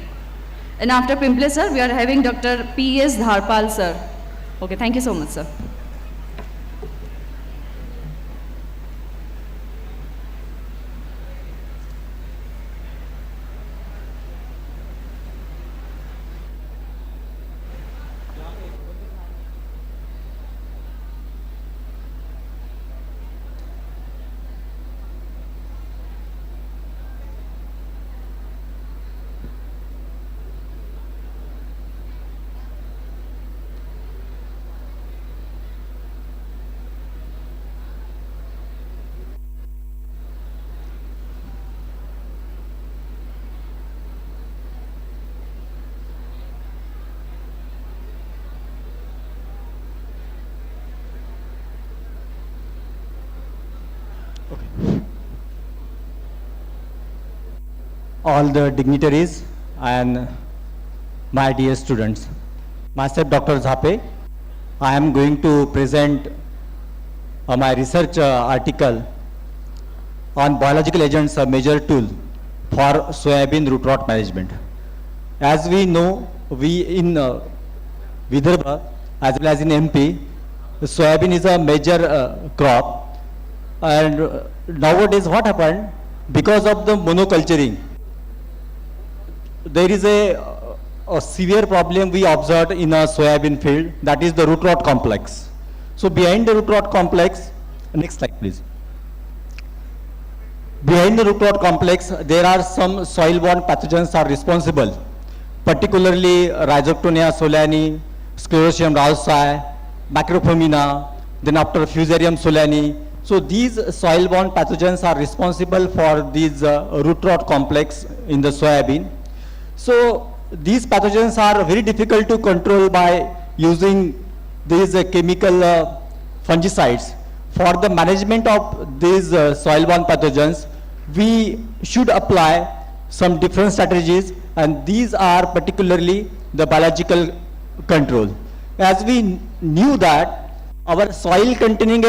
And after Pimple sir, we are having Dr. P.S. Dharpal sir. Okay, thank you so much, sir. All the dignitaries and my dear students. Myself, Dr. Zape. I am going to present my research article on biological agents, a major tool for soybean root rot management. As we know, we in Vidarbha as well as in MP, soybean is a major crop, and nowadays what happened, because of the monoculturing, there is a severe problem we observed in a soybean field, that is the root rot complex. So behind the root rot complex, next slide please. Behind the root rot complex, there are some soil-borne pathogens are responsible, particularly Rhizoctonia solani, Sclerotium rausi, Macropomina, then after Fusarium solani. So these soil-borne pathogens are responsible for these root rot complex in the soybean. So these pathogens are very difficult to control by using these chemical fungicides. For the management of these soil-borne pathogens, we should apply some different strategies, and these are particularly the biological control. As we knew that our soil containing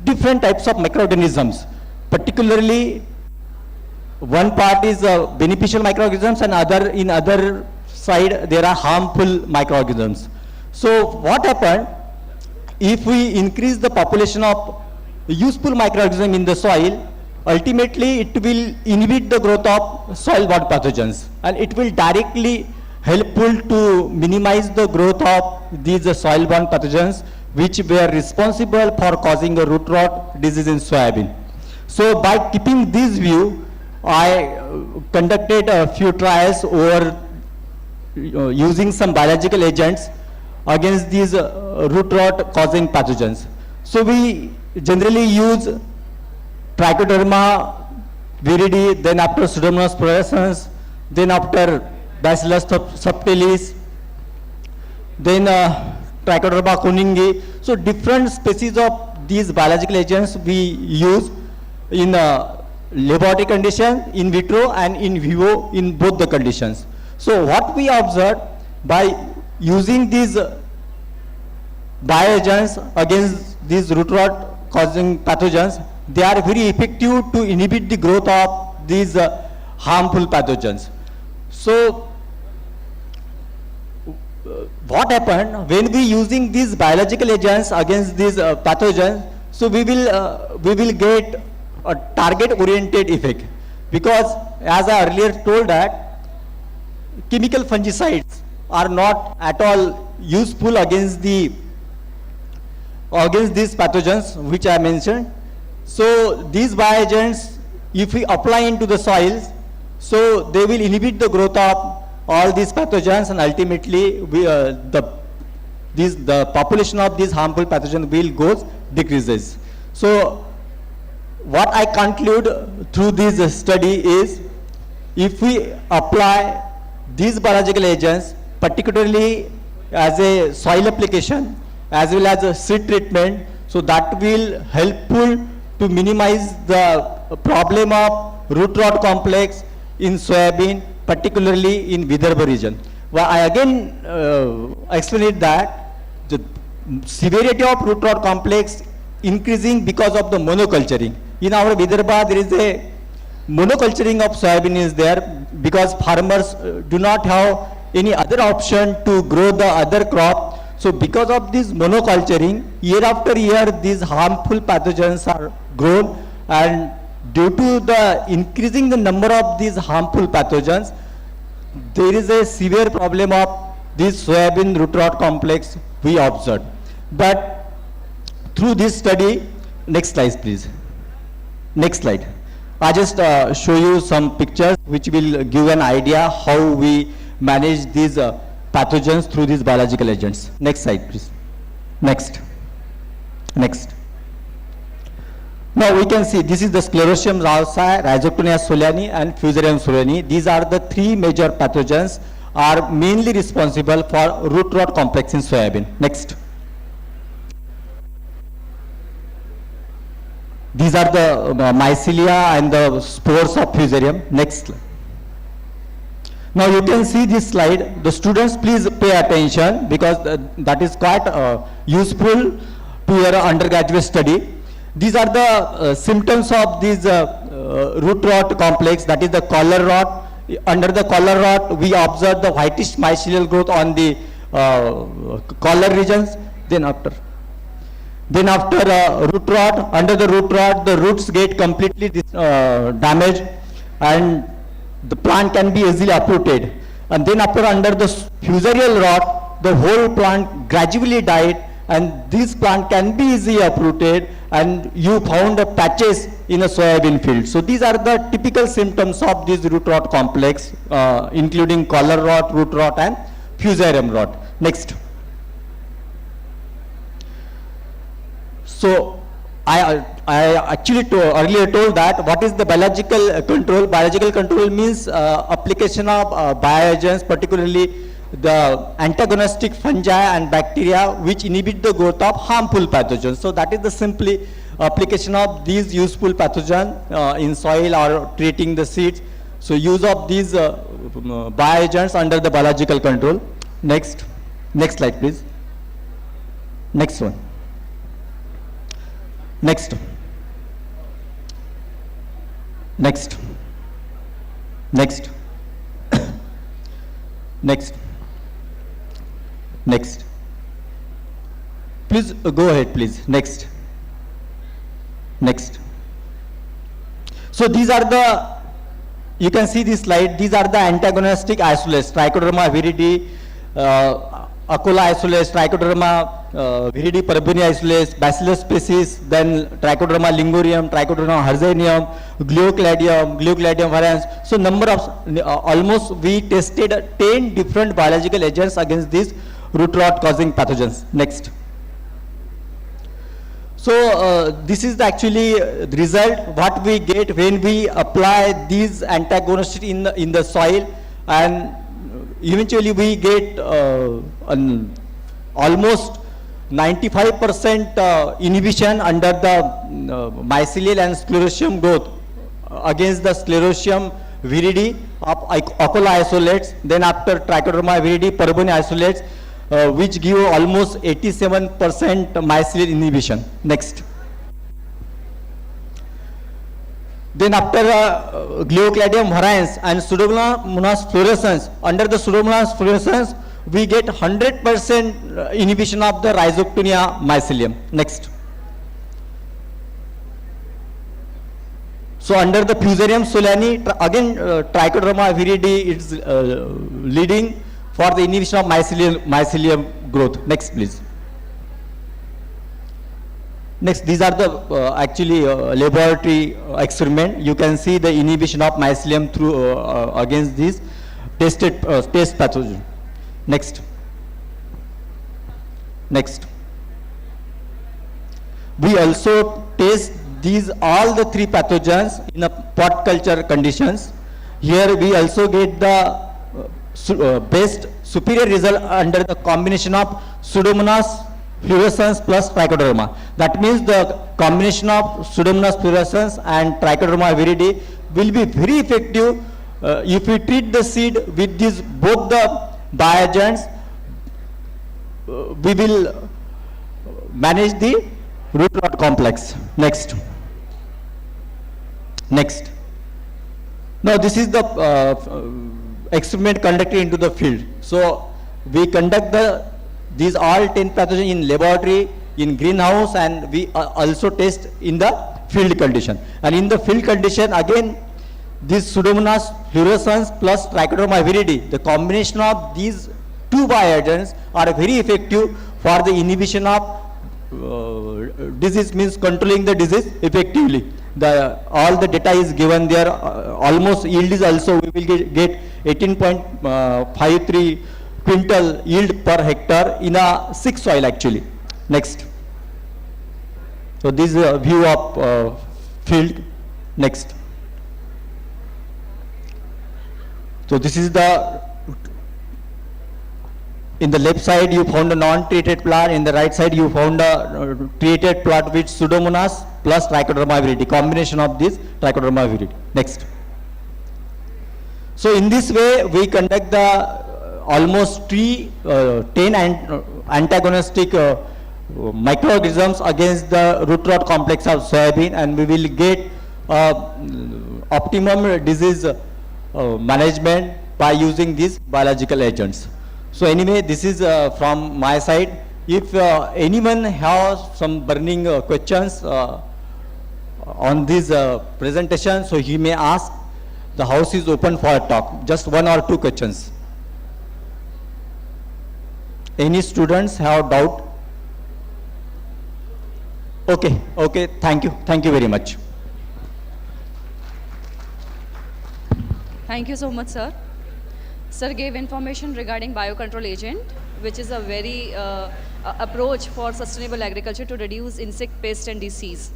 different types of microorganisms, particularly one part is beneficial microorganisms and other side there are harmful microorganisms. So what happened, if we increase the population of useful microorganisms in the soil, ultimately it will inhibit the growth of soil-borne pathogens, and it will directly helpful to minimize the growth of these soil-borne pathogens which were responsible for causing a root rot disease in soybean. So by keeping this view, I conducted a few trials over using some biological agents against these root rot causing pathogens. So we generally use Trichoderma viridi, then after Pseudomonas fluorescens, then after Bacillus subtilis, then Trichoderma kuningi. So different species of these biological agents we use in laboratory condition, in vitro and in vivo in both the conditions. So what we observed by using these bioagents against these root rot causing pathogens, they are very effective to inhibit the growth of these harmful pathogens. So what happened when we using these biological agents against these pathogens? So we will get a target oriented effect, because as I earlier told that chemical fungicides are not at all useful against these pathogens which I mentioned. So these bioagents, if we apply into the soils, so they will inhibit the growth of all these pathogens, and ultimately the population of these harmful pathogens will decreases. So what I conclude through this study is, if we apply these biological agents, particularly as a soil application as well as a seed treatment, so that will helpful to minimize the problem of root rot complex in soybean, particularly in Vidarbha region. Well, I again explain it that the severity of root rot complex increasing because of the monoculturing. In our Vidarbha, there is a monoculturing of soybean is there, because farmers do not have any other option to grow the other crop. So because of this monoculturing, year after year, these harmful pathogens are grown, and due to the increasing the number of these harmful pathogens, there is a severe problem of this soybean root rot complex we observed. But through this study, next slide please. Next slide. I just show you some pictures which will give an idea how we manage these pathogens through these biological agents. Next slide please. Next. Next. Now we can see this is the Sclerotium rausi, Rhizoctonia solani and Fusarium solani. These are the three major pathogens are mainly responsible for root rot complex in soybean. Next. These are the mycelia and the spores of Fusarium. Next. Now you can see this slide. The students please pay attention, because that is quite useful to your undergraduate study. These are the symptoms of this root rot complex, that is the collar rot. Under the collar rot, we observe the whitish mycelial growth on the collar regions. Then after root rot, under the root rot, the roots get completely damaged, and the plant can be easily uprooted. And then after under the fusarial rot, the whole plant gradually died, and this plant can be easily uprooted, and you found patches in a soybean field. So these are the typical symptoms of this root rot complex, including collar rot, root rot and fusarium rot. Next. So I actually earlier told that what is the biological control. Biological control means application of bioagents, particularly the antagonistic fungi and bacteria which inhibit the growth of harmful pathogens. So that is the simply application of these useful pathogen in soil or treating the seeds. So use of these bioagents under the biological control. Next. Next slide please. Next one. Next. Next. Next. Next. Next. Please go ahead, please. Next. Next. So these are the, you can see this slide, these are the antagonistic isolates, Trichoderma viridi, Acola isolates, Trichoderma viridi parabuni isolates, Bacillus species, then Trichoderma lingurium, Trichoderma harzenium, Gluocladium varians. So number of, almost we tested 10 different biological agents against these root rot causing pathogens. Next. So this is actually the result what we get when we apply these antagonists in the soil, and eventually we get almost 95% inhibition under the mycelial and sclerotium growth against the Sclerotium viridi of Akola isolates, then after Trichoderma viridi, Perboni isolates, which give almost 87% mycelial inhibition. Next. Then after Glyocladium varians and Pseudomonas fluorescens, under the Pseudomonas fluorescens, we get 100% inhibition of the Rhizoctonia mycelium. Next. So under the Fusarium solani, again Trichoderma viridi is leading for the inhibition of mycelium growth. Next, please. Next, these are the actually laboratory experiment. You can see the inhibition of mycelium through against these tested test pathogen. Next. Next. We also test these all the three pathogens in a pot culture conditions. Here we also get the best superior result under the combination of Pseudomonas fluorescens plus Trichoderma. That means the combination of Pseudomonas fluorescens and Trichoderma viridi will be very effective if we treat the seed with these both the bioagents. We will manage the root rot complex. Next. Next. Now this is the experiment conducted into the field. So we conduct these all 10 pathogens in laboratory, in greenhouse, and we also test in the field condition. And in the field condition, again, this Pseudomonas fluorescens plus Trichoderma viridi, the combination of these two bioagents are very effective for the inhibition of disease, means controlling the disease effectively. All the data is given there. Almost yield is also, we will get 18.53 quintal yield per hectare in a 6 soil actually. Next. So this is a view of field. Next. So this is the, in the left side you found a non-treated plot, in the right side you found a treated plot with Pseudomonas plus Trichoderma viridi, combination of this Trichoderma viridi. Next. So in this way we conduct the almost 10 antagonistic microorganisms against the root rot complex of soybean, and we will get optimum disease management by using these biological agents. So anyway, this is from my side. If anyone has some burning questions on this presentation, so he may ask. The house is open for a talk. Just 1 or 2 questions. Any students have doubt? Okay, okay, thank you very much. Thank you so much, sir. Sir gave information regarding biocontrol agent, which is a very approach for sustainable agriculture to reduce insect pest and disease.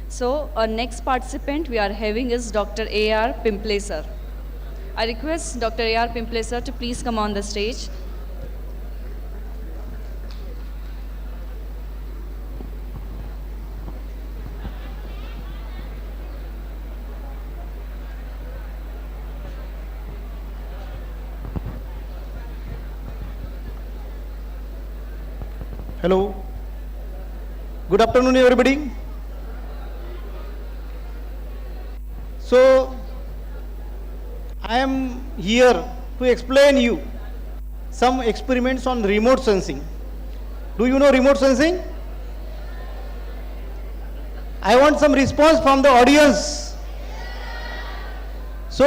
So our next participant we are having is Dr. A.R. Pimple, sir. I request Dr. A.R. Pimple, sir, to please come on the stage. Hello. Good afternoon, everybody. So, I am here to explain you some experiments on remote sensing. Do you know remote sensing? I want some response from the audience. So,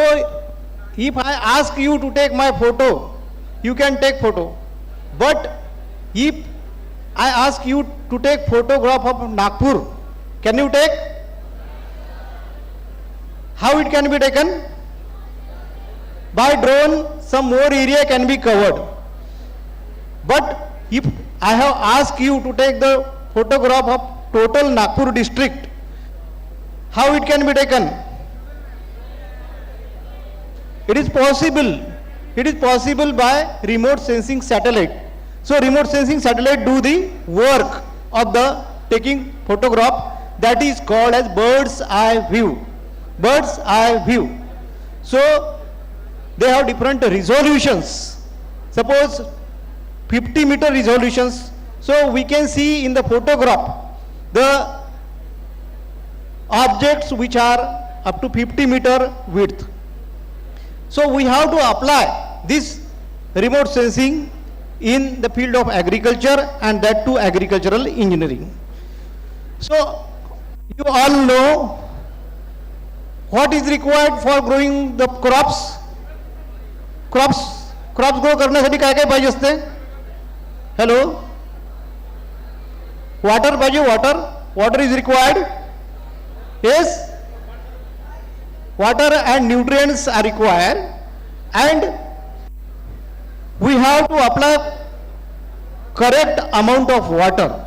if I ask you to take my photo, you can take photo. But if I ask you to take photograph of Nagpur, can you take? How it can be taken? By drone, some more area can be covered. But if I have asked you to take the photograph of total Nagpur district, how it can be taken? It is possible. It is possible by remote sensing satellite. So remote sensing satellite do the work of the taking photograph, that is called as bird's eye view. bird's eye view. So they have different resolutions. Suppose 50-meter resolutions. So we can see in the photograph the objects which are up to 50-meter width. So we have to apply this remote sensing in the field of agriculture, and that too agricultural engineering. So you all know what is required for growing the crops. Crops grow करण्यासाठी काय काय पाहिजे असते? Hello? Water पाहिजे, water is required. Yes? Water and nutrients are required, and we have to apply correct amount of water.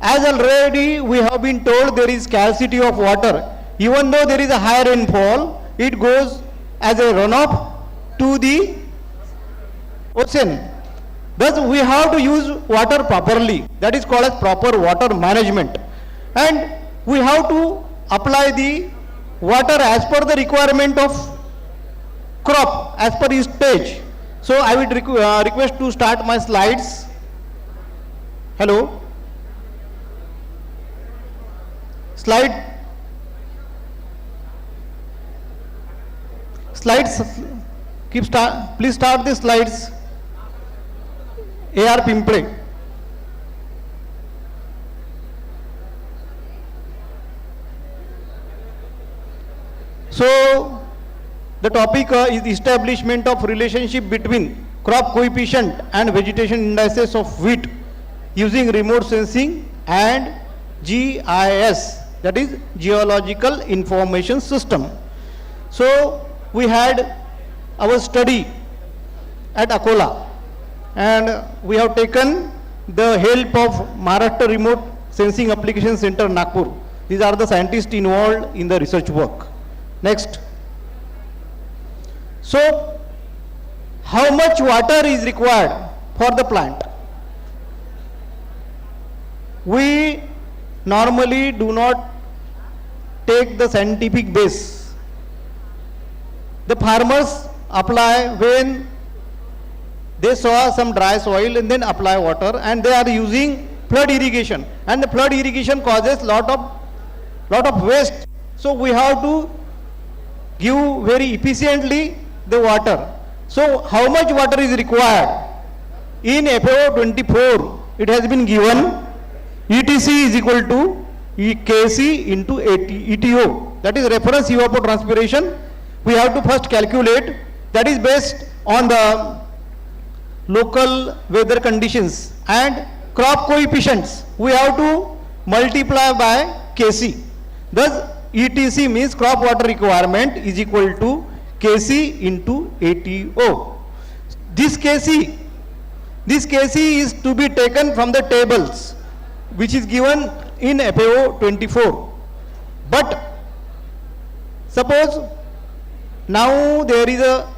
As already we have been told, there is scarcity of water. Even though there is a high rainfall, it goes as a runoff to the ocean. Thus we have to use water properly. That is called as proper water management. And we have to apply the water as per the requirement of crop, as per its stage. So I would request to start my slides. Hello? Slides, please start the slides. AR Pimpre. So the topic is establishment of relationship between crop coefficient and vegetation indices of wheat using remote sensing and GIS, that is Geological Information System. So we had our study at Akola, and we have taken the help of Maharashtra Remote Sensing Application Center, Nagpur. These are the scientists involved in the research work. Next. So how much water is required for the plant? We normally do not take the scientific base. The farmers apply when they saw some dry soil and then apply water, and they are using flood irrigation, and the flood irrigation causes lot of waste. So we have to give very efficiently the water. So how much water is required? In FAO 24 it has been given ETC is equal to KC into ETO, that is reference evapotranspiration. We have to first calculate, that is based on the local weather conditions, and crop coefficients we have to multiply by KC. Thus ETC means crop water requirement is equal to KC into ATO. This KC is to be taken from the tables which is given in FAO 24. But suppose now there is a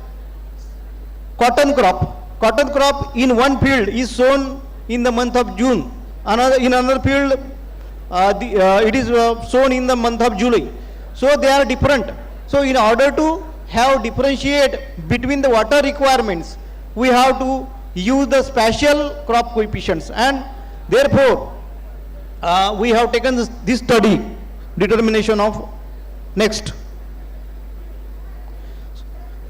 cotton crop in one field is sown in the month of June, in another field it is sown in the month of July. So they are different. So in order to have differentiate between the water requirements, we have to use the spatial crop coefficients, and therefore we have taken this study determination of. Next.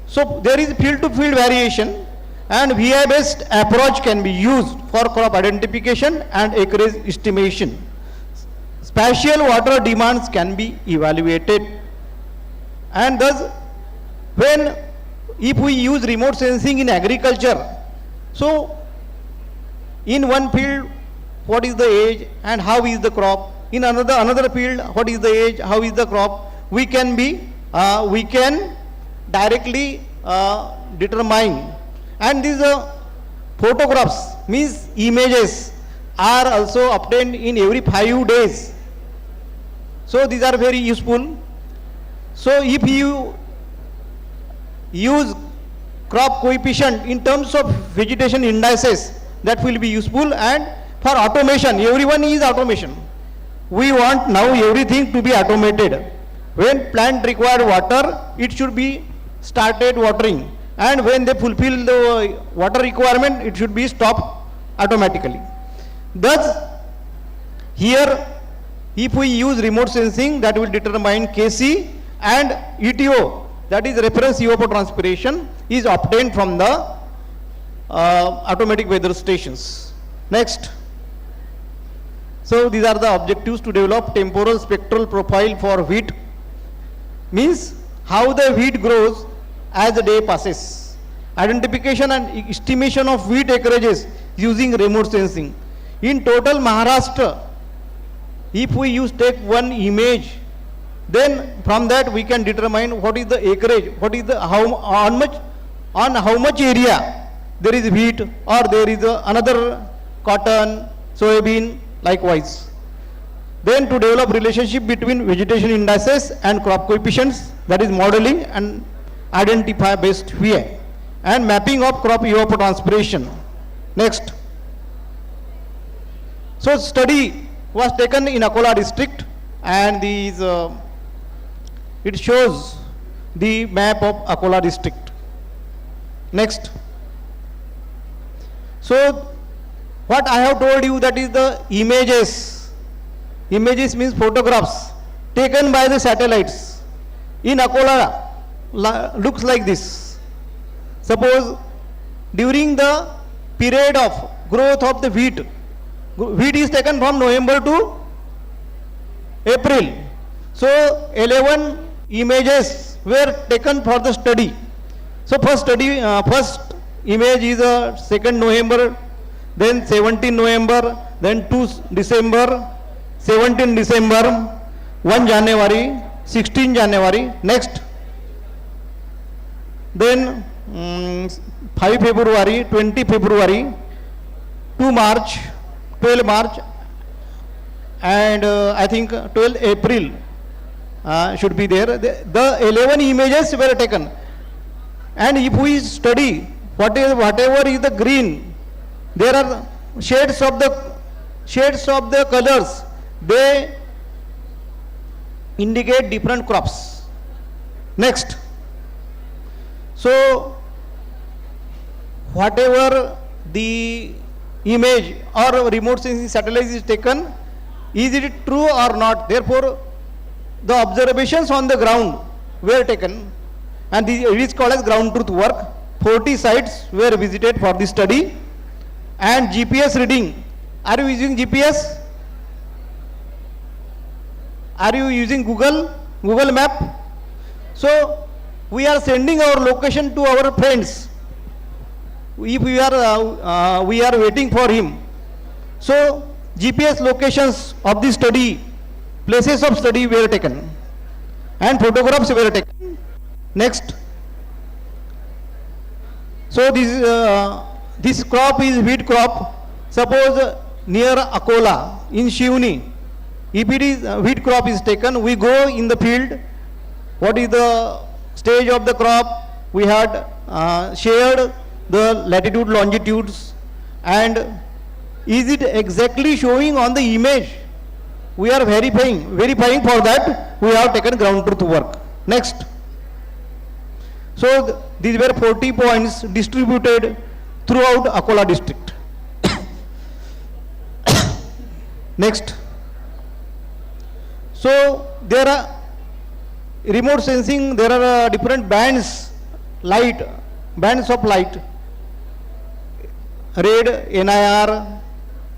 So there is field to field variation, and VI based approach can be used for crop identification and acreage estimation. Spatial water demands can be evaluated, and thus if we use remote sensing in agriculture, so in one field what is the age and how is the crop, in another field what is the age, how is the crop, we can directly determine. And these photographs means images are also obtained in every 5 days. So these are very useful. So if you use crop coefficient in terms of vegetation indices, that will be useful. And for automation, everyone is automation. We want now everything to be automated. When plant require water, it should be started watering. And when they fulfill the water requirement, it should be stopped automatically. Thus, here, if we use remote sensing, that will determine KC, and ETO, that is reference evapotranspiration, is obtained from the automatic weather stations. Next. So these are the objectives to develop temporal spectral profile for wheat. Means how the wheat grows as the day passes. Identification and estimation of wheat acreages using remote sensing. In total Maharashtra, if we take one image, then from that we can determine what is the acreage, what is the on how much area there is wheat, or there is another cotton, soybean, likewise. Then to develop relationship between vegetation indices and crop coefficients, that is modeling and identify based VI, and mapping of crop evapotranspiration. Next. So study was taken in Akola district, and these it shows the map of Akola district. Next. So what I have told you, that is the images. Images means photographs taken by the satellites. In Akola looks like this. Suppose during the period of growth of the wheat is taken from November to April. So 11 images were taken for the study. So first image is 2nd November, then 17 November, then 2 December, 17 December, 1 January, 16 January. Next. Then 5 February, 20 February, 2 March, 12 March, and I think 12 April should be there. The 11 images were taken. And if we study whatever is the green, there are shades of the colors, they indicate different crops. Next. So whatever the image or remote sensing satellite is taken, is it true or not? Therefore, the observations on the ground were taken, and it is called as ground truth work. 40 sites were visited for the study, and GPS reading. Are you using GPS? Are you using Google Map? So we are sending our location to our friends. If we are waiting for him. So GPS locations of the study, places of study were taken, and photographs were taken. Next. So this crop is wheat crop. Suppose near Akola in Shivni, if it is wheat crop is taken, we go in the field. What is the stage of the crop? We had shared the latitude, longitudes, and is it exactly showing on the image? We are verifying for that. We have taken ground truth work. Next. So these were 40 points distributed throughout Akola district. Next. So there are remote sensing, there are different bands of light. Red, NIR,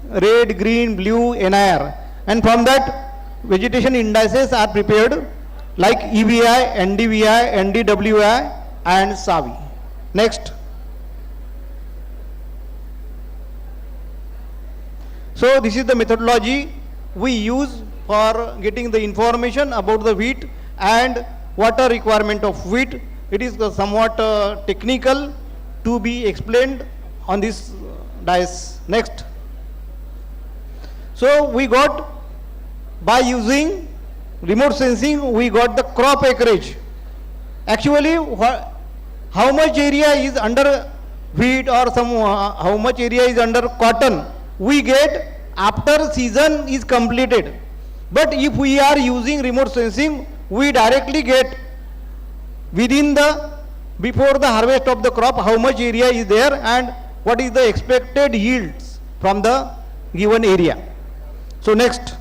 red, green, blue, NIR. And from that, vegetation indices are prepared like EVI, NDVI, NDWI, and SAVI. Next. So this is the methodology we use for getting the information about the wheat and water requirement of wheat. It is somewhat technical to be explained on this dais. Next. So we got, by using remote sensing, we got the crop acreage. Actually, how much area is under wheat or how much area is under cotton, we get after season is completed. But if we are using remote sensing, we directly get within the, before the harvest of the crop, how much area is there and what is the expected yields from the given area. So next.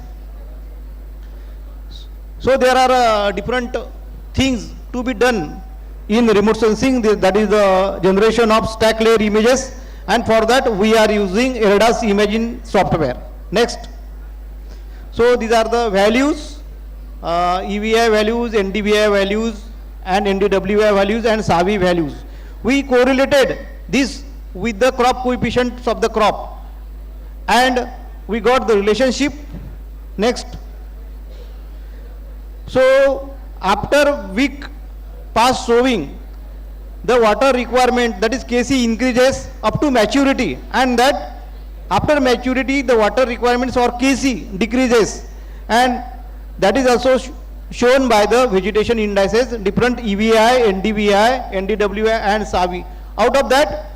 So there are different things to be done in remote sensing, that is the generation of stack layer images, and for that we are using GIRDAHA's imaging software. Next. So these are the values, EVI values, NDVI values, and NDWI values and SAVI values. We correlated this with the crop coefficients of the crop and we got the relationship. Next. So after week past sowing, the water requirement, that is KC, increases up to maturity, and that after maturity the water requirements or KC decreases, and that is also shown by the vegetation indices, different EVI, NDVI, NDWI and SAVI. Out of that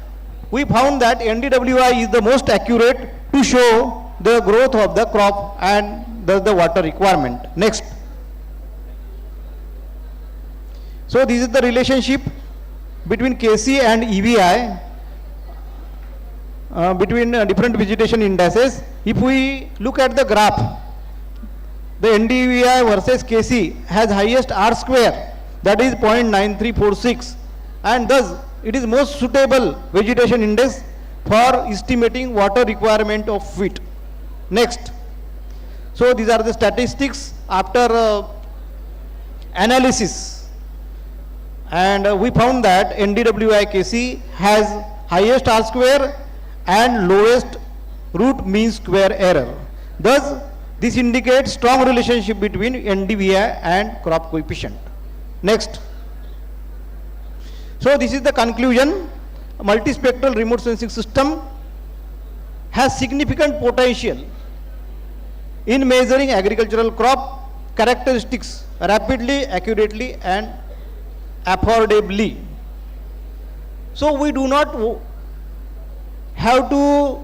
we found that NDWI is the most accurate to show the growth of the crop and the water requirement. Next. So this is the relationship between KC and EVI between different vegetation indices. If we look at the graph, the NDVI versus KC has highest R square, that is 0.9346, and thus it is most suitable vegetation index for estimating water requirement of wheat. Next. So these are the statistics after analysis, and we found that NDWI KC has highest R square and lowest root mean square error. Thus this indicates strong relationship between NDVI and crop coefficient. Next. So this is the conclusion. Multispectral remote sensing system has significant potential in measuring agricultural crop characteristics rapidly, accurately and affordably. So we do not have to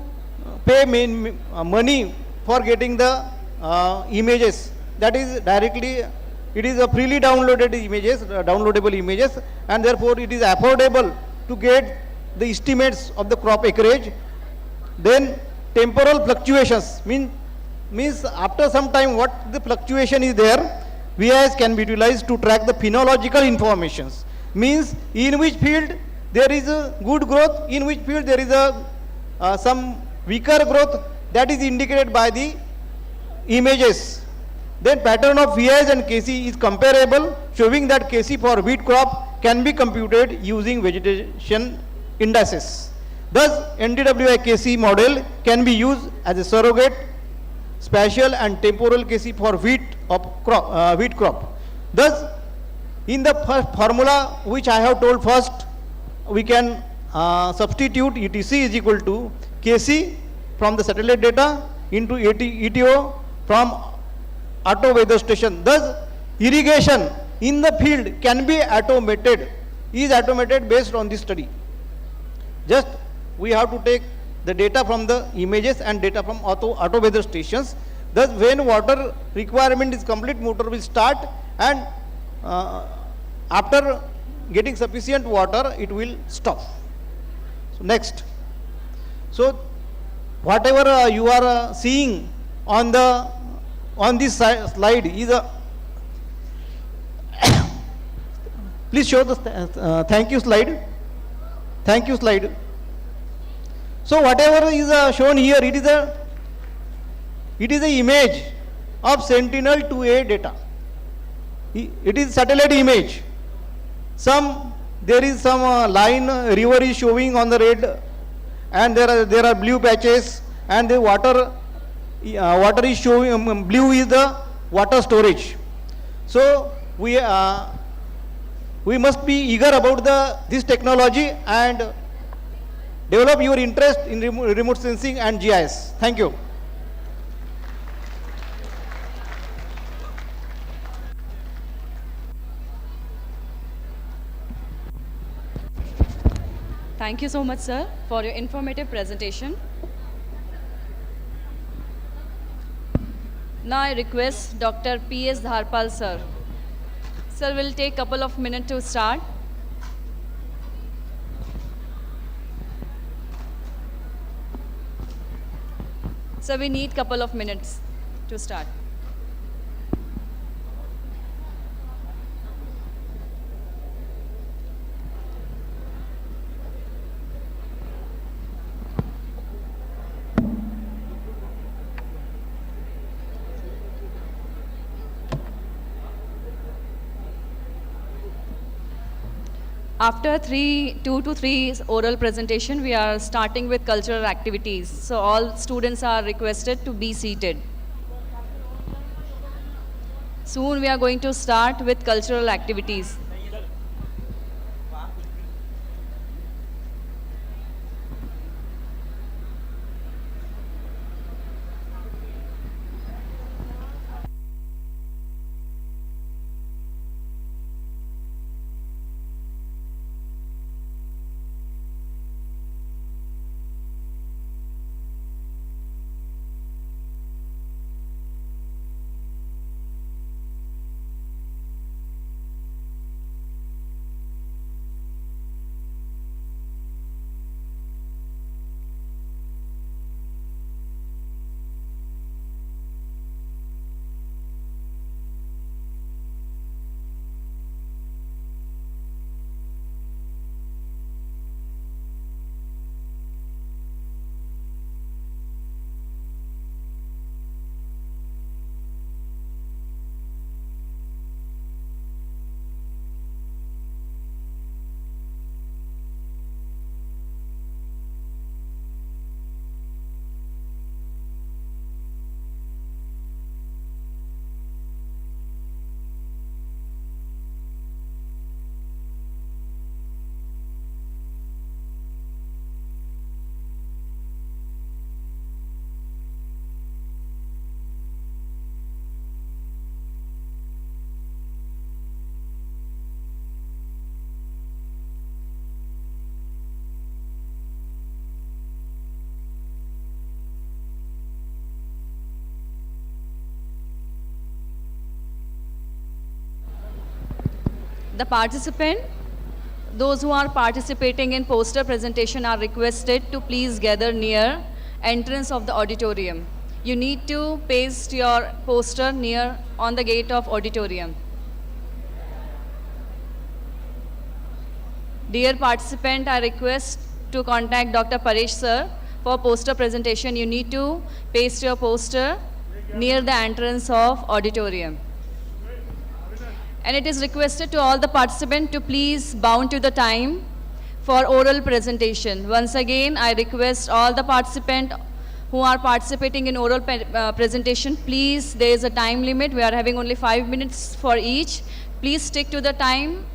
pay money for getting the images. That is directly, it is a freely downloaded images, downloadable images, and therefore it is affordable to get the estimates of the crop acreage. Then temporal fluctuations means after some time what the fluctuation is there, VIS can be utilized to track the phenological informations. Means in which field there is a good growth, in which field there is a some weaker growth, that is indicated by the images. Then pattern of VIS and KC is comparable, showing that KC for wheat crop can be computed using vegetation indices. Thus NDWI KC model can be used as a surrogate spatial and temporal KC for wheat crop. Thus in the first formula which I have told first, we can substitute ETC is equal to KC from the satellite data into ETO from auto weather station. Thus irrigation in the field can be automated, is automated based on this study. Just we have to take the data from the images and data from auto weather stations. Thus when water requirement is complete, motor will start, and after getting sufficient water it will stop. So next. So whatever you are seeing on this slide is a please show the thank you slide. Thank you slide. So whatever is shown here, it is a image of Sentinel-2A data. It is satellite image. There is some line river is showing on the red, and there are blue patches, and the water is showing, blue is the water storage. So we must be eager about this technology and develop your interest in remote sensing and GIS. Thank you. Thank you so much, sir, for your informative presentation. Now I request Dr. P.S. Dharpal, sir. Sir, we'll take couple of minutes to start. So we need couple of minutes to start. After 2 to 3 oral presentation, we are starting with cultural activities. So all students are requested to be seated. Soon we are going to start with cultural activities. The participant, those who are participating in poster presentation are requested to please gather near entrance of the auditorium. You need to paste your poster near on the gate of auditorium. Dear participant, I request to contact Dr. Paresh sir for poster presentation. You need to paste your poster near the entrance of auditorium. And it is requested to all the participants to please bound to the time for oral presentation. Once again, I request all the participants who are participating in oral presentation, please, there is a time limit. We are having only 5 minutes for each. Please stick to the time.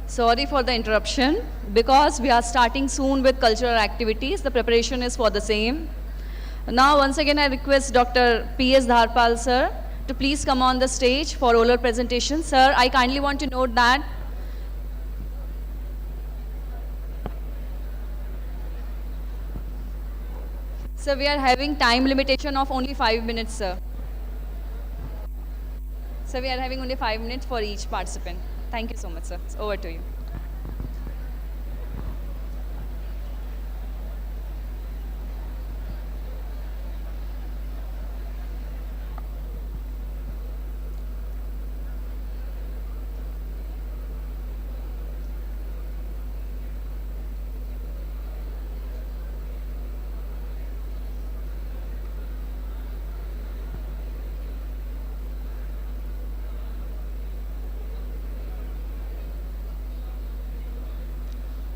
Sorry for the interruption. Because we are starting soon with cultural activities, the preparation is for the same. Now, once again, I request Dr. P.S. Dharpal, sir, to please come on the stage for oral presentation. Sir, I kindly want to note that sir, we are having time limitation of only 5 minutes, sir. So we are having only 5 minutes for each participant. Thank you so much, sir. It's over to you.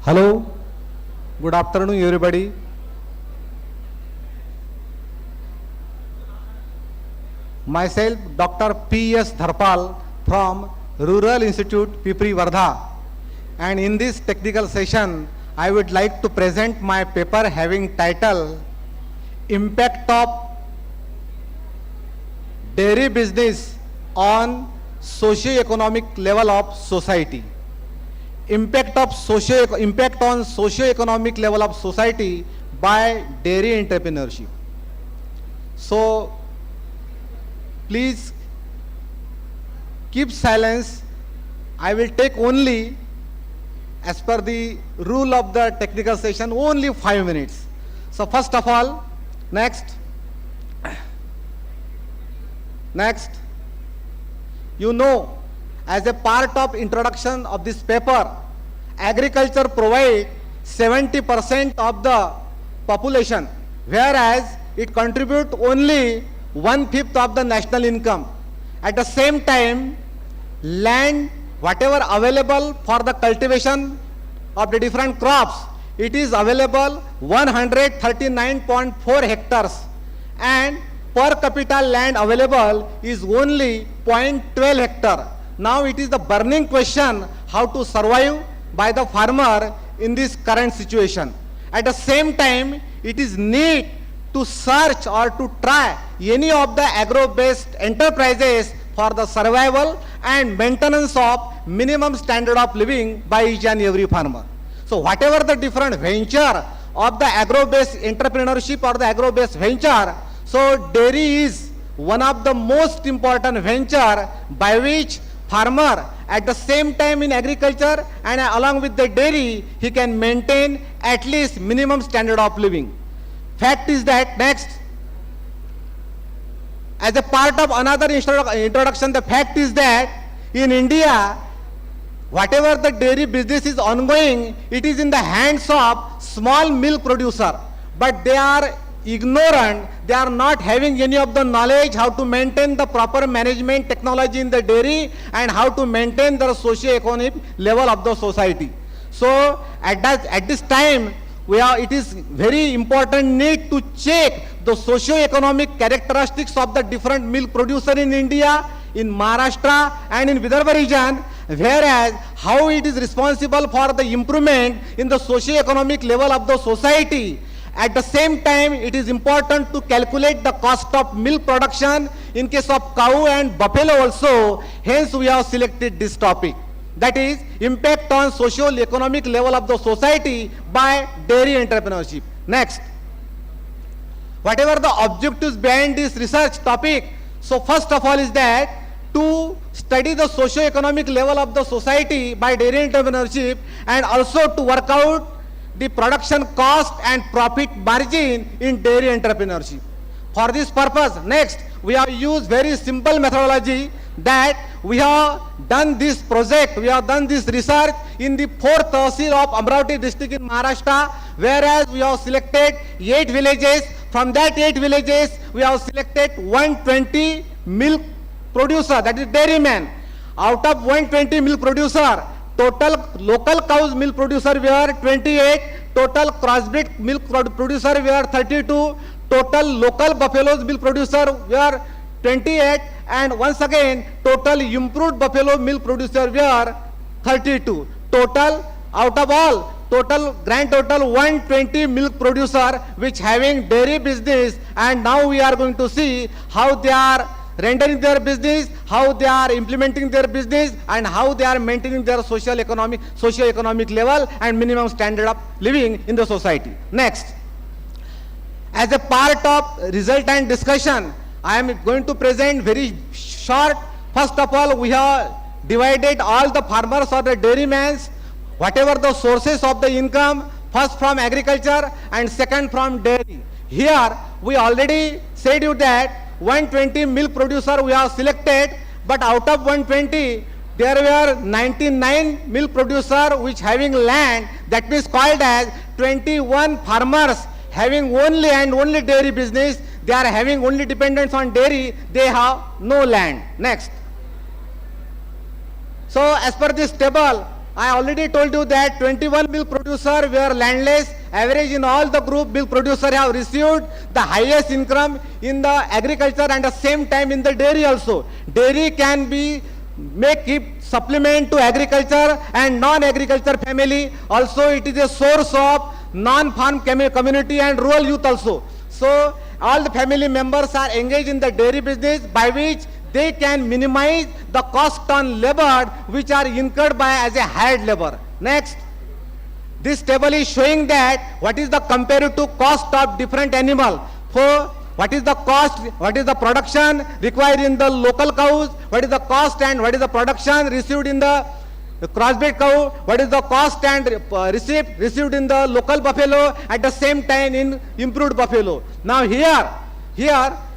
Hello, good afternoon everybody. Myself Dr. P.S. Dharpal from Rural Institute Pipri Wardha, And in this technical session, I would like to present my paper having title Impact of Dairy Business on Socio-Economic Level of Society. Impact on socio-economic level of society by dairy entrepreneurship. So please keep silence. I will take only, as per the rule of the technical session, only 5 minutes. So first of all, next, you know, as a part of introduction of this paper, agriculture provides 70% of the population, whereas it contributes only 1/5 of the national income. At the same time, land, whatever available for the cultivation of the different crops, it is available 139.4 hectares, and per capita land available is only 0.12 hectare. Now it is the burning question how to survive by the farmer in this current situation. At the same time, it is need to search or to try any of the agro-based enterprises for the survival and maintenance of minimum standard of living by each and every farmer. So whatever the different venture of the agro-based entrepreneurship or the agro-based venture, so dairy is one of the most important venture by which farmer at the same time in agriculture and along with the dairy, he can maintain at least minimum standard of living. Fact is that, next, as a part of another introduction, the fact is that in India, whatever the dairy business is ongoing, it is in the hands of small milk producer, but they are ignorant, they are not having any of the knowledge how to maintain the proper management technology in the dairy and how to maintain the socio-economic level of the society. So at this time, it is very important need to check the socio-economic characteristics of the different milk producer in India, in Maharashtra and in Vidarbha region, whereas how it is responsible for the improvement in the socio-economic level of the society. At the same time, it is important to calculate the cost of milk production in case of cow and buffalo also. Hence, we have selected this topic. That is, impact on socio-economic level of the society by dairy entrepreneurship. Next, whatever the objectives behind this research topic, so first of all is that to study the socio-economic level of the society by dairy entrepreneurship and also to work out the production cost and profit margin in dairy entrepreneurship. For this purpose, next, we have used very simple methodology that we have done this project, we have done this research in the 4th Tahsil of Amravati district in Maharashtra, whereas we have selected 8 villages. From that 8 villages, we have selected 120 milk producer, that is dairyman. Out of 120 milk producer, total local cows milk producer were 28, total crossbreed milk producer were 32, total local buffaloes milk producer were 28, and once again total improved buffalo milk producer were 32. Total, out of all, grand total 120 milk producer which having dairy business, and now we are going to see how they are rendering their business, how they are implementing their business, and how they are maintaining their socio-economic level and minimum standard of living in the society. Next, as a part of result and discussion, I am going to present very short. First of all, we have divided all the farmers or the dairymen, whatever the sources of the income, first from agriculture and second from dairy. Here, we already said you that 120 milk producer we have selected, but out of 120, there were 99 milk producer which having land, that means called as 21 farmers having only and only dairy business. They are having only dependence on dairy, they have no land. Next. So as per this table, I already told you that 21 milk producer were landless. Average in all the group milk producer have received the highest income in the agriculture and at the same time in the dairy also. Dairy can be make it supplement to agriculture and non-agriculture family. Also, it is a source of non-farm community and rural youth also. So, all the family members are engaged in the dairy business, by which they can minimize the cost on labor which are incurred by as a hired labor. Next, this table is showing that what is the comparative cost of different animal. For what is the cost, what is the production required in the local cows, what is the cost and what is the production received in the crossbred cow, what is the cost and received in the local buffalo, at the same time in improved buffalo. Now here,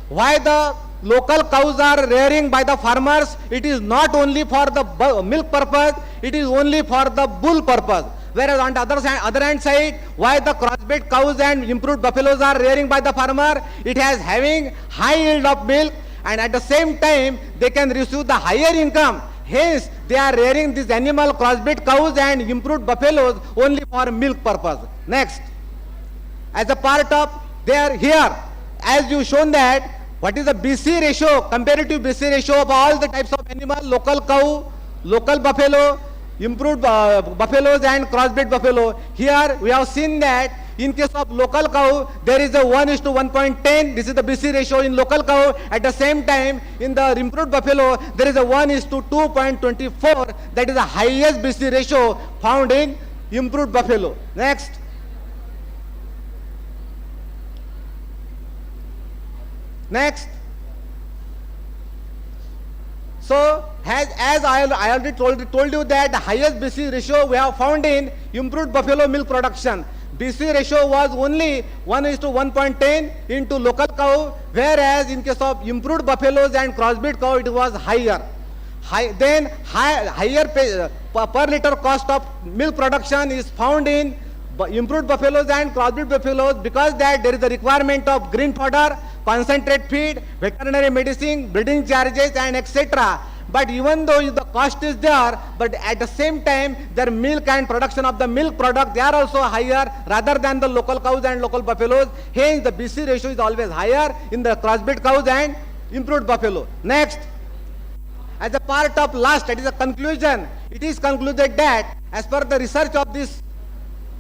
why the local cows are rearing by the farmers, it is not only for the milk purpose, it is only for the bull purpose. Whereas on the other hand side, why the crossbred cows and improved buffaloes are rearing by the farmer, it has having high yield of milk, and at the same time they can receive the higher income. Hence, they are rearing these animal crossbred cows and improved buffaloes only for milk purpose. Next, as a part of their here, as you shown that, what is the BC ratio, comparative BC ratio of all the types of animal, local cow, local buffalo, improved buffaloes and crossbred buffalo. Here we have seen that in case of local cow, there is a 1:1.10. This is the BC ratio in local cow. At the same time, in the improved buffalo, there is a 1:2.24. That is the highest BC ratio found in improved buffalo. Next. Next. So, as I already told you that the highest BC ratio we have found in improved buffalo milk production. BC ratio was only 1:1.10 into local cow, whereas in case of improved buffaloes and crossbred cow, it was higher. Higher per liter cost of milk production is found in improved buffaloes and crossbred buffaloes, because that there is a requirement of green fodder, concentrate feed, veterinary medicine, breeding charges and etc. But even though the cost is there, but at the same time their milk and production of the milk product, they are also higher rather than the local cows and local buffaloes. Hence the BC ratio is always higher in the crossbred cows and improved buffalo. Next, as a part of last, that is a conclusion, it is concluded that as per the research of this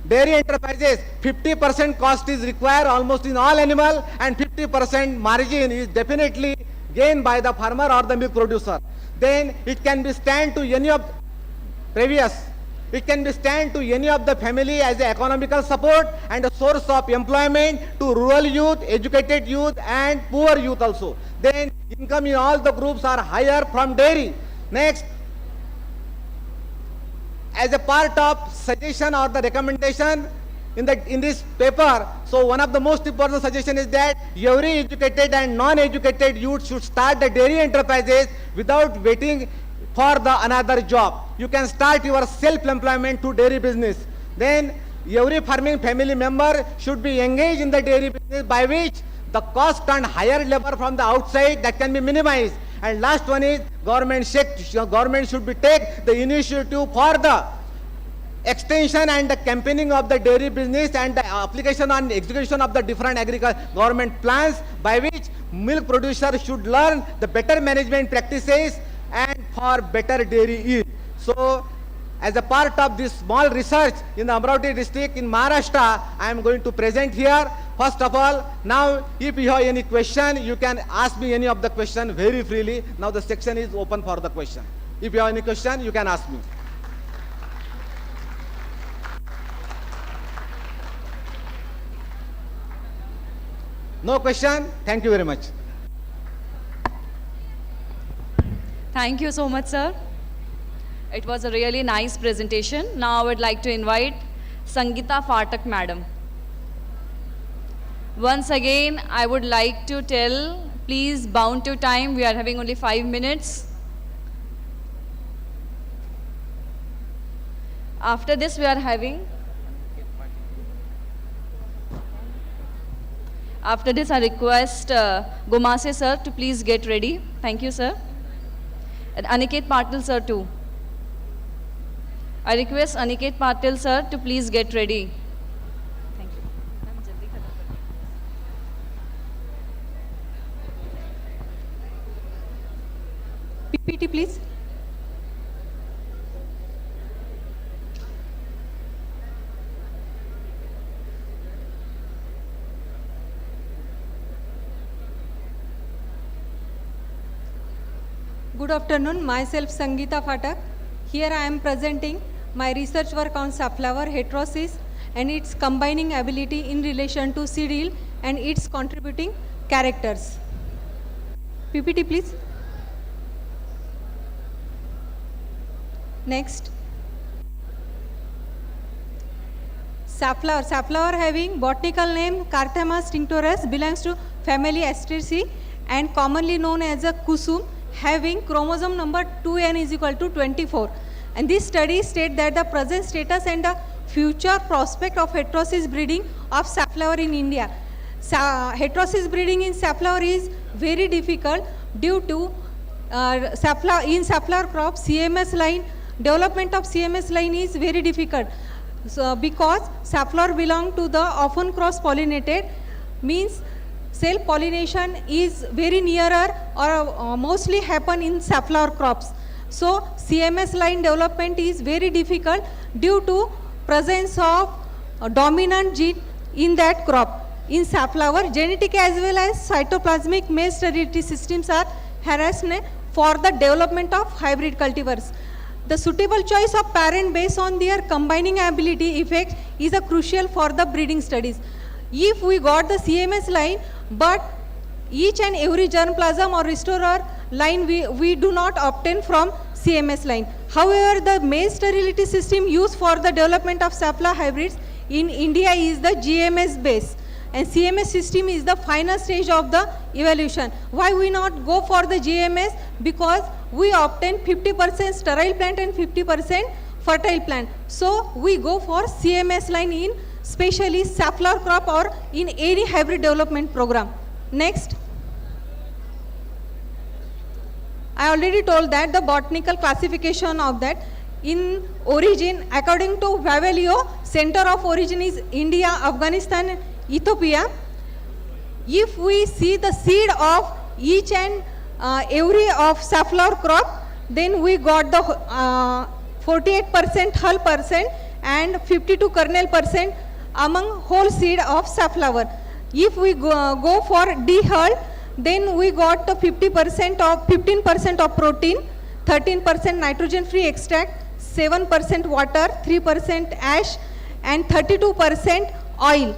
dairy enterprises, 50% cost is required almost in all animal, and 50% margin is definitely gained by the farmer or the milk producer. Then it can be stand to any of the family as an economical support and a source of employment to rural youth, educated youth and poor youth also. Then income in all the groups are higher from dairy. Next, as a part of suggestion or the recommendation in this paper, so one of the most important suggestion is that every educated and non-educated youth should start the dairy enterprises without waiting for the another job. You can start your self-employment to dairy business. Then every farming family member should be engaged in the dairy business, by which the cost and higher labor from the outside that can be minimized. And last one is government should be take the initiative for the extension and the campaigning of the dairy business and the application and execution of the different government plans, by which milk producers should learn the better management practices and for better dairy yield. So, as a part of this small research in the Amravati district in Maharashtra, I am going to present here. First of all, now if you have any question, you can ask me any of the question very freely. Now the section is open for the question. If you have any question, you can ask me. No question? Thank you very much. Thank you so much, sir. It was a really nice presentation. Now I would like to invite Sangeeta Phatak madam. Once again, I would like to tell, please bound to time. We are having only 5 minutes. After this, we are having. After this, I request Gomase sir to please get ready. Thank you, sir. And Aniket Patil sir too. I request Aniket Patil sir to please get ready. Thank you. PPT please. Good afternoon, myself Sangeeta Phatak. Here I am presenting my research work on safflower heterosis and its combining ability in relation to seed yield and its contributing characters. PPT please. Next. Safflower. Safflower having botanical name Carthamas tinctorius belongs to family Asteraceae and commonly known as a kusum, having chromosome number 2n is equal to 24. And this study state that the present status and the future prospect of heterosis breeding of safflower in India. Heterosis breeding in safflower is very difficult due to safflower crop CMS line, development of CMS line is very difficult. So because safflower belong to the often cross pollinated, means self pollination is very nearer or mostly happen in safflower crops. So CMS line development is very difficult due to presence of dominant gene in that crop. In safflower, genetic as well as cytoplasmic male sterility systems are harassed for the development of hybrid cultivars. The suitable choice of parent based on their combining ability effect is a crucial for the breeding studies. If we got the CMS line, but each and every germplasm or restorer line we do not obtain from CMS line. However, the male sterility system used for the development of safflower hybrids in India is the GMS base. And CMS system is the final stage of the evolution. Why we not go for the GMS? Because we obtain 50% sterile plant and 50% fertile plant. So we go for CMS line in especially safflower crop or in any hybrid development program. Next. I already told that the botanical classification of that. In origin, according to Vavelio, center of origin is India, Afghanistan, Ethiopia. If we see the seed of each and every of safflower crop, then we got the 48% hull percent and 52 kernel percent among whole seed of safflower. If we go for D hull, then we got the 15% of protein, 13% nitrogen free extract, 7% water, 3% ash and 32% oil.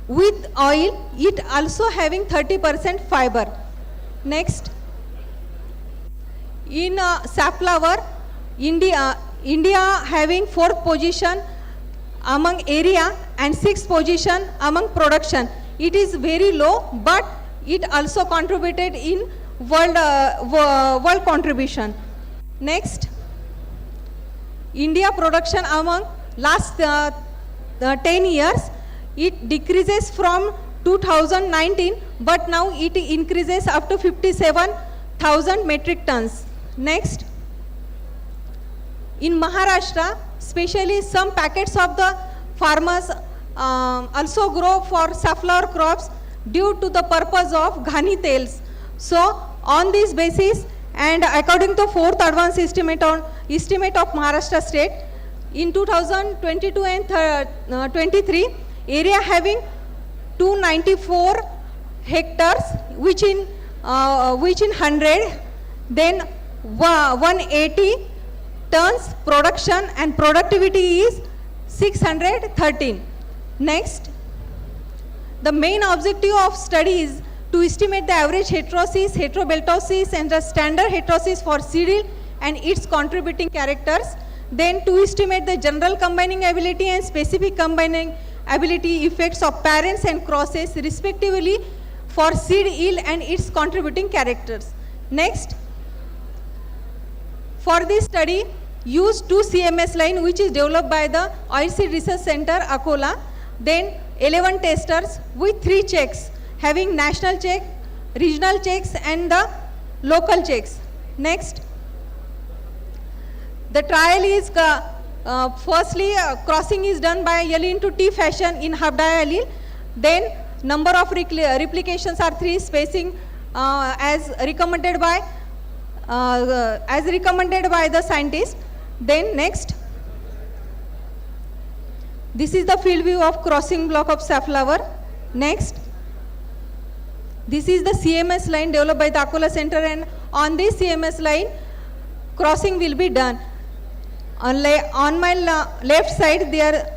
With oil, it also having 30% fiber. Next. In safflower, India having 4th position among area and 6th position among production. It is very low, but it also contributed in world contribution. Next. India production among last 10 years, it decreases from 2019, but now it increases up to 57,000 metric tons. Next. In Maharashtra, especially some packets of the farmers also grow for safflower crops due to the purpose of ghani tales. So on this basis and according to 4th advanced estimate of Maharashtra state, in 2022 and 23, area having 294 hectares, which in 100, then 180 tons production and productivity is 613. Next, the main objective of study is to estimate the average heterosis, heterobeltosis and the standard heterosis for seed yield and its contributing characters. Then to estimate the general combining ability and specific combining ability effects of parents and crosses respectively for seed yield and its contributing characters. Next, for this study, use 2 CMS line which is developed by the Oilseed Research Center, Akola. Then 11 testers with 3 checks, having national check, regional checks and the local checks. Next, the trial is firstly crossing is done by L into T fashion in half diallele. Then number of replications are 3, spacing as recommended by the scientist. Then next, this is the field view of crossing block of safflower. Next, this is the CMS line developed by the Akola Center and on this CMS line crossing will be done. On my left side there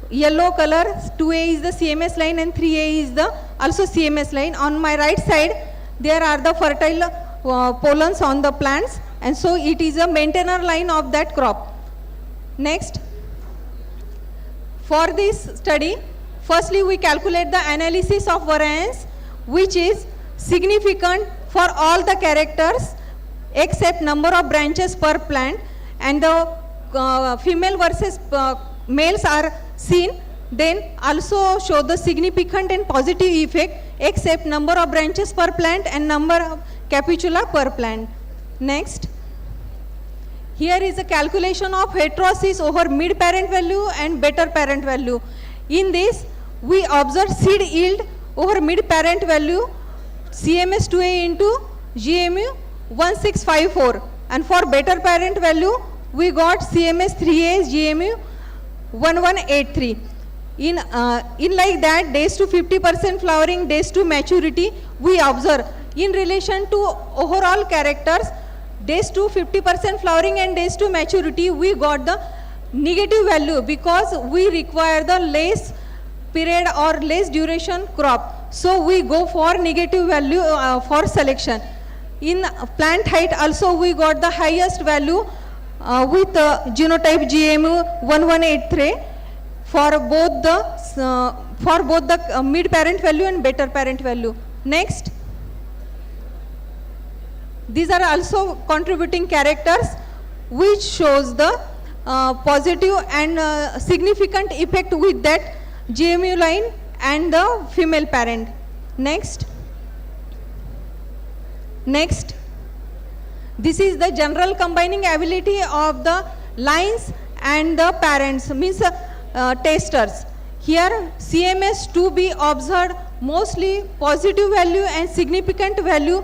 yellow color 2A is the CMS line and 3A is the also CMS line. On my right side there are the fertile pollens on the plants, and so it is a maintainer line of that crop. Next, for this study, firstly we calculate the analysis of variance, which is significant for all the characters except number of branches per plant, and the female versus males are seen. Then also show the significant and positive effect except number of branches per plant and number of capitula per plant. Next, here is a calculation of heterosis over mid parent value and better parent value. In this, we observe seed yield over mid parent value CMS2A into GMU 1654, and for better parent value we got CMS3A GMU 1183. In like that, days to 50% flowering, days to maturity, we observe in relation to overall characters, days to 50% flowering and days to maturity, we got the negative value because we require the less period or less duration crop. So we go for negative value for selection. In plant height also we got the highest value with genotype GMU 1183 for both the mid parent value and better parent value. Next, these are also contributing characters which shows the positive and significant effect with that GMU line and the female parent. Next, this is the general combining ability of the lines and the parents, means testers. Here CMS2B observed mostly positive value and significant value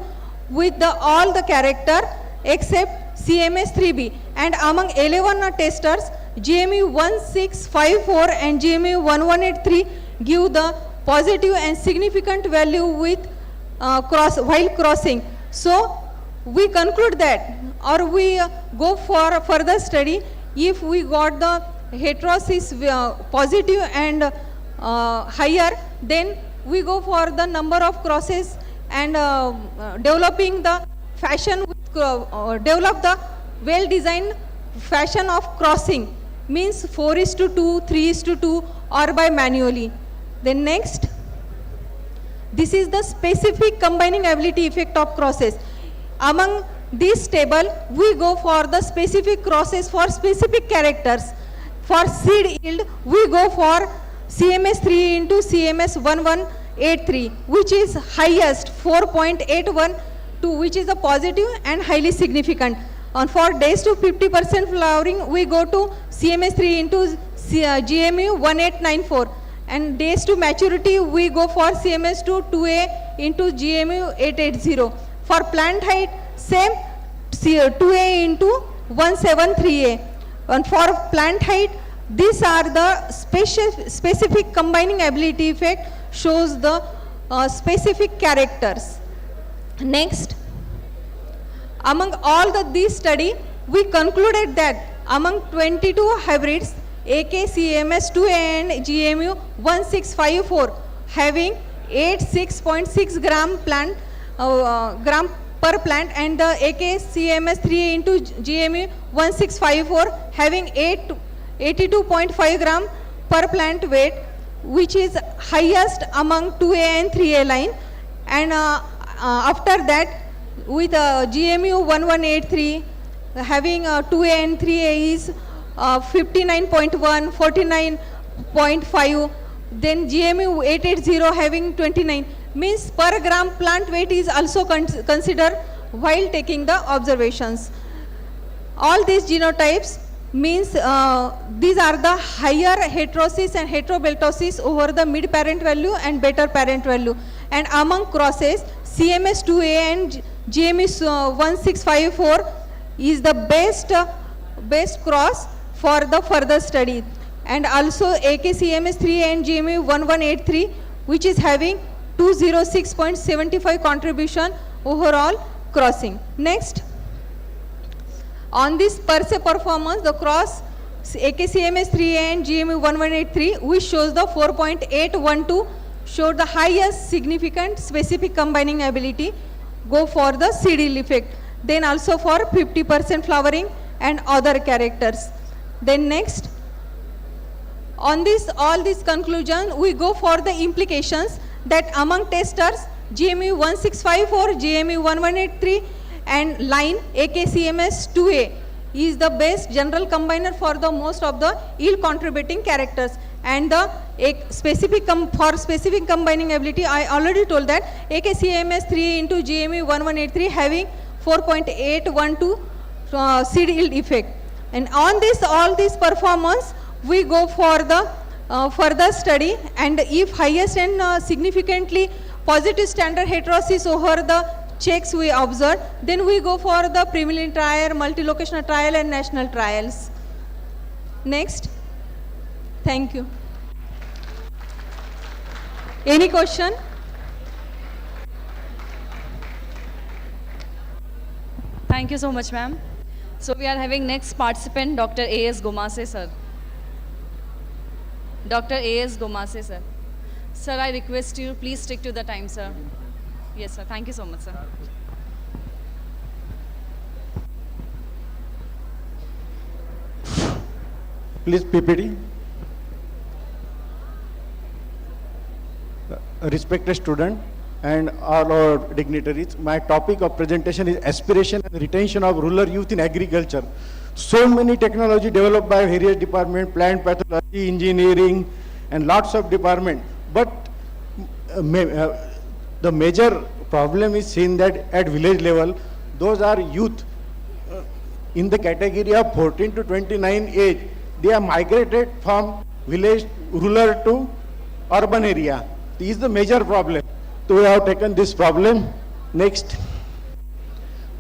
with all the character except CMS3B, and among 11 testers GMU 1654 and GMU 1183 give the positive and significant value with while crossing. So we conclude that, or we go for further study, if we got the heterosis positive and higher, then we go for the number of crosses and developing the fashion develop the well designed fashion of crossing, means 4:2, 3:2 or by manually. Then next, this is the specific combining ability effect of crosses. Among this table we go for the specific crosses for specific characters. For seed yield we go for CMS3 into CMS 1183, which is highest 4.81 to, which is a positive and highly significant. And for days to 50% flowering we go to CMS3 into GMU 1894, and days to maturity we go for CMS2 2A into GMU 880. For plant height same 2A into 173A. And for plant height, these are the specific combining ability effect shows the specific characters. Next, among all these study, we concluded that among 22 hybrids, AKCMS2 and GMU 1654 having 86.6 gram per plant, and the AKCMS3 into GMU 1654 having 82.5 gram per plant weight, which is highest among 2A and 3A line. And after that, with GMU 1183 having 2A and 3A is 59.1, 49.5, then GMU 880 having 29, means per gram plant weight is also considered while taking the observations. All these genotypes means these are the higher heterosis and heterobeltosis over the mid parent value and better parent value. And among crosses, CMS2A and GMU 1654 is the best cross for the further study. And also AKCMS3 and GMU 1183, which is having 206.75 contribution overall crossing. Next, on this per se performance, the cross AKCMS 3A and GMU 1183, which shows the 4.812, showed the highest significant specific combining ability, go for the seed effect. Then also for 50% flowering and other characters. Then next, on this, all these conclusions, we go for the implications that among testers, GMU 1654, GMU 1183 and line AKCMS 2A is the best general combiner for the most of the yield contributing characters. And the for specific combining ability, I already told that AKCMS 3 into GMU 1183 having 4.812 seed yield effect. And on this, all this performance, we go for the further study, and if highest and significantly positive standard heterosis over the checks we observe, then we go for the preliminary trial, multi-locational trial and national trials. Next. Thank you. Any question? Thank you so much, ma'am. So we are having next participant, Dr. A.S. Gomase, sir. Dr. A.S. Gomase, sir. Sir, I request you, please stick to the time, sir. Yes, sir. Thank you so much, sir. Please, PPT. Respected student and all our dignitaries, my topic of presentation is aspiration and retention of rural youth in agriculture. So many technology developed by various departments, plant pathology, engineering, and lots of departments. But the major problem is seen that at village level, those are youth in the category of 14 to 29 age. They are migrated from village, rural to urban area. This is the major problem. So we have taken this problem. Next.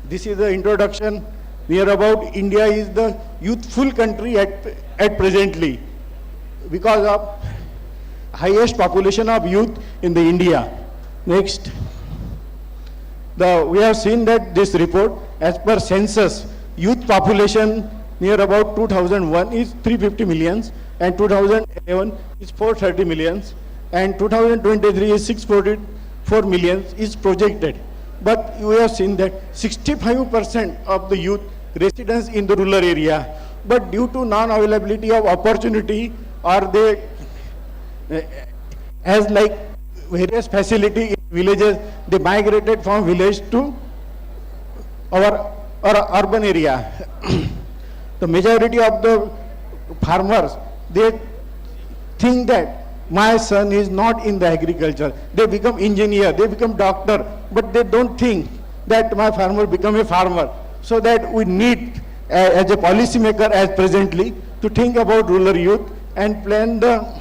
This is the introduction. Near about India is the youthful country at presently because of highest population of youth in the India. Next. We have seen that this report, as per census, youth population near about 2001 is 350 millions and 2011 is 430 millions and 2023 is 644 millions is projected. But we have seen that 65% of the youth residents in the rural area, but due to non-availability of opportunity or they as like various facility in villages, they migrated from village to our urban area. The majority of the farmers, they think that my son is not in the agriculture. They become engineer, they become doctor, but they don't think that my farmer become a farmer. So that we need, as a policy maker as presently, to think about rural youth and plan the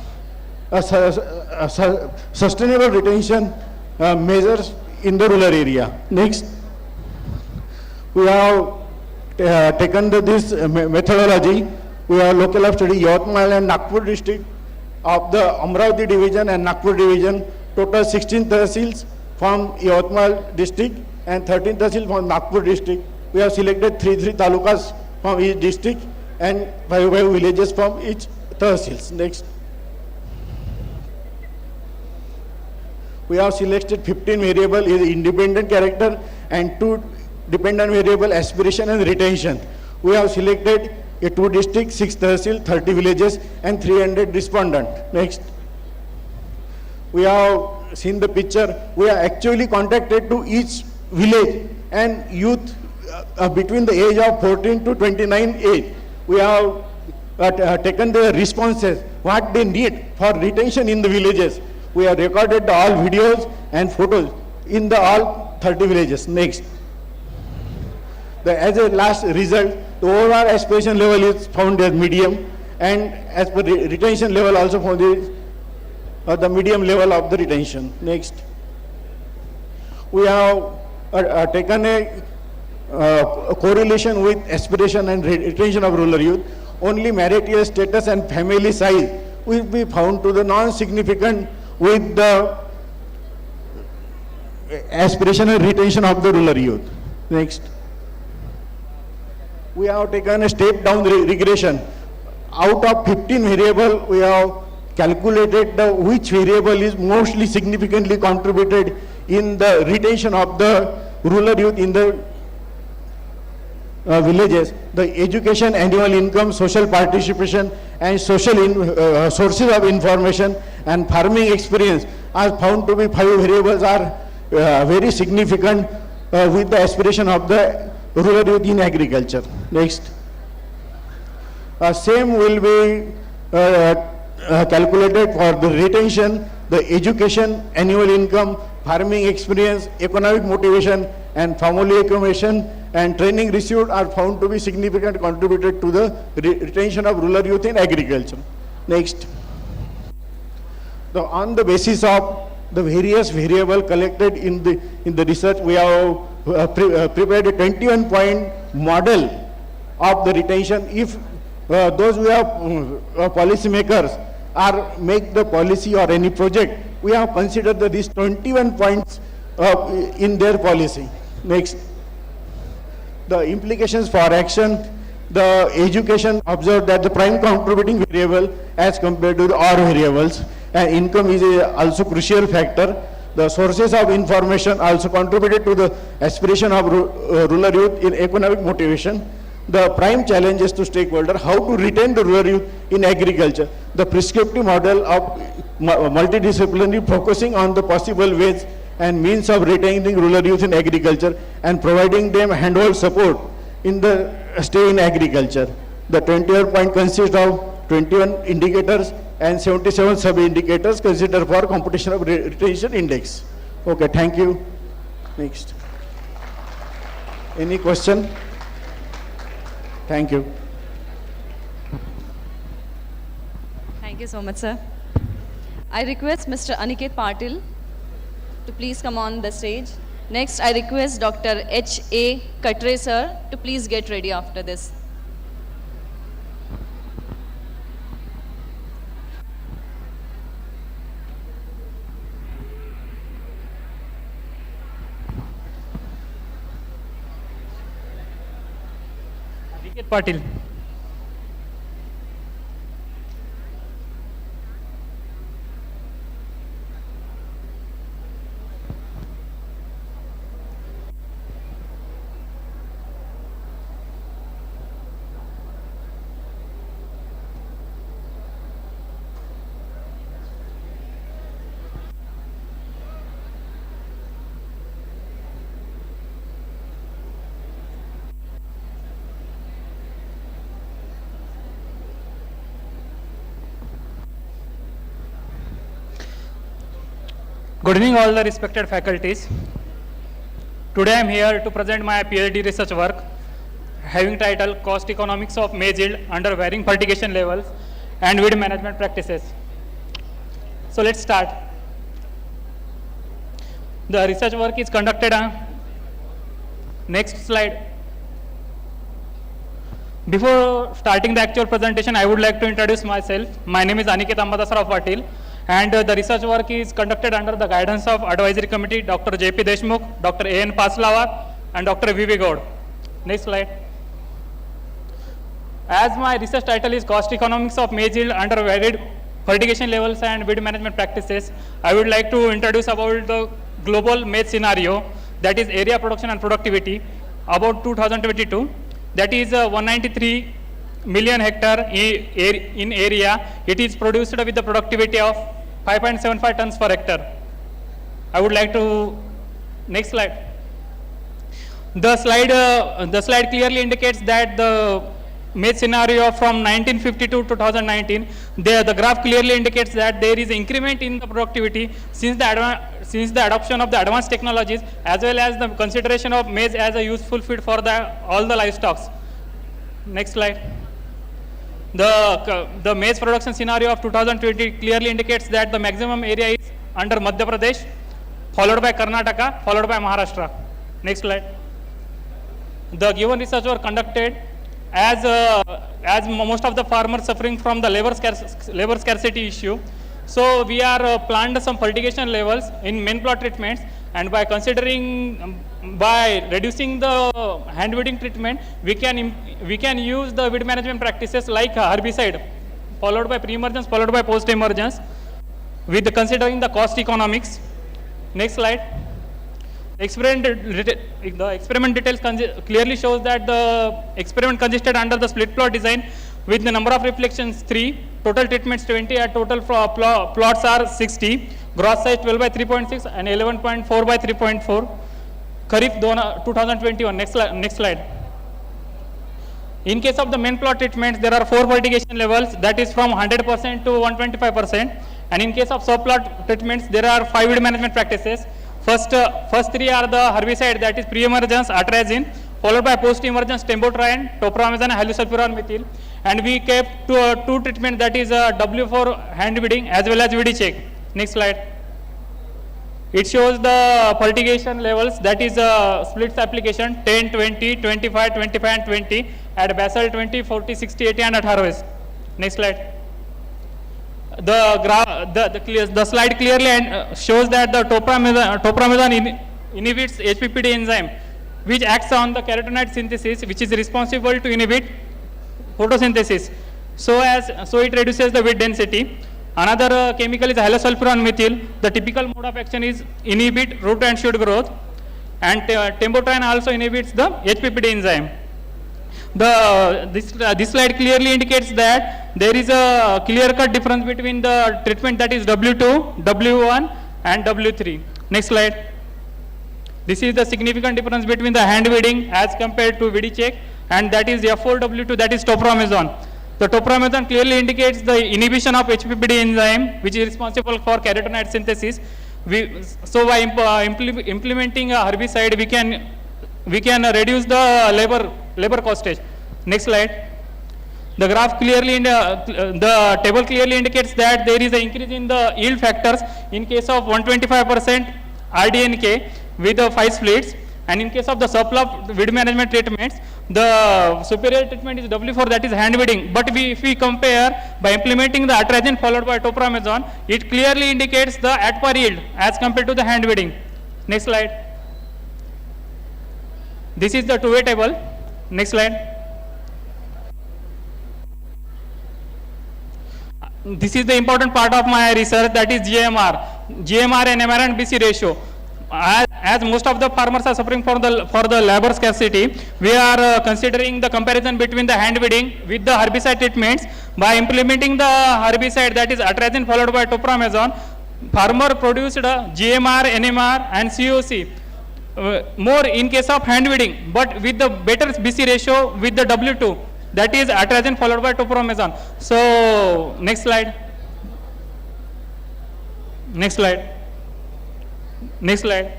sustainable retention measures in the rural area. Next. We have taken this methodology. We have local of study Yavatmal and Nagpur district of the Amravati division and Nagpur division, total 16 tahsils from Yavatmal district and 13 tahsils from Nagpur district. We have selected 3 talukas from each district and 5 villages from each tahsils. Next. We have selected 15 variable is independent character and 2 dependent variable aspiration and retention. We have selected a 2 districts, 6 tahsil, 30 villages and 300 respondent. Next. We have seen the picture. We are actually contacted to each village and youth between the age of 14 to 29 age. We have taken the responses, what they need for retention in the villages. We have recorded all videos and photos in the all 30 villages. Next. As a last result, the overall aspiration level is found as medium, and as per the retention level also found is the medium level of the retention. Next. We have taken a correlation with aspiration and retention of rural youth. Only marital status and family size will be found to the non-significant with the aspiration and retention of the rural youth. Next. We have taken a step down regression. Out of 15 variable, we have calculated which variable is mostly significantly contributed in the retention of the rural youth in the villages. The education, annual income, social participation, and social sources of information and farming experience are found to be 5 variables are very significant with the aspiration of the rural youth in agriculture. Next. Same will be calculated for the retention, the education, annual income, farming experience, economic motivation, and family accommodation and training received are found to be significant contributed to the retention of rural youth in agriculture. Next. On the basis of the various variable collected in the research, we have prepared a 21-point model of the retention. If those who are policy makers are make the policy or any project, we have considered these 21 points in their policy. Next. The implications for action, the education observed that the prime contributing variable as compared to the OR variables, and income is also crucial factor. The sources of information also contributed to the aspiration of rural youth in economic motivation. The prime challenges to stakeholder, how to retain the rural youth in agriculture. The prescriptive model of multidisciplinary focusing on the possible ways and means of retaining rural youth in agriculture and providing them handhold support in the stay in agriculture. The 21 point consists of 21 indicators and 77 sub-indicators considered for computation of retention index. Okay, thank you. Next. Any question? Thank you. Thank you so much, sir. I request Mr. Aniket Patil to please come on the stage. Next, I request Dr. H.A. Katre, sir, to please get ready after this. Aniket Patil. Good evening all the respected faculties. Today I am here to present my PhD research work having title Cost Economics of Maize Yield under Varying Fertigation Levels and Weed Management Practices. So let's start. The research work is conducted on next slide. Before starting the actual presentation, I would like to introduce myself. My name is Aniket Ambadasarao Patil. And the research work is conducted under the guidance of Advisory Committee, Dr. J.P. Deshmukh, Dr. A.N. Paslawar, and Dr. V.V. Gaud. Next slide. As my research title is Cost Economics of Maize Yield under Varied Fertigation Levels and Weed Management Practices, I would like to introduce about the global maize scenario, that is area production and productivity, about 2022. That is 193 million hectare in area. It is produced with the productivity of 5.75 tons per hectare. I would like to, next slide. The slide clearly indicates that the maize scenario from 1952 to 2019, the graph clearly indicates that there is increment in the productivity since the adoption of the advanced technologies as well as the consideration of maize as a useful feed for all the livestock. Next slide. The maize production scenario of 2020 clearly indicates that the maximum area is under Madhya Pradesh, followed by Karnataka, followed by Maharashtra. Next slide. The given research was conducted as most of the farmers suffering from the labor scarcity issue. So we are planned some fertigation levels in main plot treatments And by considering, by reducing the hand weeding treatment, we can use the weed management practices like herbicide, followed by pre-emergence, followed by post-emergence, with considering the cost economics. Next slide. The experiment details clearly shows that the experiment consisted under the split plot design with the number of reflections 3, total treatments 20, and total plots are 60, gross size 12 by 3.6 and 11.4 by 3.4. Kharif 2021. Next slide. In case of the main plot treatments, there are 4 fertigation levels, that is from 100% to 125%. And in case of subplot treatments, there are 5 weed management practices. First 3 are the herbicide, that is pre-emergence, atrazine, followed by post-emergence, tembotrione, topramazine, halosulfuron methyl. And we kept 2 treatments, that is W for hand weeding as well as weedy check. Next slide. It shows the fertigation levels, that is splits application 10, 20, 25, 25 and 20 at basal 20, 40, 60, 80 and at harvest. Next slide. The slide clearly shows that the topramazine inhibits HPPD enzyme, which acts on the carotenoid synthesis, which is responsible to inhibit photosynthesis. So it reduces the weed density. Another chemical is halosulfuron methyl. The typical mode of action is inhibit root and shoot growth, and tembotrione also inhibits the HPPD enzyme. This slide clearly indicates that there is a clear-cut difference between the treatment, that is W2, W1 and W3. Next slide. This is the significant difference between the hand weeding as compared to weedy check, and that is F4W2, that is topramazine. The topramazine clearly indicates the inhibition of HPPD enzyme, which is responsible for carotenoid synthesis. So by implementing a herbicide, we can reduce the labor costage. Next slide. The graph clearly, the table clearly indicates that there is an increase in the yield factors in case of 125% RDNK with the 5 splits, and in case of the subplot weed management treatments, the superior treatment is W4, that is hand weeding. But if we compare by implementing the atrazine followed by topramazine, it clearly indicates the at par yield as compared to the hand weeding. Next slide. This is the two-way table. Next slide. This is the important part of my research, that is GMR and MR and BC ratio. As most of the farmers are suffering for the labor scarcity, we are considering the comparison between the hand weeding with the herbicide treatments. By implementing the herbicide, that is atrazine followed by topramazine, farmer produced GMR, NMR and COC more in case of hand weeding, but with the better BC ratio with the W2, that is atrazine followed by topramazine. So next slide. Next slide. Next slide.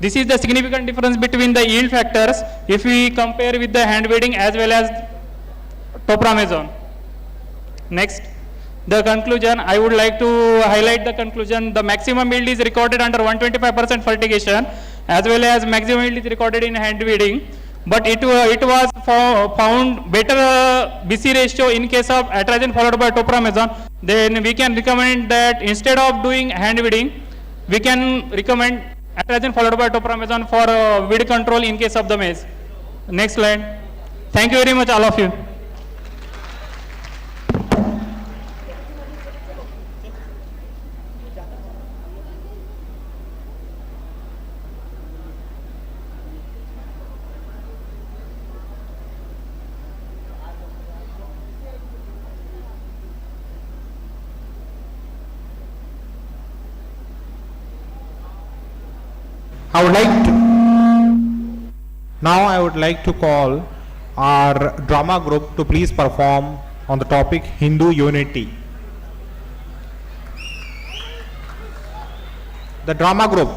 This is the significant difference between the yield factors if we compare with the hand weeding as well as topramazine. Next, the conclusion. I would like to highlight the conclusion. The maximum yield is recorded under 125% fertigation as well as maximum yield is recorded in hand weeding. But it was found better BC ratio in case of atrazine followed by topramazine. Then we can recommend that instead of doing hand weeding, we can recommend atrazine followed by topramazine for weed control in case of the maize. Next slide. Thank you very much, all of you. I would like to call our drama group to please perform on the topic Hindu unity. The drama group,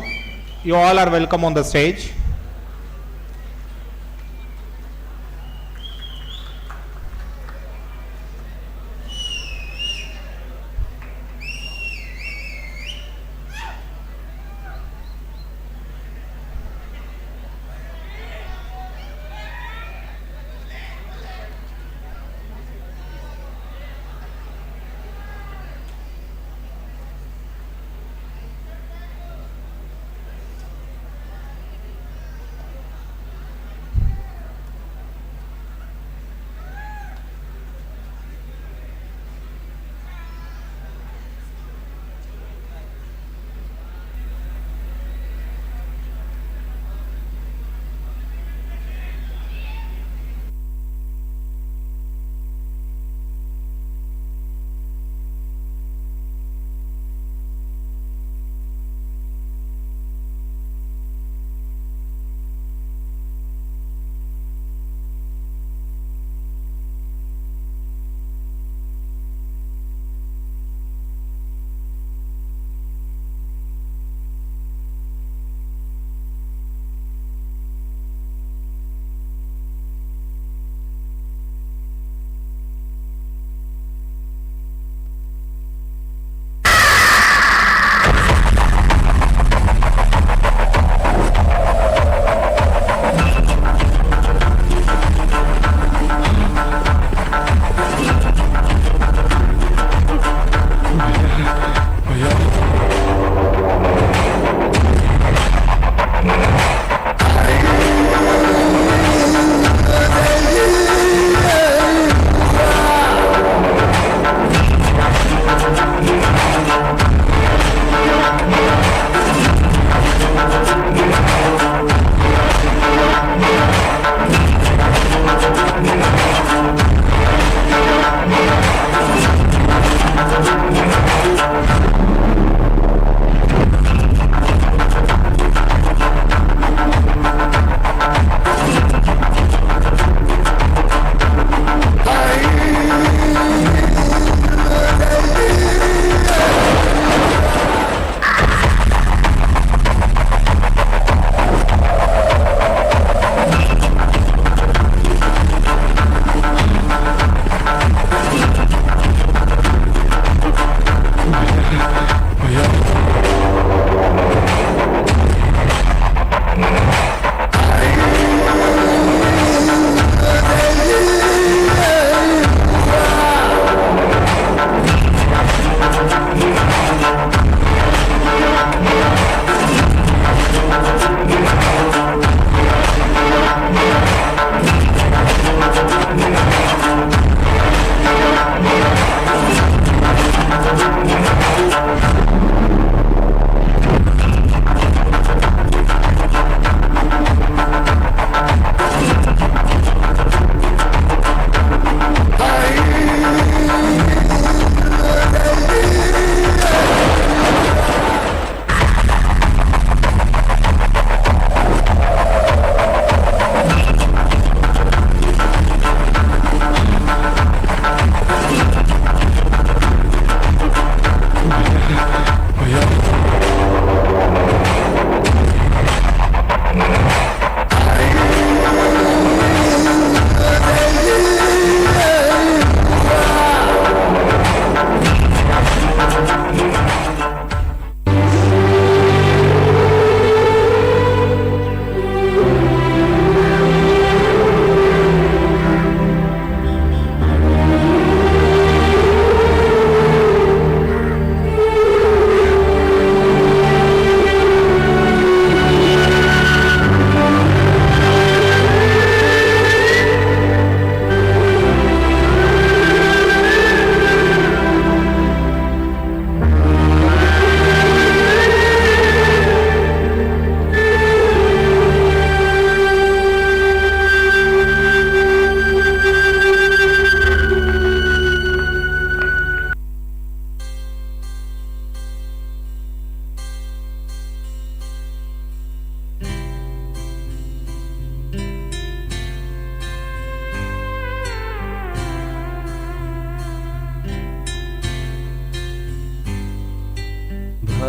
you all are welcome on the stage.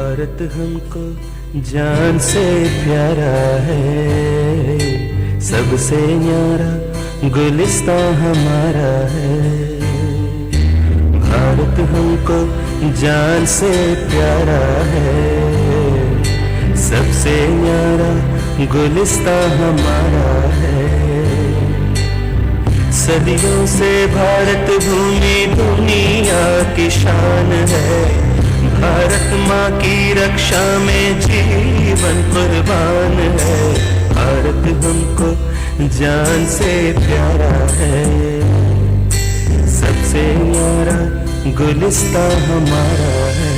Bharat हमको जान से प्यारा है, सबसे न्यारा गुलिस्तां हमारा है। भारत हमको जान से प्यारा है, सबसे न्यारा गुलिस्तां हमारा है। सदियों से भारत भूमि दुनिया की शान है, भारत माँ की रक्षा में जीवन कुर्बान है। भारत हमको जान से प्यारा है, सबसे न्यारा गुलिस्तां हमारा है।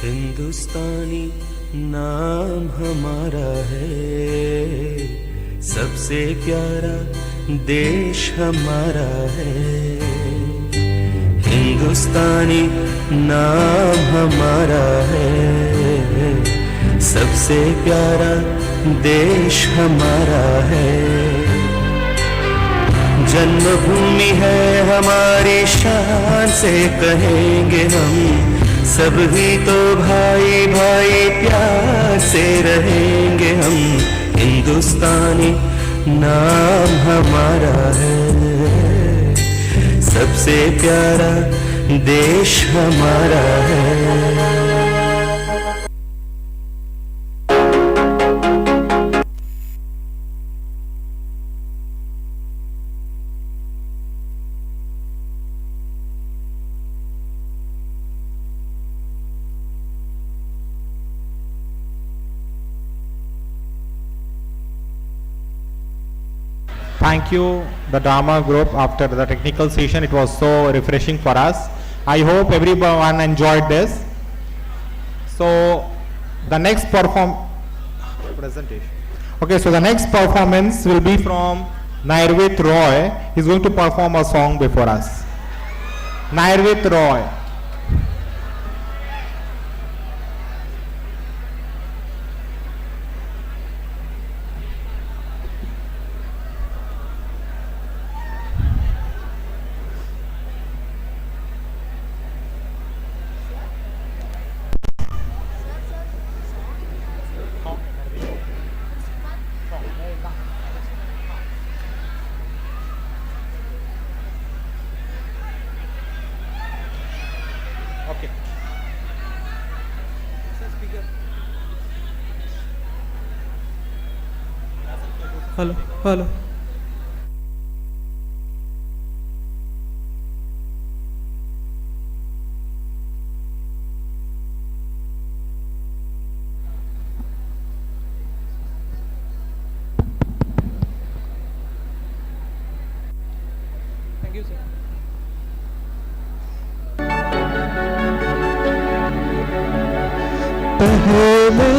हिंदुस्तानी नाम हमारा है, सबसे प्यारा देश हमारा है। हिंदुस्तानी नाम हमारा है, सबसे प्यारा देश हमारा है। जन्मभूमि है हमारी शान से कहेंगे हम, सब ही तो भाई भाई प्यार से रहेंगे हम। हिंदुस्तानी नाम हमारा है, सबसे प्यारा देश हमारा है। Thank you, the drama group, after the technical session. It was so refreshing for us. I hope everyone enjoyed this. So, the next presentation. Okay, so the next performance will be from Nairvit Roy. He's going to perform a song before us. Nairvit Roy. Hello, hello. Thank you, sir. पहले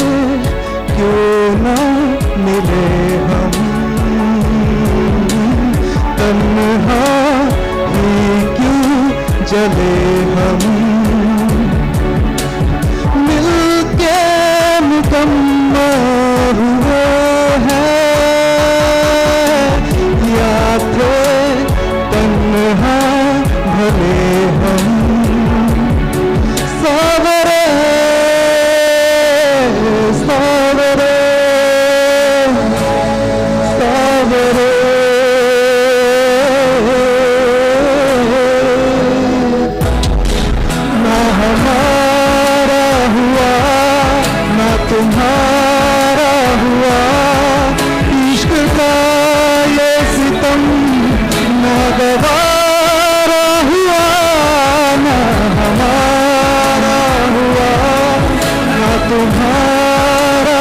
क्यों ना मिले हम, तन्हा ही क्यों जले हम, मिलके मुकम्मल हुए हैं, या थे तन्हा भले हम। सावरे सावरे सावरे ना हमारा हुआ ना तुम्हारा हुआ, इश्क का ये सितम ना गवारा हुआ, ना हमारा हुआ ना तुम्हारा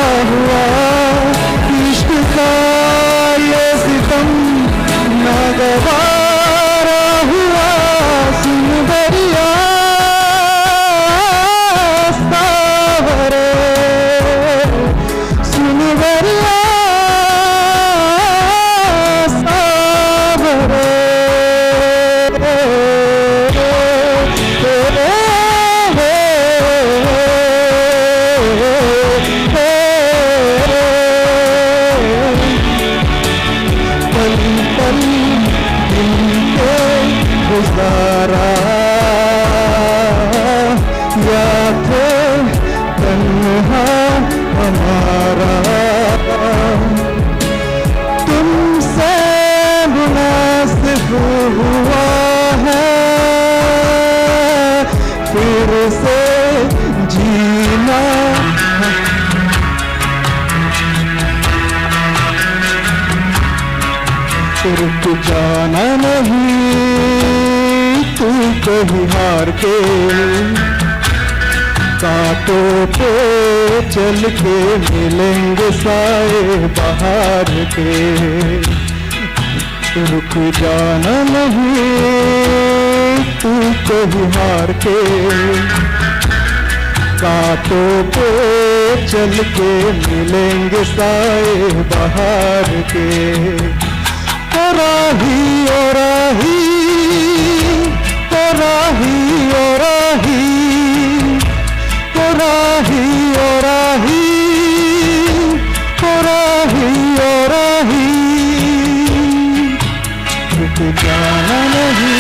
नजारा या फिर तन्हा हमारा तुमसे मुनासिब हुआ है फिर से जीना रुक जाना नहीं तू कहीं हार के कांटों पे चल के मिलेंगे साए बाहर के रुक जाना नहीं तू कहीं हार के कांटों पे चल के मिलेंगे साए बाहर के ओ राही ओ राही ओ राही ओ राही ओ राही ओ राही ओ राही ओ राही रुक जाना नहीं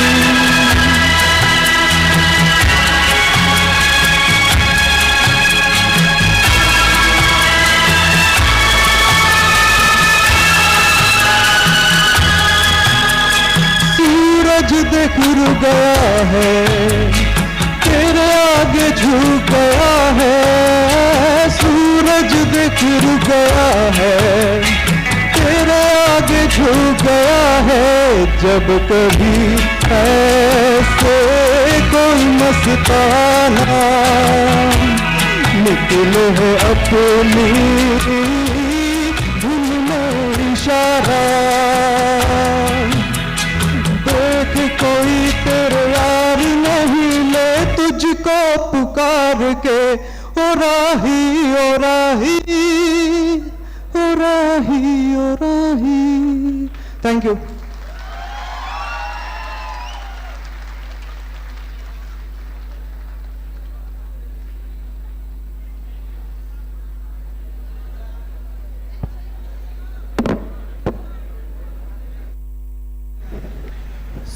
देख रुक गया है तेरे आगे झुक गया है सूरज देख रुक गया है तेरे आगे झुक गया है जब कभी ऐसे कोई मस्ताना निकले है अपनी धुन में इशारा देख कोई तेरे यार नहीं ले तुझको पुकार के ओ राही ओ राही ओ राही ओ राही thank you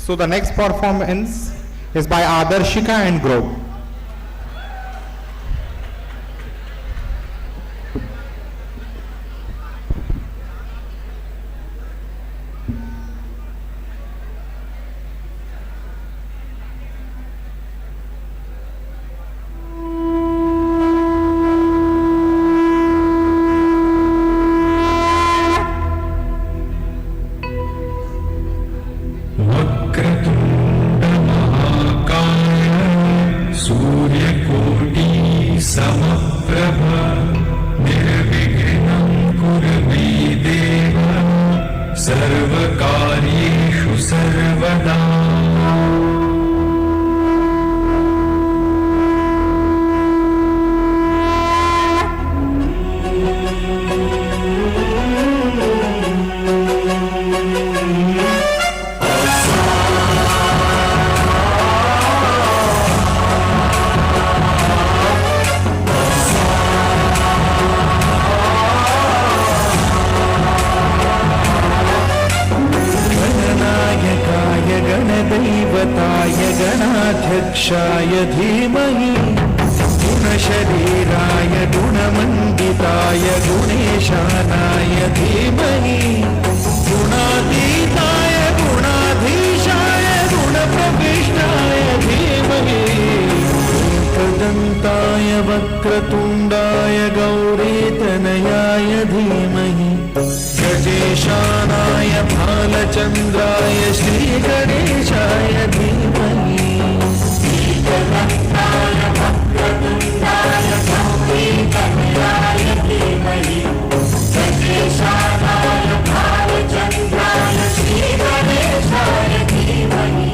So the next performance is by Adarshika and group. गणाध्यक्षाय धीमहि गुणशरीराय गुणमण्डिताय गुणेशानाय धीमहि गुणातीताय गुणाधीशाय गुणप्रविष्टाय धीमहि एकदन्ताय वक्रतुण्डाय गौरीतनयाय धीमहि गजेशानाय भालचन्द्राय श्रीगणेशाय धीमहि एकदन्ताय वक्रतुण्डाय गौरीतनयाय धीमहि गजेशानाय भालचन्द्राय श्रीगणेशाय धीमहि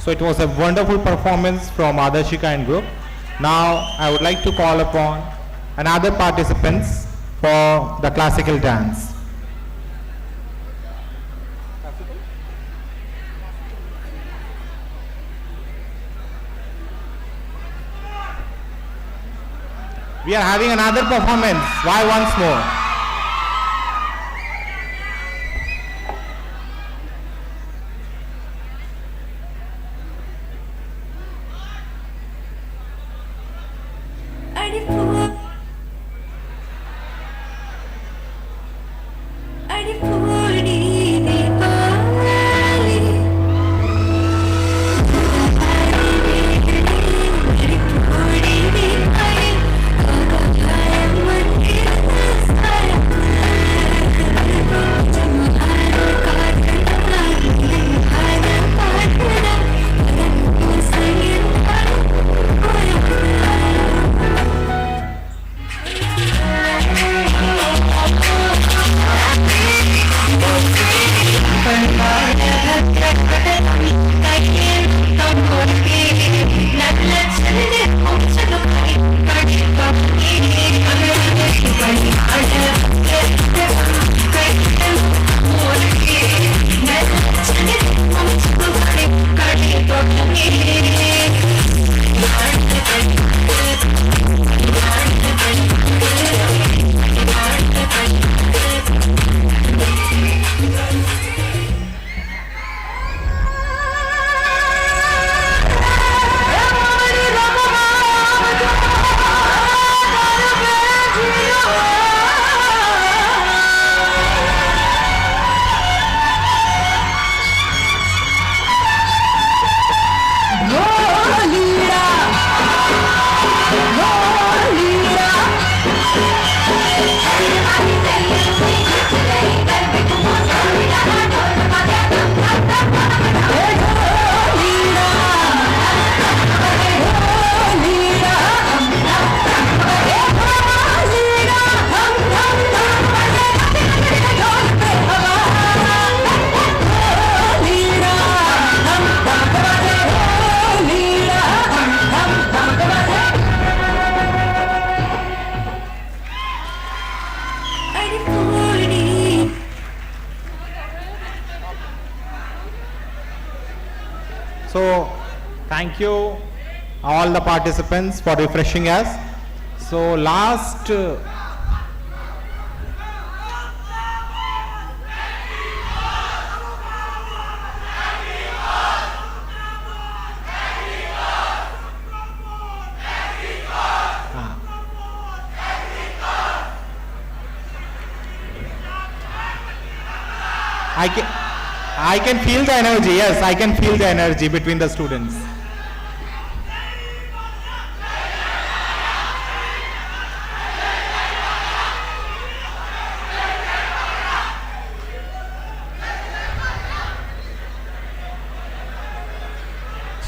So it was a wonderful performance from Adarshika and group. Now I would like to call upon another participants for the classical dance. We are having another performance. Why once more? Sky Thank you all the participants for refreshing us. So last I can feel the energy. Yes, I can feel the energy between the students.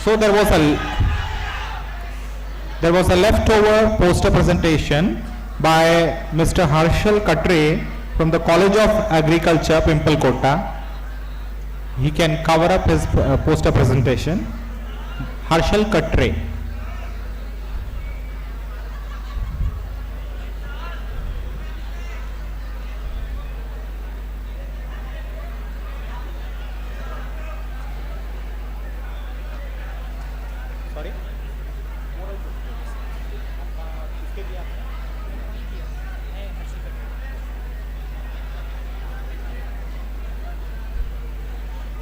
So there was a leftover poster presentation by Mr. Harshal Katre from the College of Agriculture, Pimpalkota. He can cover up his poster presentation. Harshal Katre. Sorry?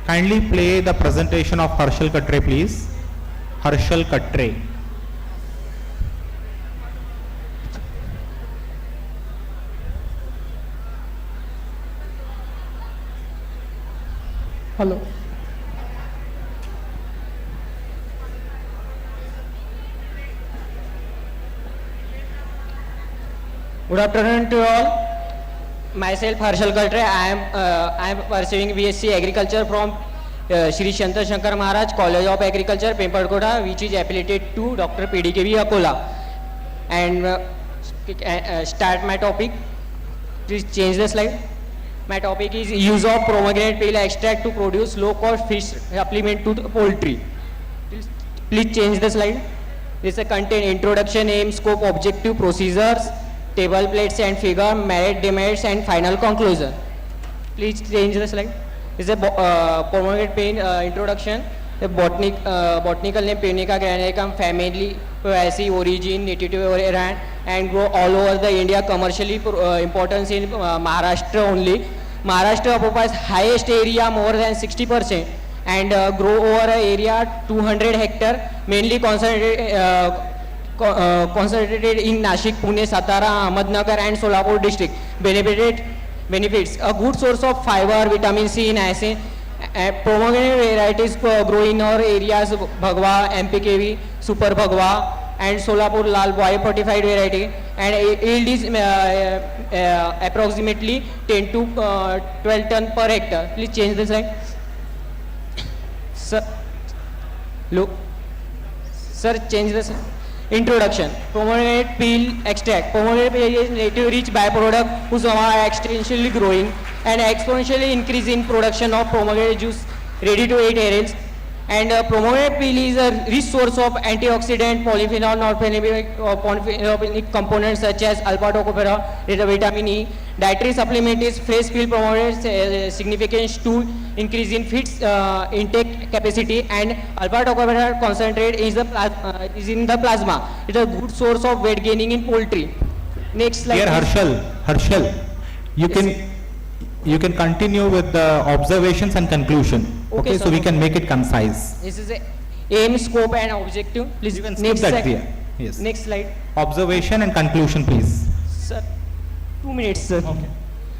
Kindly play the presentation of Harshal Katre, please. Harshal Katre. Hello. Good afternoon to all. Myself Harshal Katre. I am pursuing BSc Agriculture from Shri Shanta Shankar Maharaj College of Agriculture, Pimpalkota, which is affiliated to Dr. PDKV Akola. And start my topic. Please change the slide. My topic is use of pomegranate peel extract to produce low-cost fish supplement to the poultry. Please change the slide. This is a content introduction, aim, scope, objective, procedures, table plates and figure, merit, demerits, and final conclusion. Please change the slide. This is a pomegranate peel introduction. The botanical name Punica granicum, family, Poaceae, origin, native to Iran, and grow all over the India. Commercially importance in Maharashtra only. Maharashtra occupies highest area, more than 60%, and grow over an area 200 hectare, mainly concentrated in Nashik, Pune, Satara, Ahmednagar, and Solapur district. Benefits: a good source of fiber, vitamin C, and acid. Pomegranate varieties grow in our areas: Bhagwa, MPKV, Super Bhagwa, and Solapur Lal Boy-fortified variety, and yield is approximately 10 to 12 ton per hectare. Please change the slide. Sir, look. Sir, change the slide. Introduction. Pomegranate peel extract. Pomegranate peel is native rich byproduct whose are exponentially growing and exponentially increase in production of pomegranate juice ready to eat arrays. And pomegranate peel is a rich source of antioxidant, polyphenol, non-phenolic components such as alpha-tocopherol, vitamin E. Dietary supplement is fresh peel pomegranate, significance to increase in feeds intake capacity, and alpha-tocopherol concentrate is in the plasma. It is a good source of weight gaining in poultry. Next slide. Here, Harshal, you can continue with the observations and conclusion. Okay, so we can make it concise. This is a aim, scope, and objective. Please, you can skip that here. Yes. Next slide. Observation and conclusion, please. Sir, 2 minutes, sir. Okay.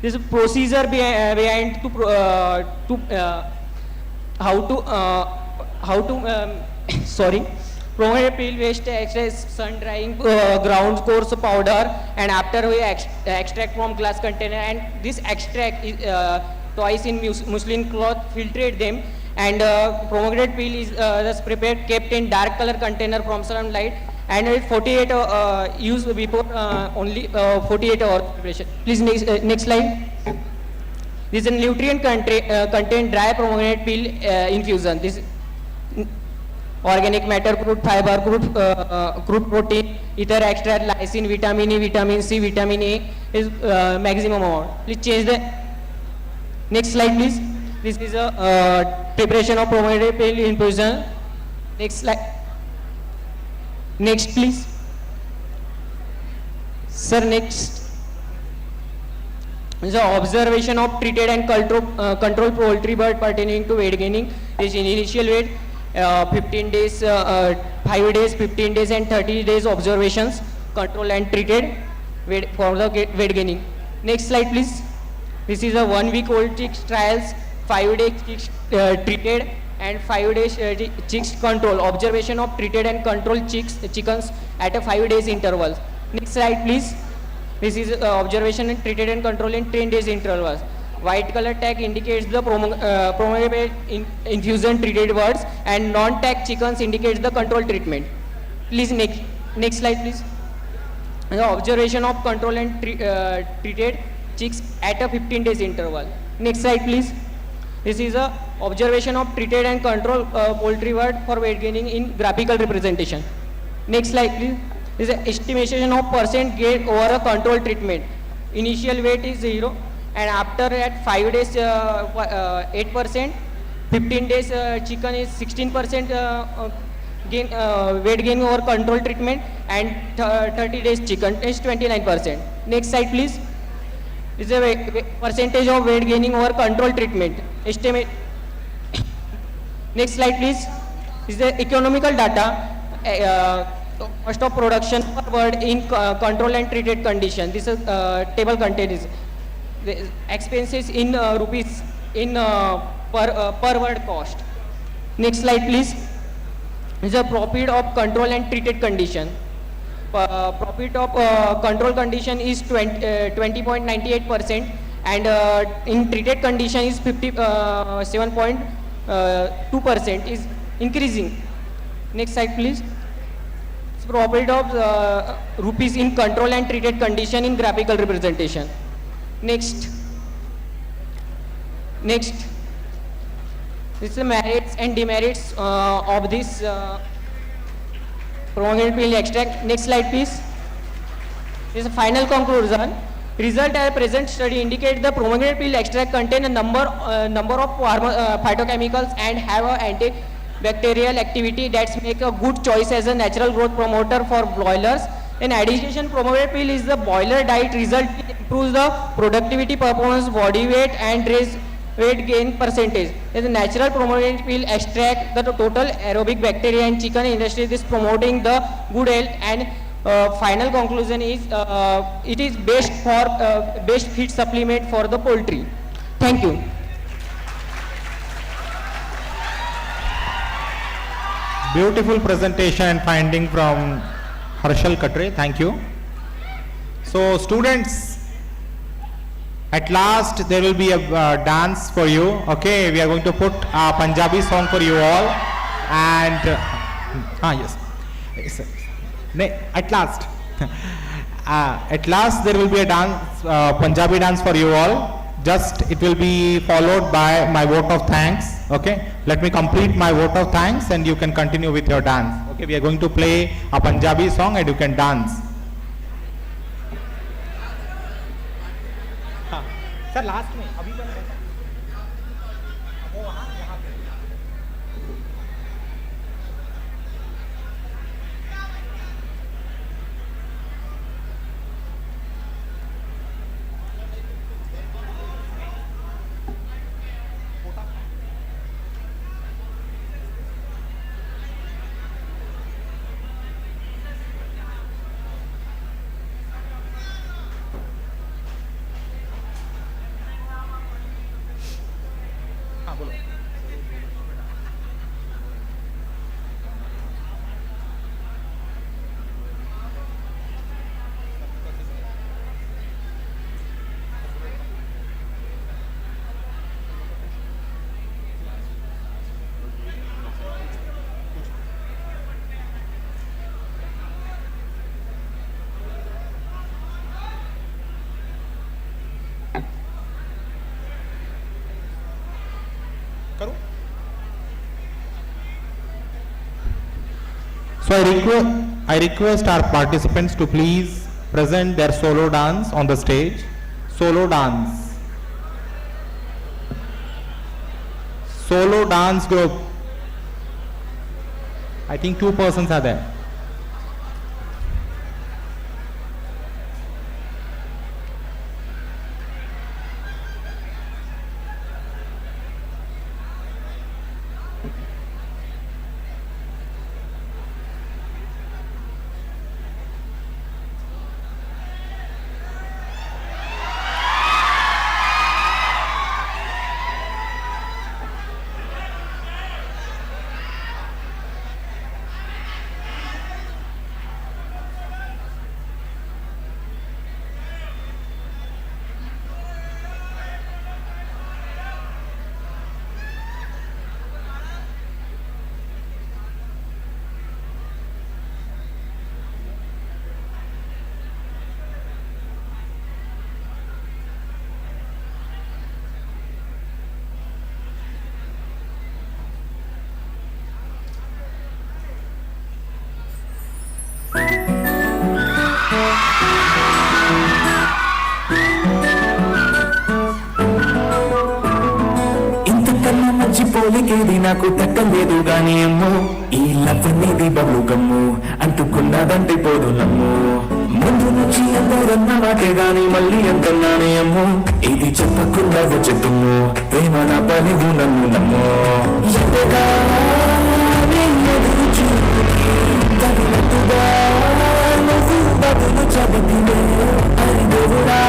This is procedure behind sorry. Pomegranate peel waste extract, sun drying, ground coarse powder, and after we extract from glass container, and this extract is twice in muslin cloth, filtrate them, and pomegranate peel is just prepared, kept in dark color container from sunlight, and 48 used before only 48 hours preparation. Please next slide. This is a nutrient contain dry pomegranate peel infusion. This organic matter, crude fiber, crude protein, ether extract, lysine, vitamin E, vitamin C, vitamin A is maximum amount. Please change the next slide, please. This is a preparation of pomegranate peel infusion. Next slide. Next, please. Sir, next is the observation of treated and control poultry bird pertaining to weight gaining. Is initial weight 15 days, 5 days, 15 days and 30 days observations, control and treated weight for the weight gaining. Next slide, please. This is a 1 week old chicks trials, 5 days chicks treated and 5 days chicks control. Observation of treated and controlled chickens at a 5 days intervals. Next slide, please. This is observation and treated and control in 10 days intervals. White color tag indicates the promulgated infusion treated birds and non-tag chickens indicates the control treatment. Please next slide, please. The observation of control and treated chicks at a 15 days interval. Next slide, please. This is a observation of treated and control poultry bird for weight gaining in graphical representation. Next slide, please. This is an estimation of percent gain over a control treatment. Initial weight is 0 and after at 5 days 8%, 15 days chicken is 16% weight gain over control treatment and 30 days chicken is 29%. Next slide, please. This is a percentage of weight gaining over control treatment. Estimate. Next slide, please. This is the economical data. Cost of production per bird in control and treated condition. This is table contains the expenses in rupees in per bird cost. Next slide, please. This is a profit of control and treated condition. Profit of control condition is 20.98% and in treated condition is 57.2% is increasing. Next slide, please. Profit of rupees in control and treated condition in graphical representation. Next. This is the merits and demerits of this promulgated pill extract. Next slide, please. This is a final conclusion. Result of present study indicate the promulgated pill extract contain a number of phytochemicals and have a antibacterial activity that make a good choice as a natural growth promoter for broilers. In addition, promulgated pill is the broiler diet result improves the productivity, performance, body weight and raise weight gain percentage. As a natural promulgated pill extract the total aerobic bacteria in chicken industry is promoting the good health and final conclusion is it is best for best feed supplement for the poultry. Thank you. Beautiful presentation and finding from Horticulture. Thank you. So students, at last there will be a dance for you. Okay, we are going to put a Punjabi song for you all and yes. At last there will be a dance, Punjabi dance for you all. Just it will be followed by my vote of thanks. Okay, let me complete my vote of thanks and you can continue with your dance. Okay, we are going to play a Punjabi song and you can dance. Sir, last में अभी बन रहा वो वहाँ यहाँ पे So I request our participants to please present their solo dance on the stage. Solo dance. Solo dance group. I think 2 persons are there. పలికేది నాకు తక్కలేదు గాని అమ్మో ఈ లవ్ అనేది బబ్లు గమ్ము అంటుకున్నదంటే పోదు నమ్ము ముందు నుంచి అందరన్న మాటే గాని మళ్ళీ ఎంతన్నానే అమ్మో ఇది చెప్పకుండా వచ్చేద్దుము ప్రేమ నా పలివు నన్ను నమ్మో ఎంతగానే ఎదురు చూపుకి తగినట్టుగా నువ్వు బదులు చదివితే అది దేవుడా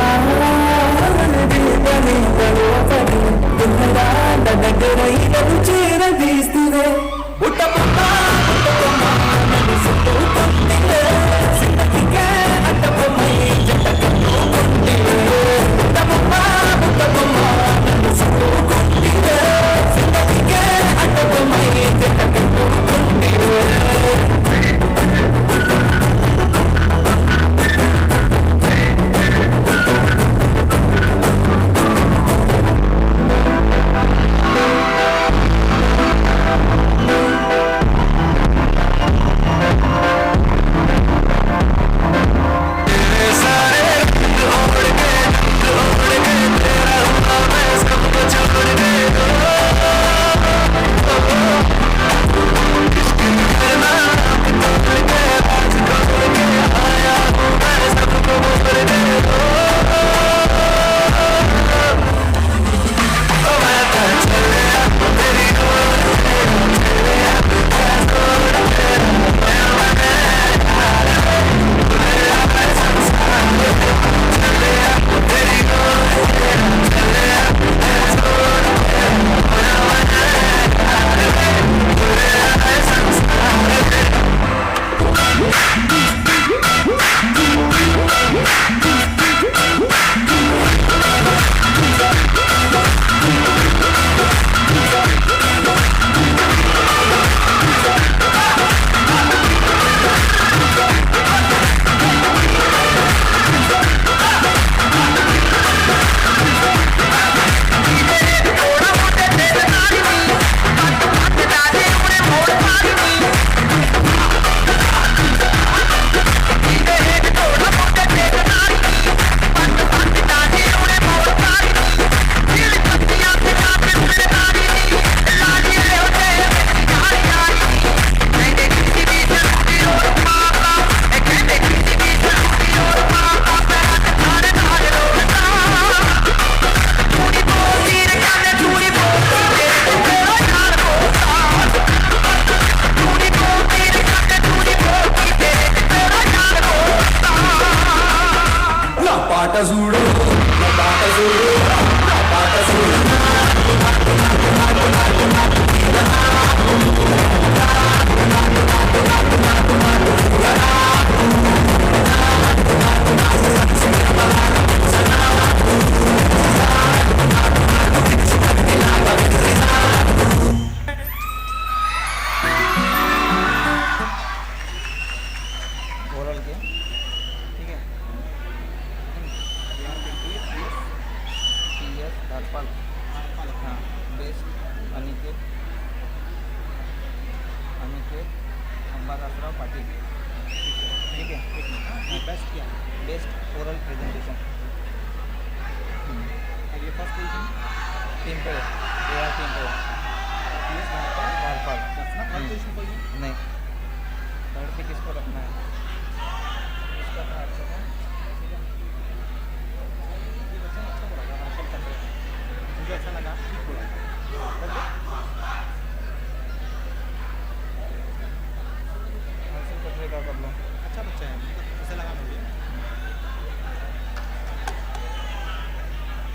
దగ్గర ఇలను చేరదీస్తే బుట్టబొమ్మ నన్ను చుట్టుకుంటే సిద్ధకికే అడ్డబొమ్మై జట్టకన్ను కొంటే బుట్టబొమ్మ నన్ను చుట్టుకుంటే సిద్ధకికే అడ్డబొమ్మై జట్టకన్ను కొంటే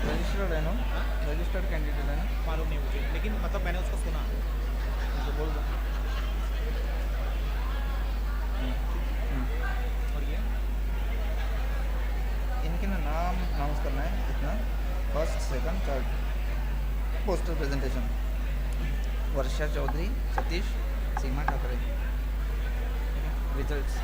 रजिस्टर्ड है ना, रजिस्टर्ड कैंडिडेट है ना, मालूम नहीं मुझे, लेकिन मतलब मैंने उसको सुना, तो बोल दो। और ये इनके ना नाम अनाउंस करना है इतना, first second third, poster presentation, Varsha Chaudhary, Satish, Seema Thakare, results.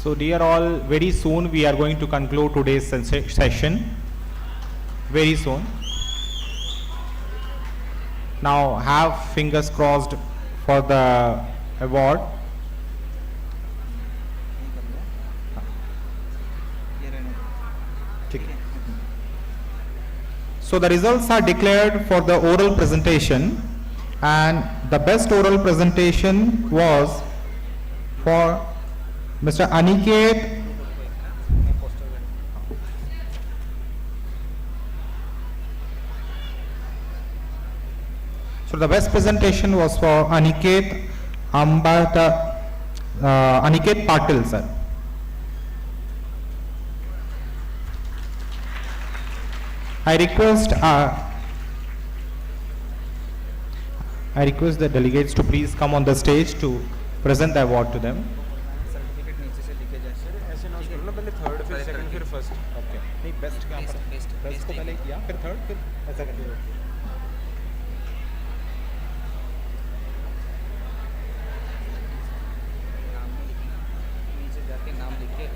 So dear all, very soon we are going to conclude today's session. Very soon. Now have fingers crossed for the award. So the results are declared for the oral presentation, and the best oral presentation was for Mr. Aniket So the best presentation was for Aniket Aniket Patil, sir. I request the delegates to please come on the stage to present the award to them. Third फिर second फिर first okay नहीं best कहाँ पर best को पहले किया फिर third फिर ऐसा करते हैं नीचे जाके नाम लिख के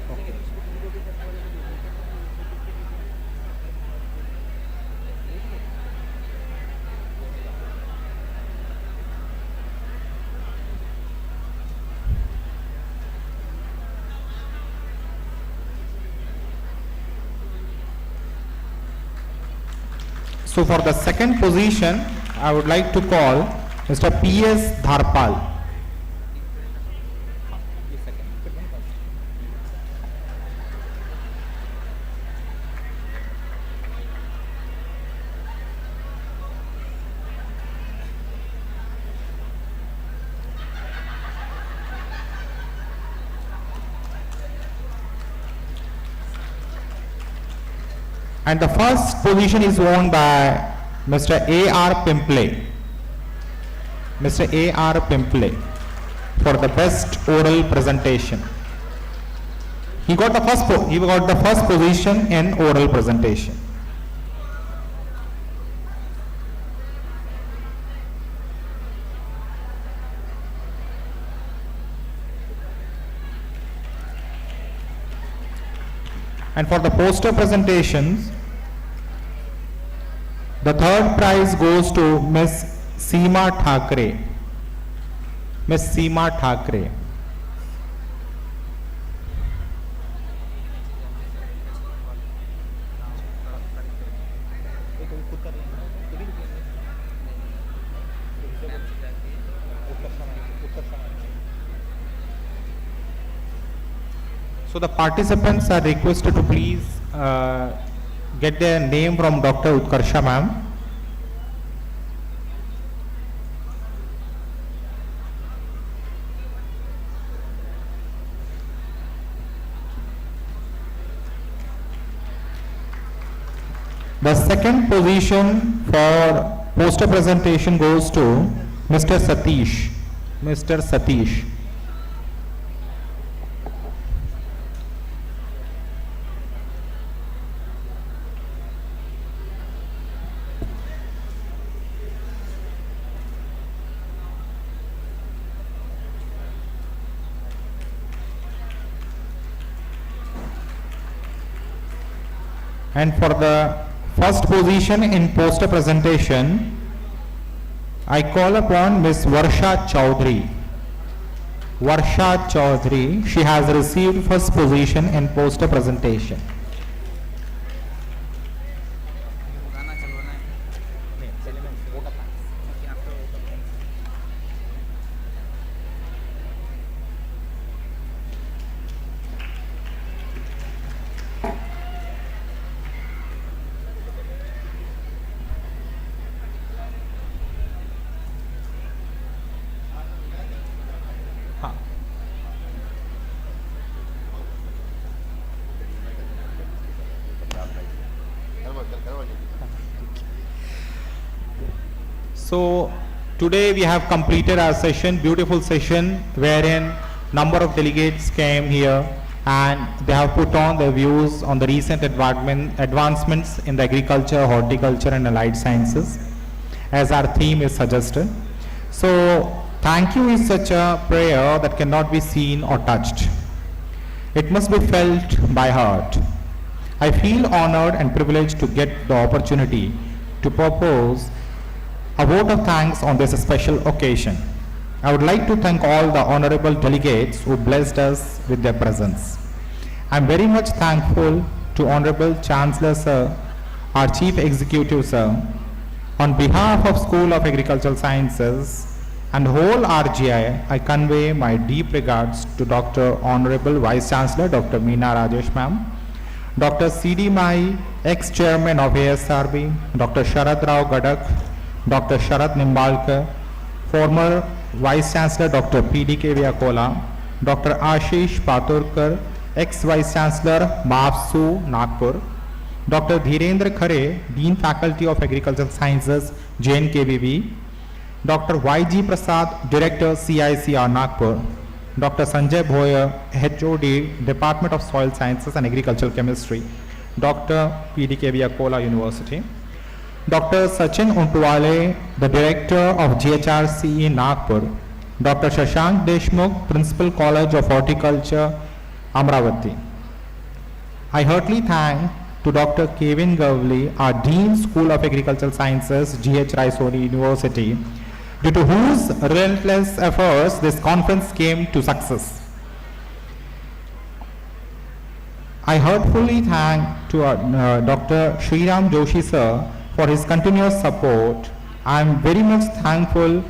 So for the second position, I would like to call Mr. P.S. Dharpal. And the first position is won by Mr. A.R. Pimple. Mr. A.R. Pimple for the best oral presentation. He got the first position in oral presentation. And for the poster presentations, the third prize goes to Miss Seema Thakre. Miss Seema Thakre. So the participants are requested to please get their name from Dr. Utkarsha ma'am. The second position for poster presentation goes to Mr. Satish. Mr. Satish. And for the first position in poster presentation, I call upon Miss Varsha Chaudhary. Varsha Chaudhary, she has received first position in poster presentation. So today we have completed our session, beautiful session, wherein number of delegates came here and they have put on their views on the recent advancements in the agriculture, horticulture and allied sciences, as our theme is suggested. So thank you is such a prayer that cannot be seen or touched. It must be felt by heart. I feel honored and privileged to get the opportunity to propose a vote of thanks on this special occasion. I would like to thank all the honorable delegates who blessed us with their presence. I am very much thankful to Honorable Chancellor Sir, our Chief Executive Sir. On behalf of School of Agricultural Sciences and whole RGI, I convey my deep regards to Dr. Honorable Vice Chancellor Dr. Meena Rajesh Ma'am, Dr. C.D. Mai, ex-chairman of ASRB, Dr. Sharad Rao Gadak, Dr. Sharad Nimbalkar, former Vice Chancellor Dr. P.D.K. Vyakola, Dr. Ashish Paturkar, ex-Vice Chancellor MAFSU Nagpur, Dr. Dhirendra Khare, Dean Faculty of Agricultural Sciences, JNKVV, Dr. Y.G. Prasad, Director CICR Nagpur, Dr. Sanjay Bhoyer, HOD, Department of Soil Sciences and Agricultural Chemistry, Dr. P.D.K. Vyakola University, Dr. Sachin Untwale, the Director of GHRCE Nagpur, Dr. Shashank Deshmukh, Principal College of Horticulture, Amravati. I heartily thank to Dr. Kevin Gavli, our Dean School of Agricultural Sciences, GH Raisoni University, due to whose relentless efforts this conference came to success. I heartfully thank to Dr. Sriram Joshi Sir for his continuous support. I am very much thankful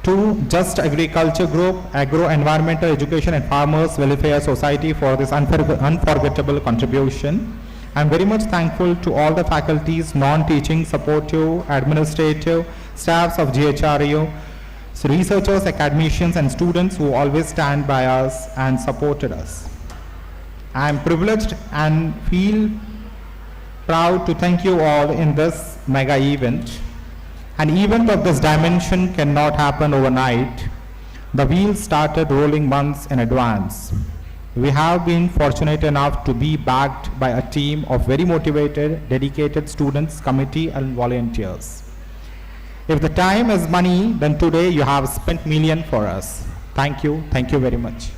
to Just Agriculture Group, Agro Environmental Education and Farmers Welfare Society for this unforgettable contribution. I am very much thankful to all the faculties, non-teaching, supportive, administrative, staffs of GHRU, researchers, academicians and students who always stand by us and supported us. I am privileged and feel proud to thank you all in this mega event. An event of this dimension cannot happen overnight. The wheels started rolling months in advance. We have been fortunate enough to be backed by a team of very motivated, dedicated students, committee and volunteers. If the time is money, then today you have spent million for us. Thank you very much.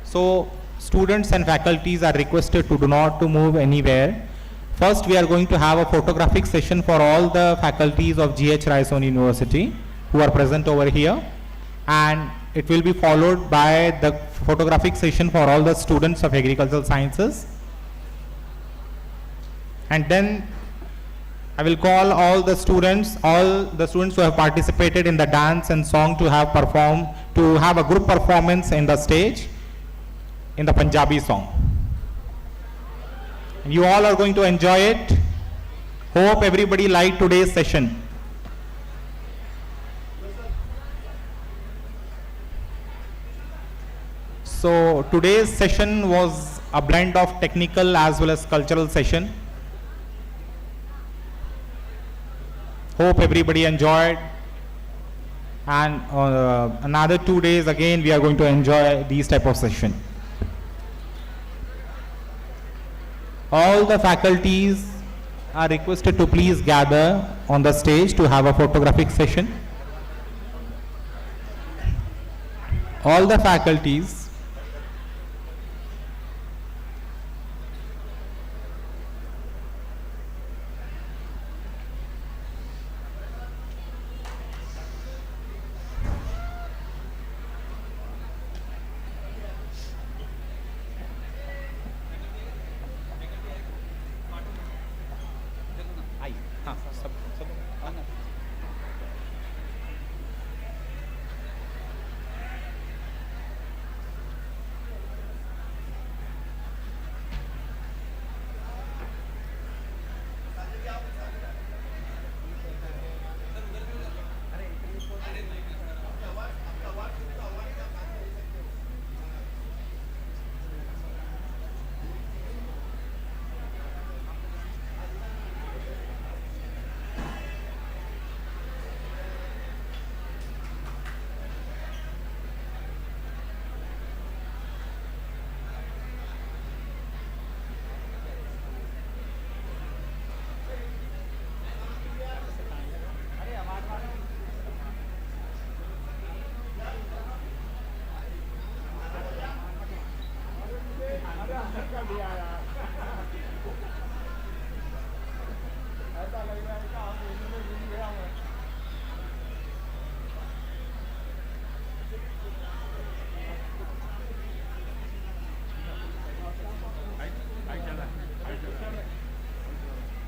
So students and faculties are requested to do not to move anywhere. First, we are going to have a photographic session for all the faculties of GH Raisoni University who are present over here, and it will be followed by the photographic session for all the students of agricultural sciences. And then I will call all the students who have participated in the dance and song to have a group performance in the stage in the Punjabi song. You all are going to enjoy it. Hope everybody liked today's session. So today's session was a blend of technical as well as cultural session. Hope everybody enjoyed, and another 2 days again we are going to enjoy these type of session. All the faculties are requested to please gather on the stage to have a photographic session. All the faculties.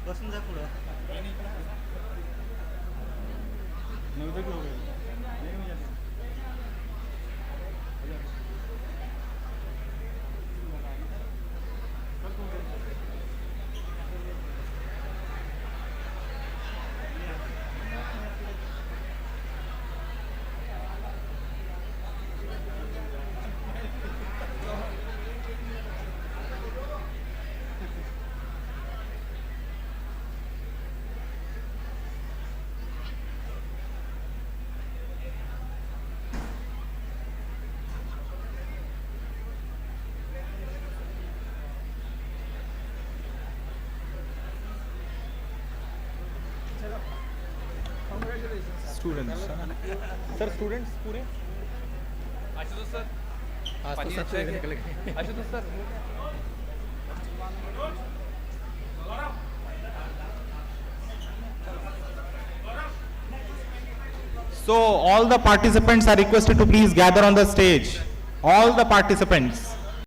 बसून जा पुढं. Students sir, students पूरे Ashutosh sir, Ashutosh sir. So all the participants are requested to please gather on the stage. All the participants.